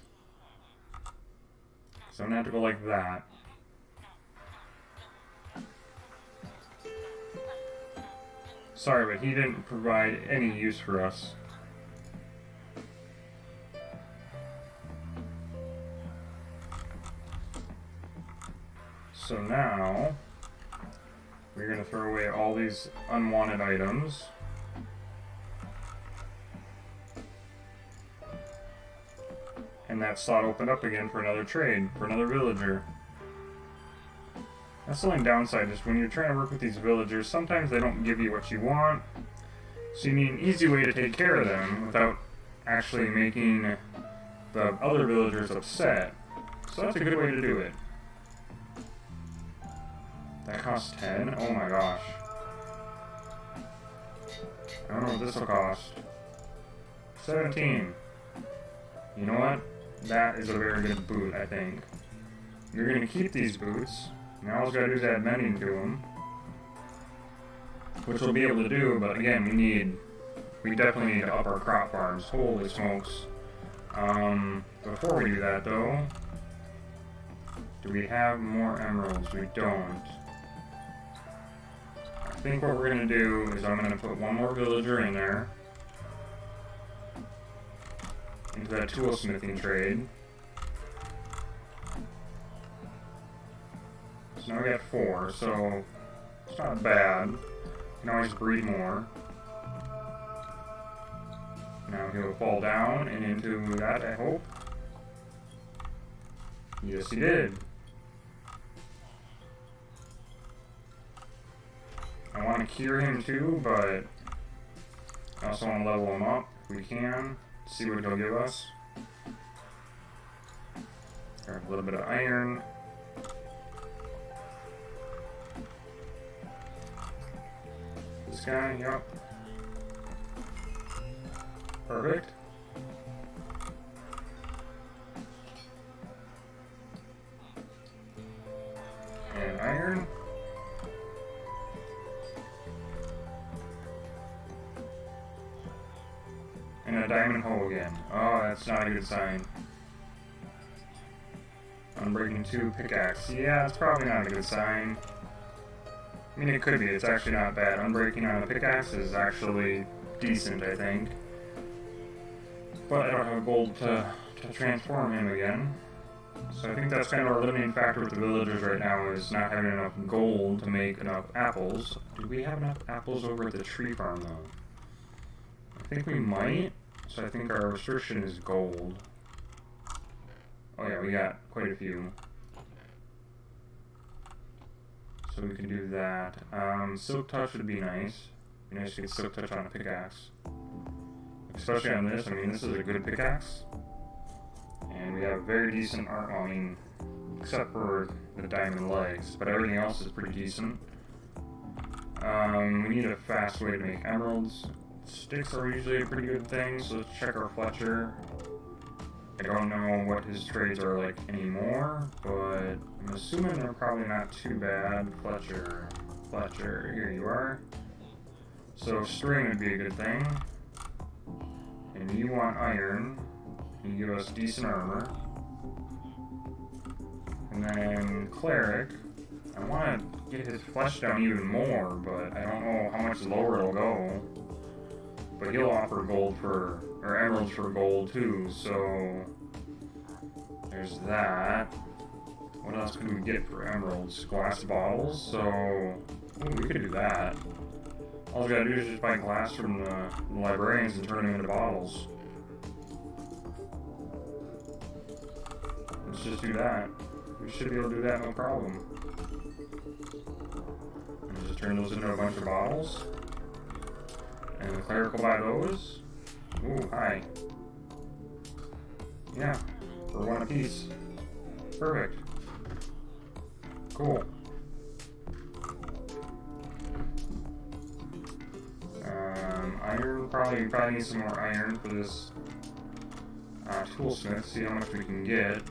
So I'm gonna have to go like that. Sorry, but he didn't provide any use for us. So now, we're going to throw away all these unwanted items. And that slot opened up again for another trade, for another villager. That's the only downside, is when you're trying to work with these villagers, sometimes they don't give you what you want. So you need an easy way to take care of them without actually making the other villagers upset. So that's a good way to do it. That costs 10? Oh my gosh. I don't know what this will cost. 17. You know what? That is a very good boot, I think. You're going to keep these boots. Now all we gotta do is add mending to them. Which we'll be able to do, but again, we definitely need to up our crop farms. Holy smokes. Before we do that though, do we have more emeralds? We don't. I think what we're gonna do is I'm gonna put one more villager in there. Into that toolsmithing trade. So now we got 4, so it's not bad. You can always breed more. Now he'll fall down and into that, I hope. Yes, he did. I want to cure him too, but I also want to level him up if we can. See what he'll give us. Got a little bit of iron. This guy, yep. Perfect. And iron. And a diamond hole again. Oh, that's not a good sign. Unbreaking 2 pickaxe. Yeah, it's probably not a good sign. I mean, it could be. It's actually not bad. Unbreaking on a pickaxe is actually decent, I think. But I don't have gold to transform him again. So I think that's kind of our limiting factor with the villagers right now, is not having enough gold to make enough apples. Do we have enough apples over at the tree farm, though? I think we might. So I think our restriction is gold. Oh yeah, we got quite a few. So we can do that. Silk touch would be nice. Be nice to get silk touch on a pickaxe. Especially on this, I mean, this is a good pickaxe. And we have very decent art, well, I mean, except for the diamond legs, but everything else is pretty decent. We need a fast way to make emeralds. Sticks are usually a pretty good thing, so let's check our Fletcher. I don't know what his trades are like anymore, but I'm assuming they're probably not too bad. Fletcher, here you are. So string would be a good thing. And you want iron. You give us decent armor. And then cleric. I want to get his flesh down even more, but I don't know how much lower it'll go. But he'll offer gold for, or emeralds for gold too, so there's that. What else can we get for emeralds? Glass bottles, so we could do that. All we gotta do is just buy glass from the librarians and turn them into bottles. Let's just do that. We should be able to do that no problem. And just turn those into a bunch of bottles. And the cleric will buy those. Ooh, hi. Yeah, for one apiece. Perfect. Cool. Iron, probably need some more iron for this toolsmith, see how much we can get.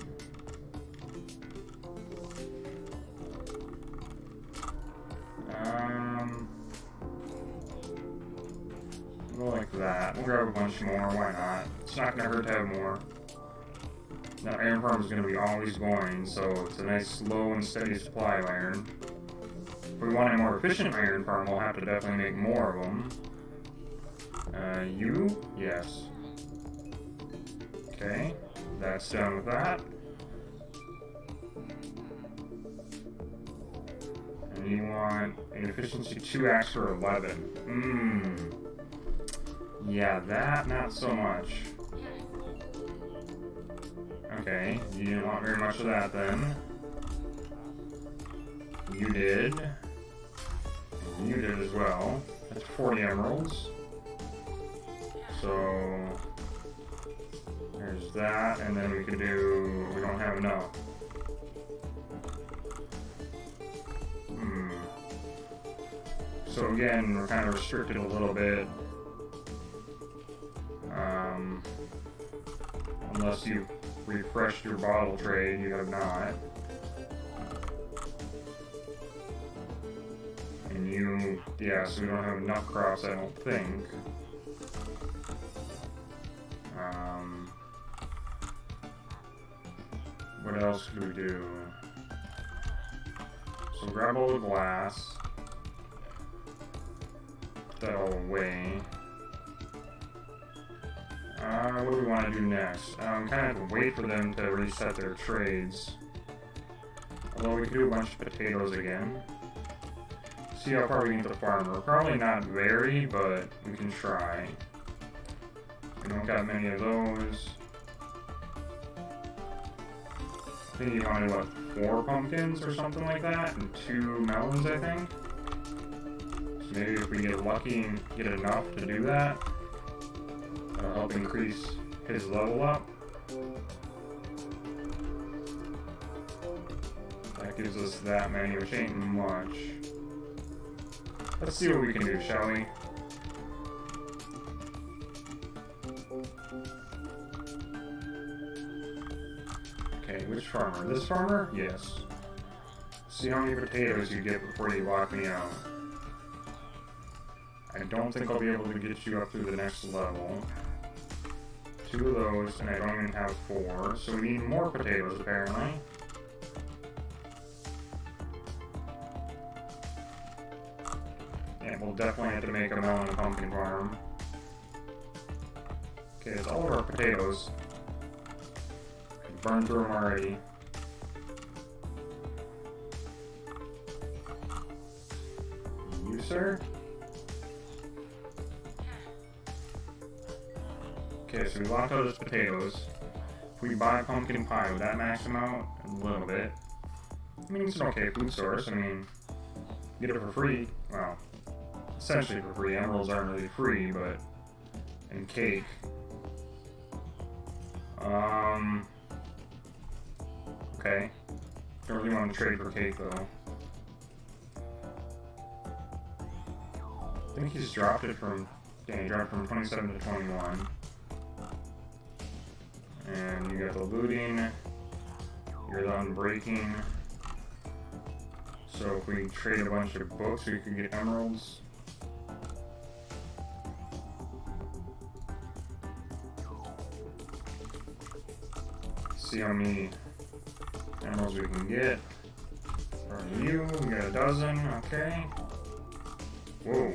We'll go like that. We'll grab a bunch more, why not? It's not gonna hurt to have more. That iron farm is gonna be always going, so it's a nice slow and steady supply of iron. If we want a more efficient iron farm, we'll have to definitely make more of them. You? Yes. Okay, that's done with that. And you want an efficiency 2x for 11. Yeah, that, not so much. Okay, you didn't want very much of that then. You did. You did as well. That's 40 emeralds. So there's that, and then we could do, we don't have enough. So again, we're kind of restricted a little bit. Unless you refreshed your bottle trade, you have not. And you, yeah, so we don't have enough crops, I don't think. What else could we do? So grab all the glass. Put that all away. What do we want to do next? Kind of have to wait for them to reset their trades. Although we could do a bunch of potatoes again. See how far we can get the farmer. Probably not very, but we can try. We don't got many of those. I think you wanted, what, 4 pumpkins or something like that? And 2 melons, I think? So maybe if we get lucky and get enough to do that, that'll help increase his level up. That gives us that many, which ain't much. Let's see what we can do, shall we? Okay, which farmer? This farmer? Yes. See how many potatoes you get before you lock me out. I don't think I'll be able to get you up through the next level. 2 of those, and I don't even have 4, so we need more potatoes apparently. Yeah, we'll definitely have to make a melon and pumpkin farm. Okay, it's all of our potatoes. Burned through them already. You, sir? Okay, so we locked out his potatoes. If we buy pumpkin pie, would that max him out? A little bit. I mean, it's an okay food source. I mean, get it for free. Well, essentially for free. Emeralds aren't really free, but... And cake. Okay. Don't really want to trade for cake, though. I think he's dropped it from, yeah, he dropped from 27 to 21. And you got the looting, you're the unbreaking. So if we trade a bunch of books, we could get emeralds. See how many emeralds we can get. From you, we got a dozen, okay. Whoa.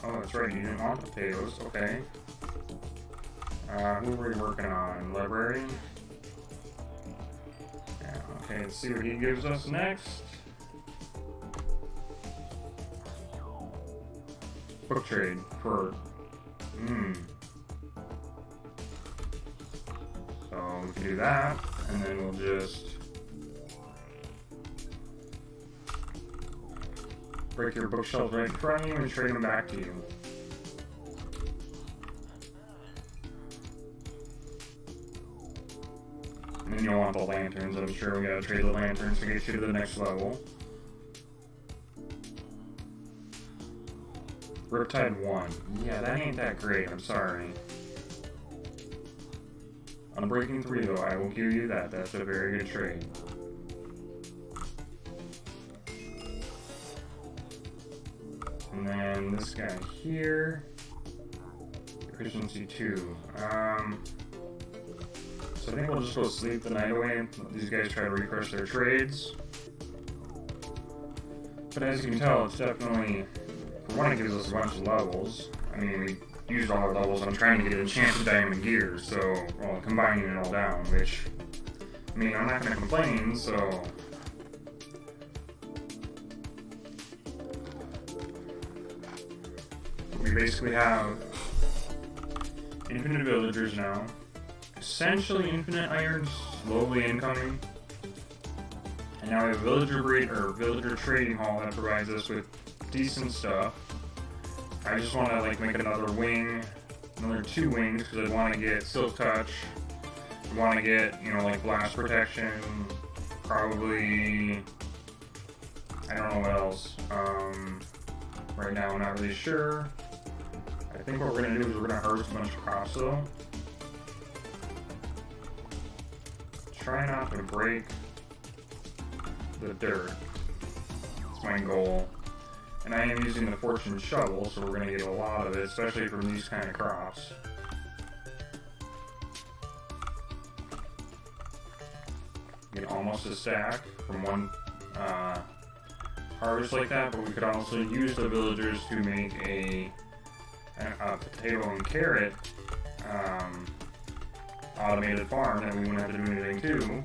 Oh, that's right, you didn't want potatoes, okay. Who were we working on? Librarian? Yeah, okay, let's see what he gives us next. Book trade for... So we can do that, and then we'll just break your bookshelves right in front of you and trade them back to you. And then you'll want the lanterns. I'm sure we gotta trade the lanterns to get you to the next level. Riptide 1. Yeah, that ain't that great, I'm sorry. Unbreaking 3 though, I will give you that. That's a very good trade. And then this guy here. Efficiency 2. So I think we'll just go sleep the night away and let these guys try to refresh their trades. But as you can tell, it's definitely, for one, it gives us a bunch of levels. I mean, we used all our levels on trying to get enchanted diamond gear, so, well, combining it all down, which, I mean, I'm not going to complain, so. We basically have infinite villagers now. Essentially infinite iron slowly incoming. And now we have a villager trading hall that provides us with decent stuff. I just want to like make another wing, another 2 wings, because I want to get silk touch. I want to get, you know, like blast protection. Probably, I don't know what else. Right now I'm not really sure. I think what we're gonna do is we're gonna harvest a bunch of crops though. Try not to break the dirt. That's my goal. And I am using the fortune shovel, so we're going to get a lot of it, especially from these kind of crops. Get almost a stack from one harvest like that, but we could also use the villagers to make a potato and carrot automated farm that we wouldn't have to do anything to.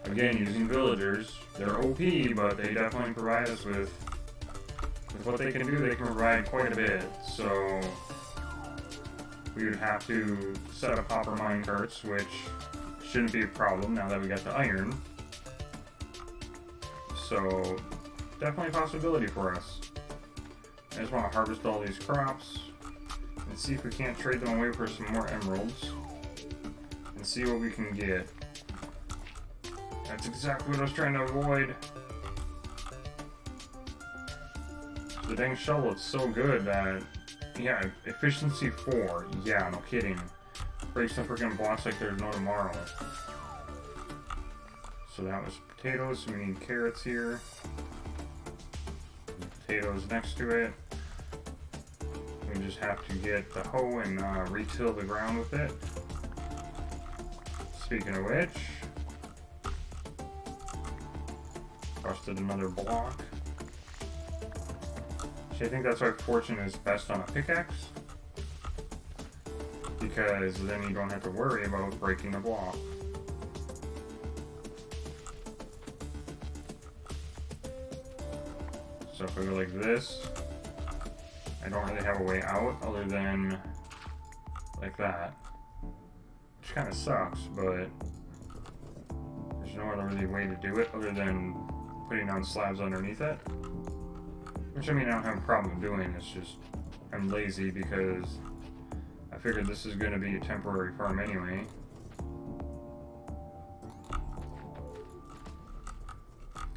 Again, using villagers. They're OP, but they definitely provide us with what they can do. They can provide quite a bit. So we would have to set up hopper mine carts, which shouldn't be a problem now that we got the iron. So definitely a possibility for us. I just want to harvest all these crops and see if we can't trade them away for some more emeralds. And see what we can get. That's exactly what I was trying to avoid. The dang shovel is so good that, yeah, efficiency 4. Yeah, no kidding. Breaks the freaking blocks like there's no tomorrow. So that was potatoes. So we need carrots here. Potatoes next to it. We just have to get the hoe and retill the ground with it. Speaking of which, busted another block. So I think that's why fortune is best on a pickaxe, because then you don't have to worry about breaking a block. So if I go like this, I don't really have a way out other than like that. Which kind of sucks, but there's no other really way to do it other than putting down slabs underneath it. Which, I mean, I don't have a problem doing, it's just I'm lazy because I figured this is going to be a temporary farm anyway.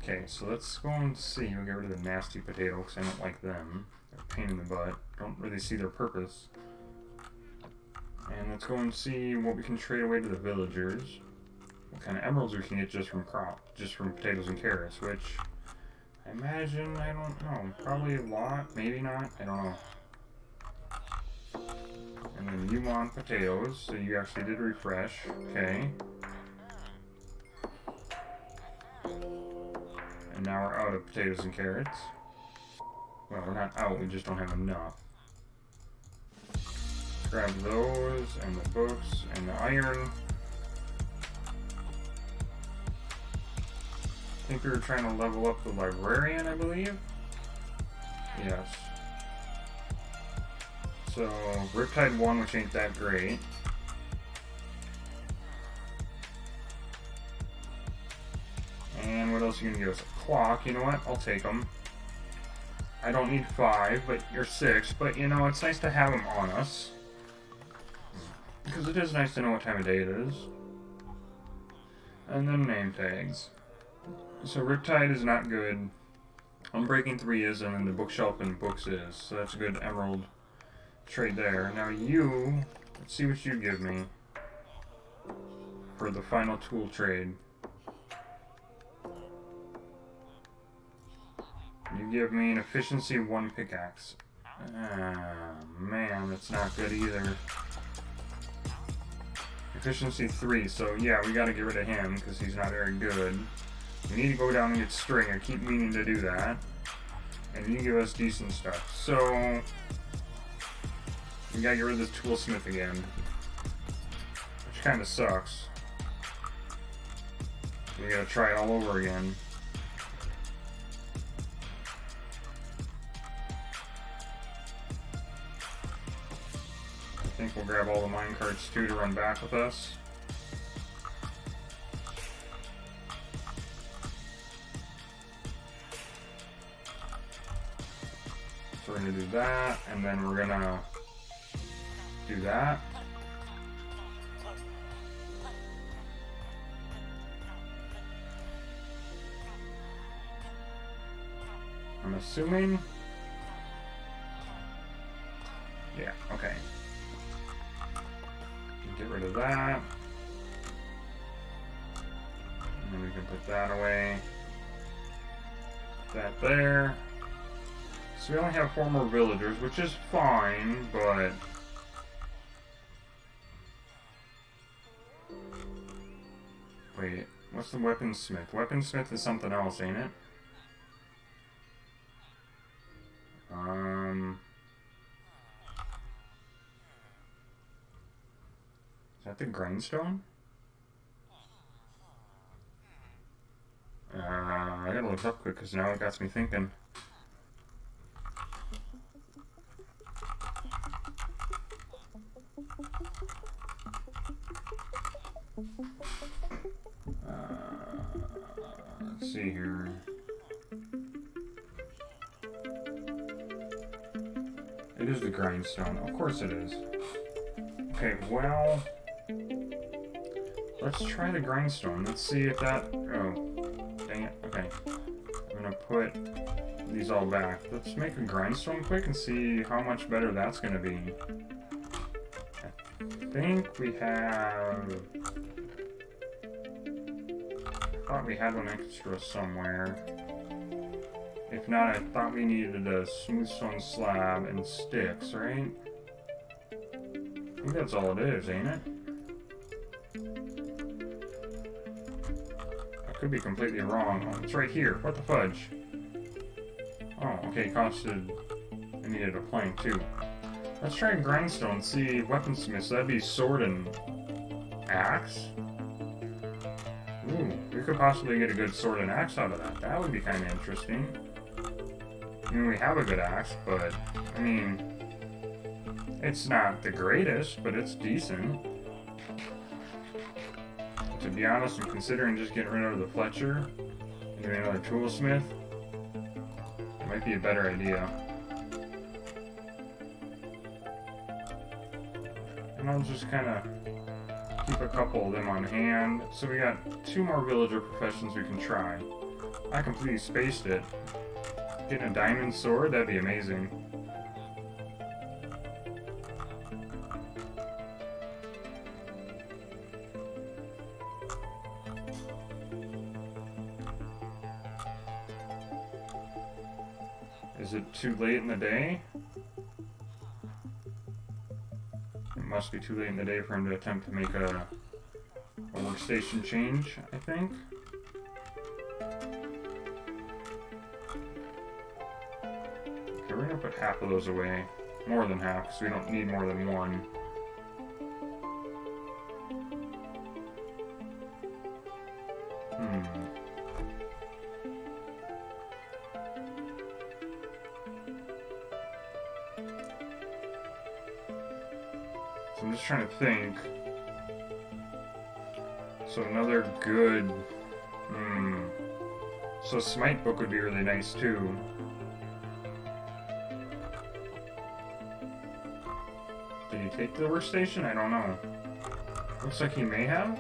Okay, so let's go and see. We'll get rid of the nasty potato because I don't like them. They're a pain in the butt. Don't really see their purpose. And let's go and see what we can trade away to the villagers. What kind of emeralds we can get just from potatoes and carrots, which I imagine, I don't know, probably a lot, maybe not, I don't know. And then you want potatoes, so you actually did refresh, okay. And now we're out of potatoes and carrots. Well, we're not out, we just don't have enough. Grab those, and the books, and the iron. I think we were trying to level up the librarian, I believe? Yes. So, Riptide 1, which ain't that great. And what else are you gonna give us? A clock, you know what? I'll take them. I don't need 5, but you're 6, but you know, it's nice to have them on us. Because it is nice to know what time of day it is. And then name tags. So Riptide is not good. Unbreaking 3 is, and then the bookshelf and books is. So that's a good emerald trade there. Now you, let's see what you give me for the final tool trade. You give me an efficiency 1 pickaxe. Ah, man, that's not good either. Efficiency 3, so yeah, we gotta get rid of him because he's not very good. We need to go down and get string. I keep meaning to do that. And you give us decent stuff. So, we gotta get rid of this toolsmith again. Which kinda sucks. We gotta try it all over again. I think we'll grab all the minecarts too to run back with us. So we're gonna do that, and then we're gonna do that. I'm assuming. Yeah, okay. Get rid of that. And then we can put that away. Put that there. So we only have 4 more villagers, which is fine, but... Wait, what's the weaponsmith? Weaponsmith is something else, ain't it? Is that the Grindstone? I gotta look up quick because now it got me thinking. Let's see here. It is the Grindstone. Of course it is. Okay, well... Let's try the Grindstone. Let's see if that... Oh, dang it. Okay. I'm gonna put these all back. Let's make a Grindstone quick and see how much better that's gonna be. I think we have... I thought we had one extra somewhere. If not, I thought we needed a smooth stone slab and sticks, right? I think that's all it is, ain't it? I could be completely wrong. Oh, it's right here. What the fudge? Oh, okay, costed... I needed a plank, too. Let's try Grindstone, see weaponsmith. So that'd be sword and axe? Ooh, we could possibly get a good sword and axe out of that. That would be kind of interesting. I mean, we have a good axe, but, I mean... It's not the greatest, but it's decent. To be honest, I'm considering just getting rid of the Fletcher and doing another toolsmith. It might be a better idea. And I'll just kind of keep a couple of them on hand. So we got 2 more villager professions we can try. I completely spaced it. Getting a diamond sword, that'd be amazing. Is it too late in the day? It must be too late in the day for him to attempt to make a workstation change, I think. Okay, we're gonna put half of those away. More than half, because we don't need more than one. So I'm just trying to think. So another good... So a Smite book would be really nice too. Did he take the workstation? I don't know. Looks like he may have.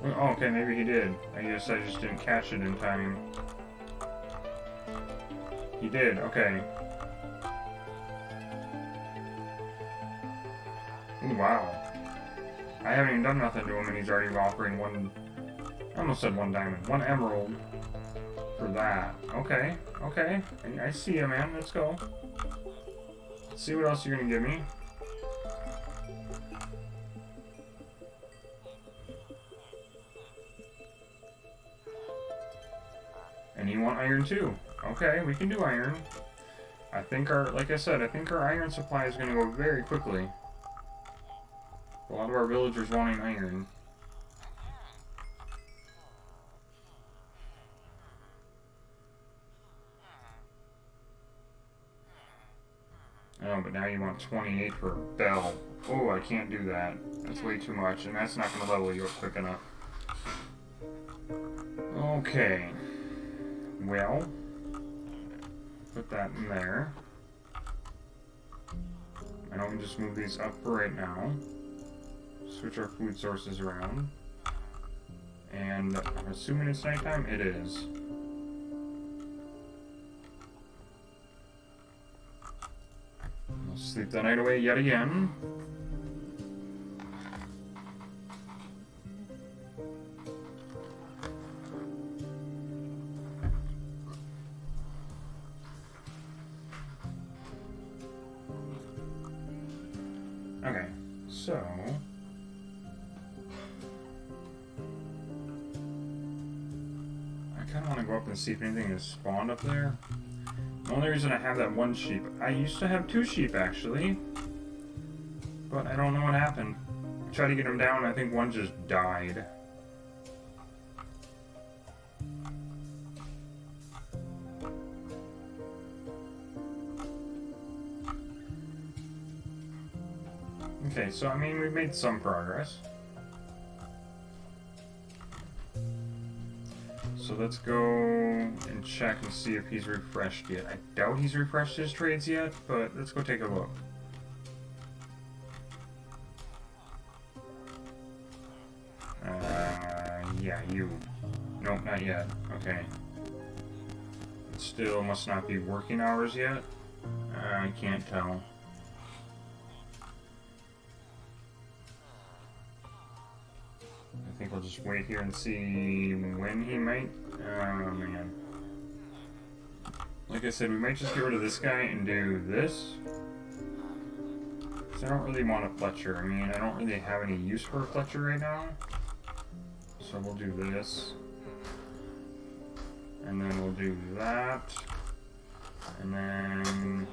Oh, okay, maybe he did. I guess I just didn't catch it in time. He did, okay. Ooh, wow. I haven't even done nothing to him and he's already offering one... I almost said one diamond. One emerald for that. Okay, okay. I see you, man. Let's go. Let's see what else you're gonna give me. And you want iron too. Okay, we can do iron. I think our, like I said, I think our iron supply is gonna go very quickly. A lot of our villagers wanting iron. Oh, but now you want 28 for a bell. Oh, I can't do that. That's way too much, and that's not going to level you up quick enough. Okay. Well, put that in there. And I can just move these up for right now. Switch our food sources around. And I'm assuming it's nighttime? It is. We'll sleep the night away yet again. Okay, so... I kind of want to go up and see if anything has spawned up there. The only reason I have that one sheep, I used to have 2 sheep actually, but I don't know what happened. I tried to get them down, I think one just died. Okay, so I mean, we've made some progress. So let's go and check and see if he's refreshed yet. I doubt he's refreshed his trades yet, but let's go take a look. Yeah, you. Nope, not yet. Okay. It still must not be working hours yet. I can't tell. I think we'll just wait here and see when he might. Oh man. Like I said, we might just get rid of this guy and do this. Because I don't really want a Fletcher. I mean, I don't really have any use for a Fletcher right now. So we'll do this. And then we'll do that. And then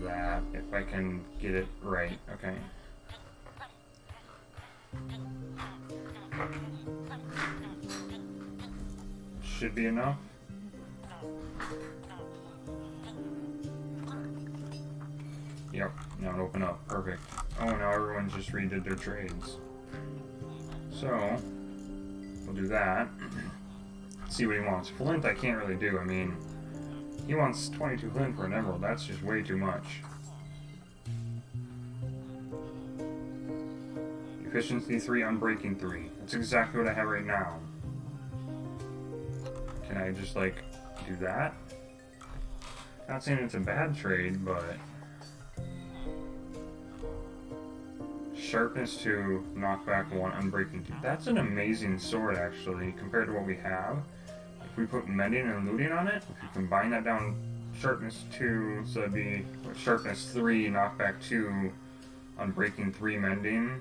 that, if I can get it right. Okay. Should be enough. Yep, now it open up. Perfect. Oh, now everyone just redid their trades. So, we'll do that. See what he wants. Flint I can't really do. I mean, he wants 22 flint for an emerald. That's just way too much. Efficiency 3, unbreaking 3. That's exactly what I have right now. Can I just, like, do that? Not saying it's a bad trade, but... Sharpness 2, knockback 1, unbreaking 2. That's an amazing sword, actually, compared to what we have. If we put mending and looting on it, if you combine that down sharpness 2, so that'd be sharpness 3, knockback 2, unbreaking 3, mending,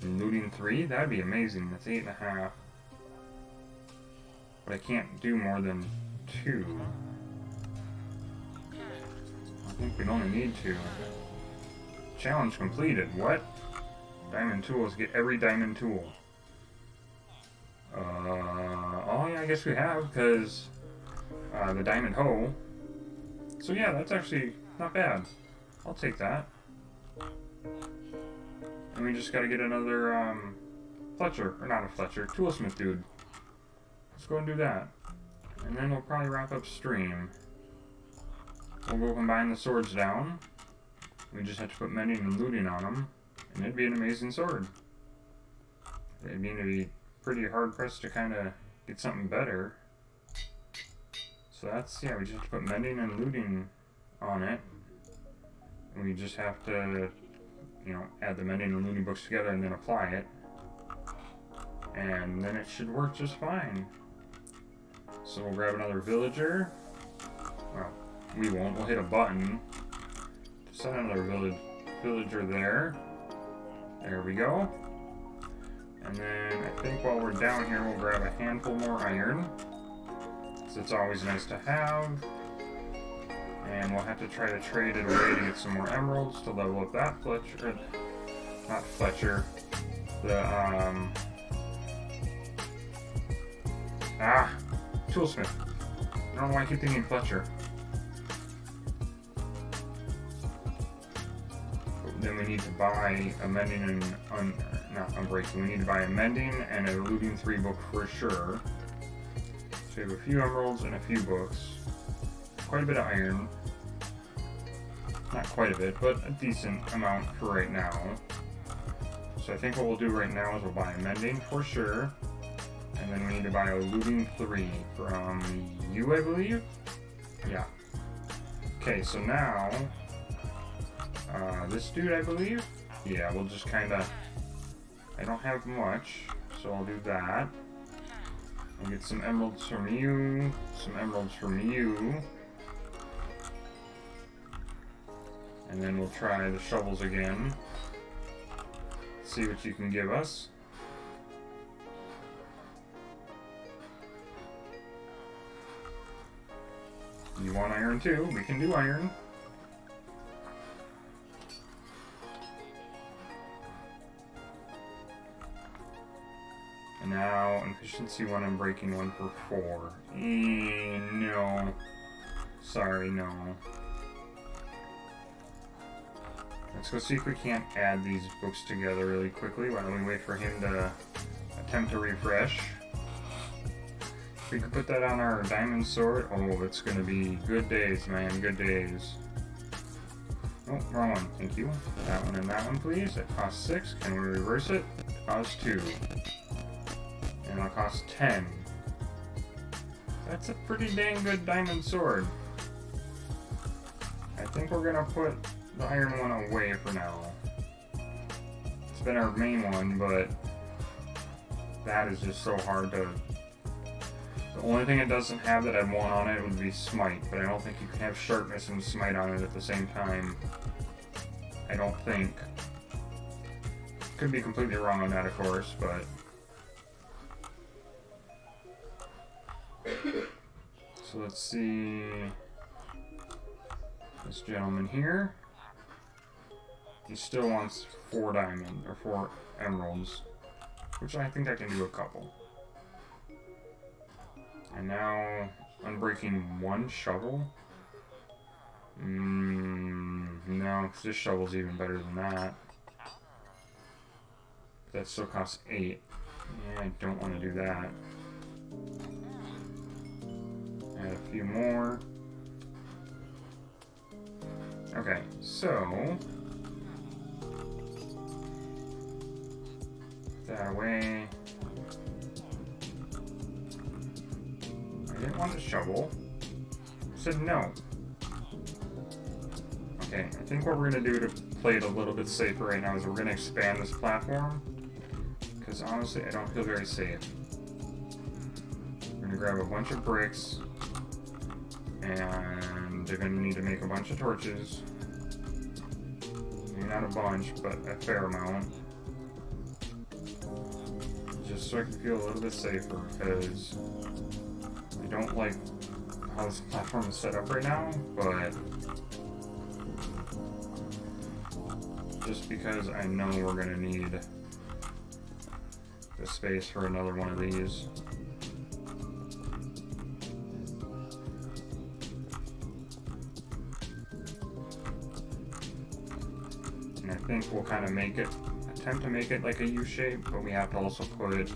and looting 3, that'd be amazing. That's 8.5. But I can't do more than 2. I think we'd only need 2. Challenge completed. What? Diamond tools. Get every diamond tool. Oh yeah, I guess we have, because the diamond hoe. So yeah, that's actually not bad. I'll take that. And we just gotta get another Fletcher, or not a Fletcher, toolsmith dude. Let's go and do that. And then we'll probably wrap up stream. We'll go combine the swords down. We just have to put mending and looting on them, and it'd be an amazing sword. It'd need to be pretty hard pressed to kind of get something better. So that's, yeah, we just have to put mending and looting on it. And we just have to, you know, add the mending and looting books together and then apply it. And then it should work just fine. So we'll grab another villager. Well, we won't. We'll hit a button. Set another villager there. There we go. And then I think while we're down here, we'll grab a handful more iron. So it's always nice to have. And we'll have to try to trade it away to get some more emeralds to level up that Fletcher. Not Fletcher. The, toolsmith. I don't know why I keep thinking Fletcher. Then we need to buy a mending and not unbreaking. We need to buy a mending and a looting 3 book for sure. So we have a few emeralds and a few books. Quite a bit of iron. Not quite a bit, but a decent amount for right now. So I think what we'll do right now is we'll buy a mending for sure. And then we need to buy a looting 3 from you, I believe? Yeah. Okay, so now... this dude, I believe? Yeah, we'll just kind of... I don't have much, so I'll do that. I'll get some emeralds from you, some emeralds from you. And then we'll try the shovels again. See what you can give us. You want iron too? We can do iron. And now, efficiency 1 and breaking 1 for 4. No. Sorry, no. Let's go see if we can't add these books together really quickly. Why don't we wait for him to attempt to refresh. If we could put that on our diamond sword, oh, it's gonna be good days, man, good days. Oh, wrong one, thank you. That one and that one, please. It costs 6. Can we reverse it? It costs 2. And it'll cost 10. That's a pretty dang good diamond sword. I think we're gonna put the iron one away for now. It's been our main one, but that is just so hard to... The only thing it doesn't have that I'd want on it would be smite, but I don't think you can have sharpness and smite on it at the same time. I don't think. Could be completely wrong on that, of course, but... So let's see... This gentleman here. He still wants 4 diamonds, or 4 emeralds. Which I think I can do a couple. And now, unbreaking 1 shovel? No, because this shovel's even better than that. That still costs 8. Yeah, I don't want to do that. Add a few more. Okay, so... Put that away. I didn't want to shovel. I said no. Okay, I think what we're going to do to play it a little bit safer right now is we're going to expand this platform. Because honestly, I don't feel very safe. We're going to grab a bunch of bricks. And they're going to need to make a bunch of torches. Maybe not a bunch, but a fair amount. Just so I can feel a little bit safer, because I don't like how this platform is set up right now, but just because I know we're going to need the space for another one of these. And I think we'll kind of attempt to make it like a U shape, but we have to also put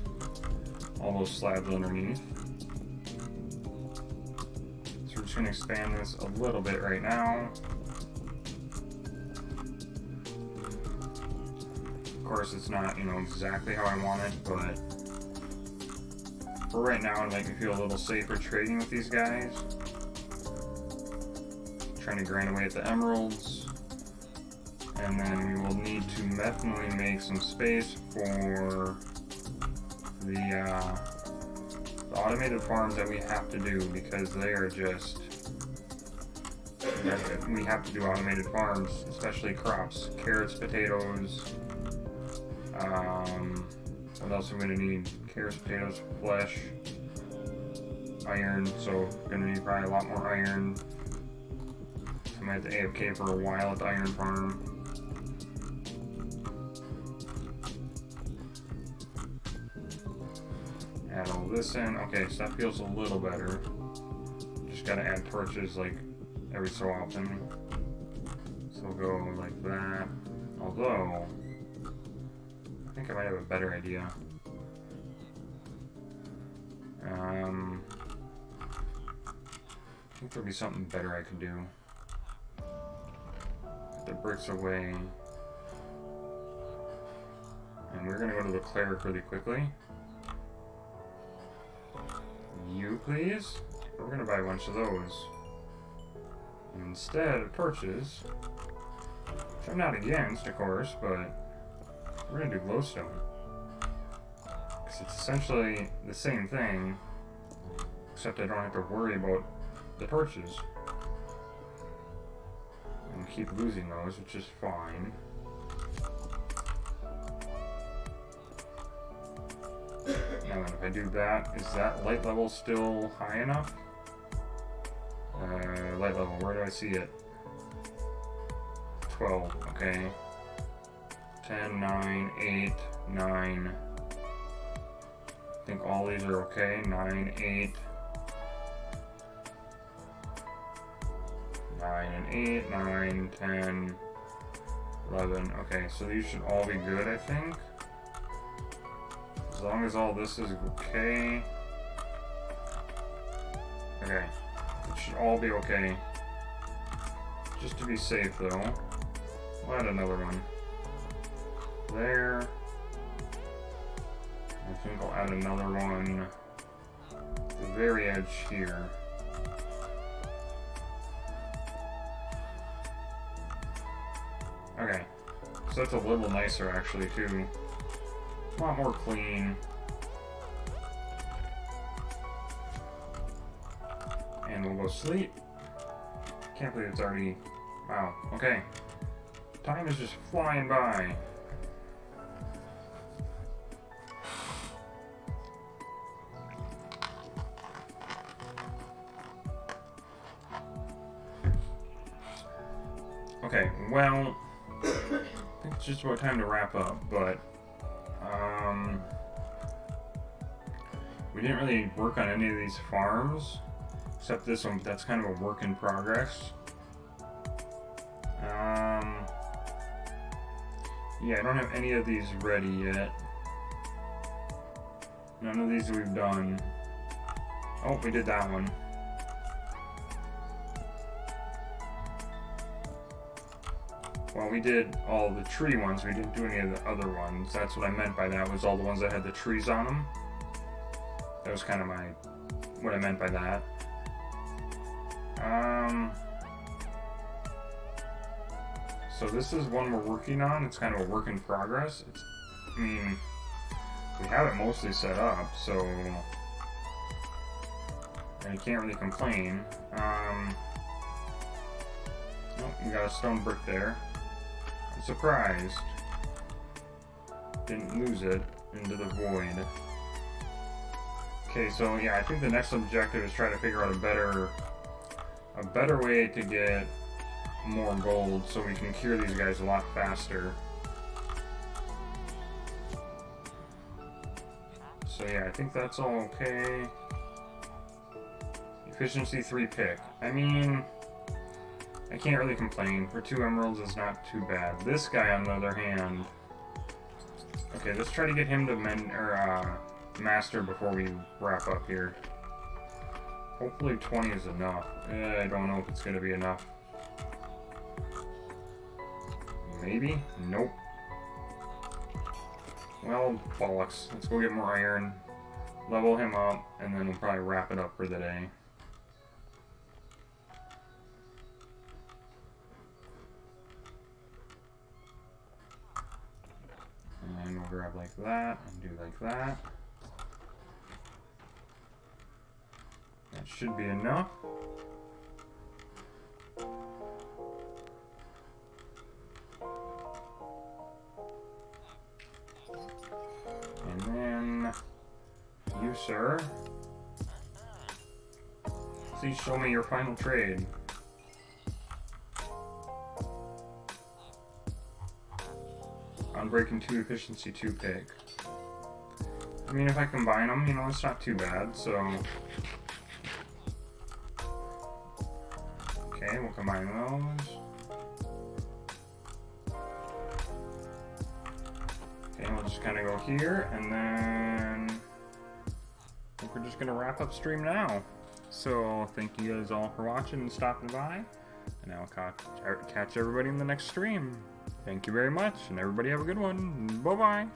all those slabs underneath. So we're just going to expand this a little bit right now. Of course, it's not, exactly how I want it, but for right now, it'll make me feel a little safer trading with these guys. Trying to grind away at the emeralds. And then we will need to definitely make some space for the automated farms that we have to do, because they are just... We have to do automated farms, especially crops. Carrots, potatoes... what else are we going to need? Carrots, potatoes, flesh, iron, so we're going to need probably a lot more iron. I might have to AFK for a while at the iron farm. Add all this in. Okay, so that feels a little better. Just gotta add torches like every so often. So we'll go like that. Although, I think I might have a better idea. I think there'll be something better I could do. Put the bricks away. And we're gonna go to the cleric really quickly. You, please? We're gonna buy a bunch of those. And instead of torches, which I'm not against, of course, but we're gonna do glowstone. Because it's essentially the same thing, except I don't have to worry about the torches. And keep losing those, which is fine. Now then, if I do that, is that light level still high enough? Light level, where do I see it? 12, okay. 10, 9, 8, 9. I think all these are okay. 9, 8. 9 and 8, 9, 10, 11. Okay, so these should all be good, I think. As long as all this is okay. Okay. It should all be okay. Just to be safe, though. We'll add another one. There. I think I'll add another one at the very edge here. Okay. So that's a little nicer, actually, too. A lot more clean. And we'll go sleep. Can't believe it's already... Wow, okay. Time is just flying by. Okay, well... I think it's just about time to wrap up, but... we didn't really work on any of these farms, except this one, but that's kind of a work in progress. Yeah, I don't have any of these ready yet. None of these we've done. Oh, we did that one. Well, we did all the tree ones, we didn't do any of the other ones. That's what I meant by that, was all the ones that had the trees on them. That was kind of my what I meant by that. So this is one we're working on. It's kind of a work in progress. I mean, we have it mostly set up, so I can't really complain. Oh, we got a stone brick there. I'm surprised. Didn't lose it into the void. Okay, so yeah, I think the next objective is try to figure out a better way to get more gold so we can cure these guys a lot faster. So yeah, I think that's all okay. Efficiency 3 pick. I mean, I can't really complain. For 2 emeralds is not too bad. This guy, on the other hand... Okay, let's try to get him to master before we wrap up here. Hopefully 20 is enough. I don't know if it's going to be enough. Maybe? Nope. Well, bollocks. Let's go get more iron, level him up, and then we'll probably wrap it up for the day. And we'll grab like that, and do like that. That should be enough. And then, you, sir, please show me your final trade. Unbreaking 2, efficiency 2 pick. I mean, if I combine them, you know, it's not too bad, so... Okay, we'll combine those. Okay, we'll just kind of go here, and then... I think we're just going to wrap up stream now. So, thank you guys all for watching and stopping by, and I'll catch everybody in the next stream. Thank you very much, and everybody have a good one. Bye-bye.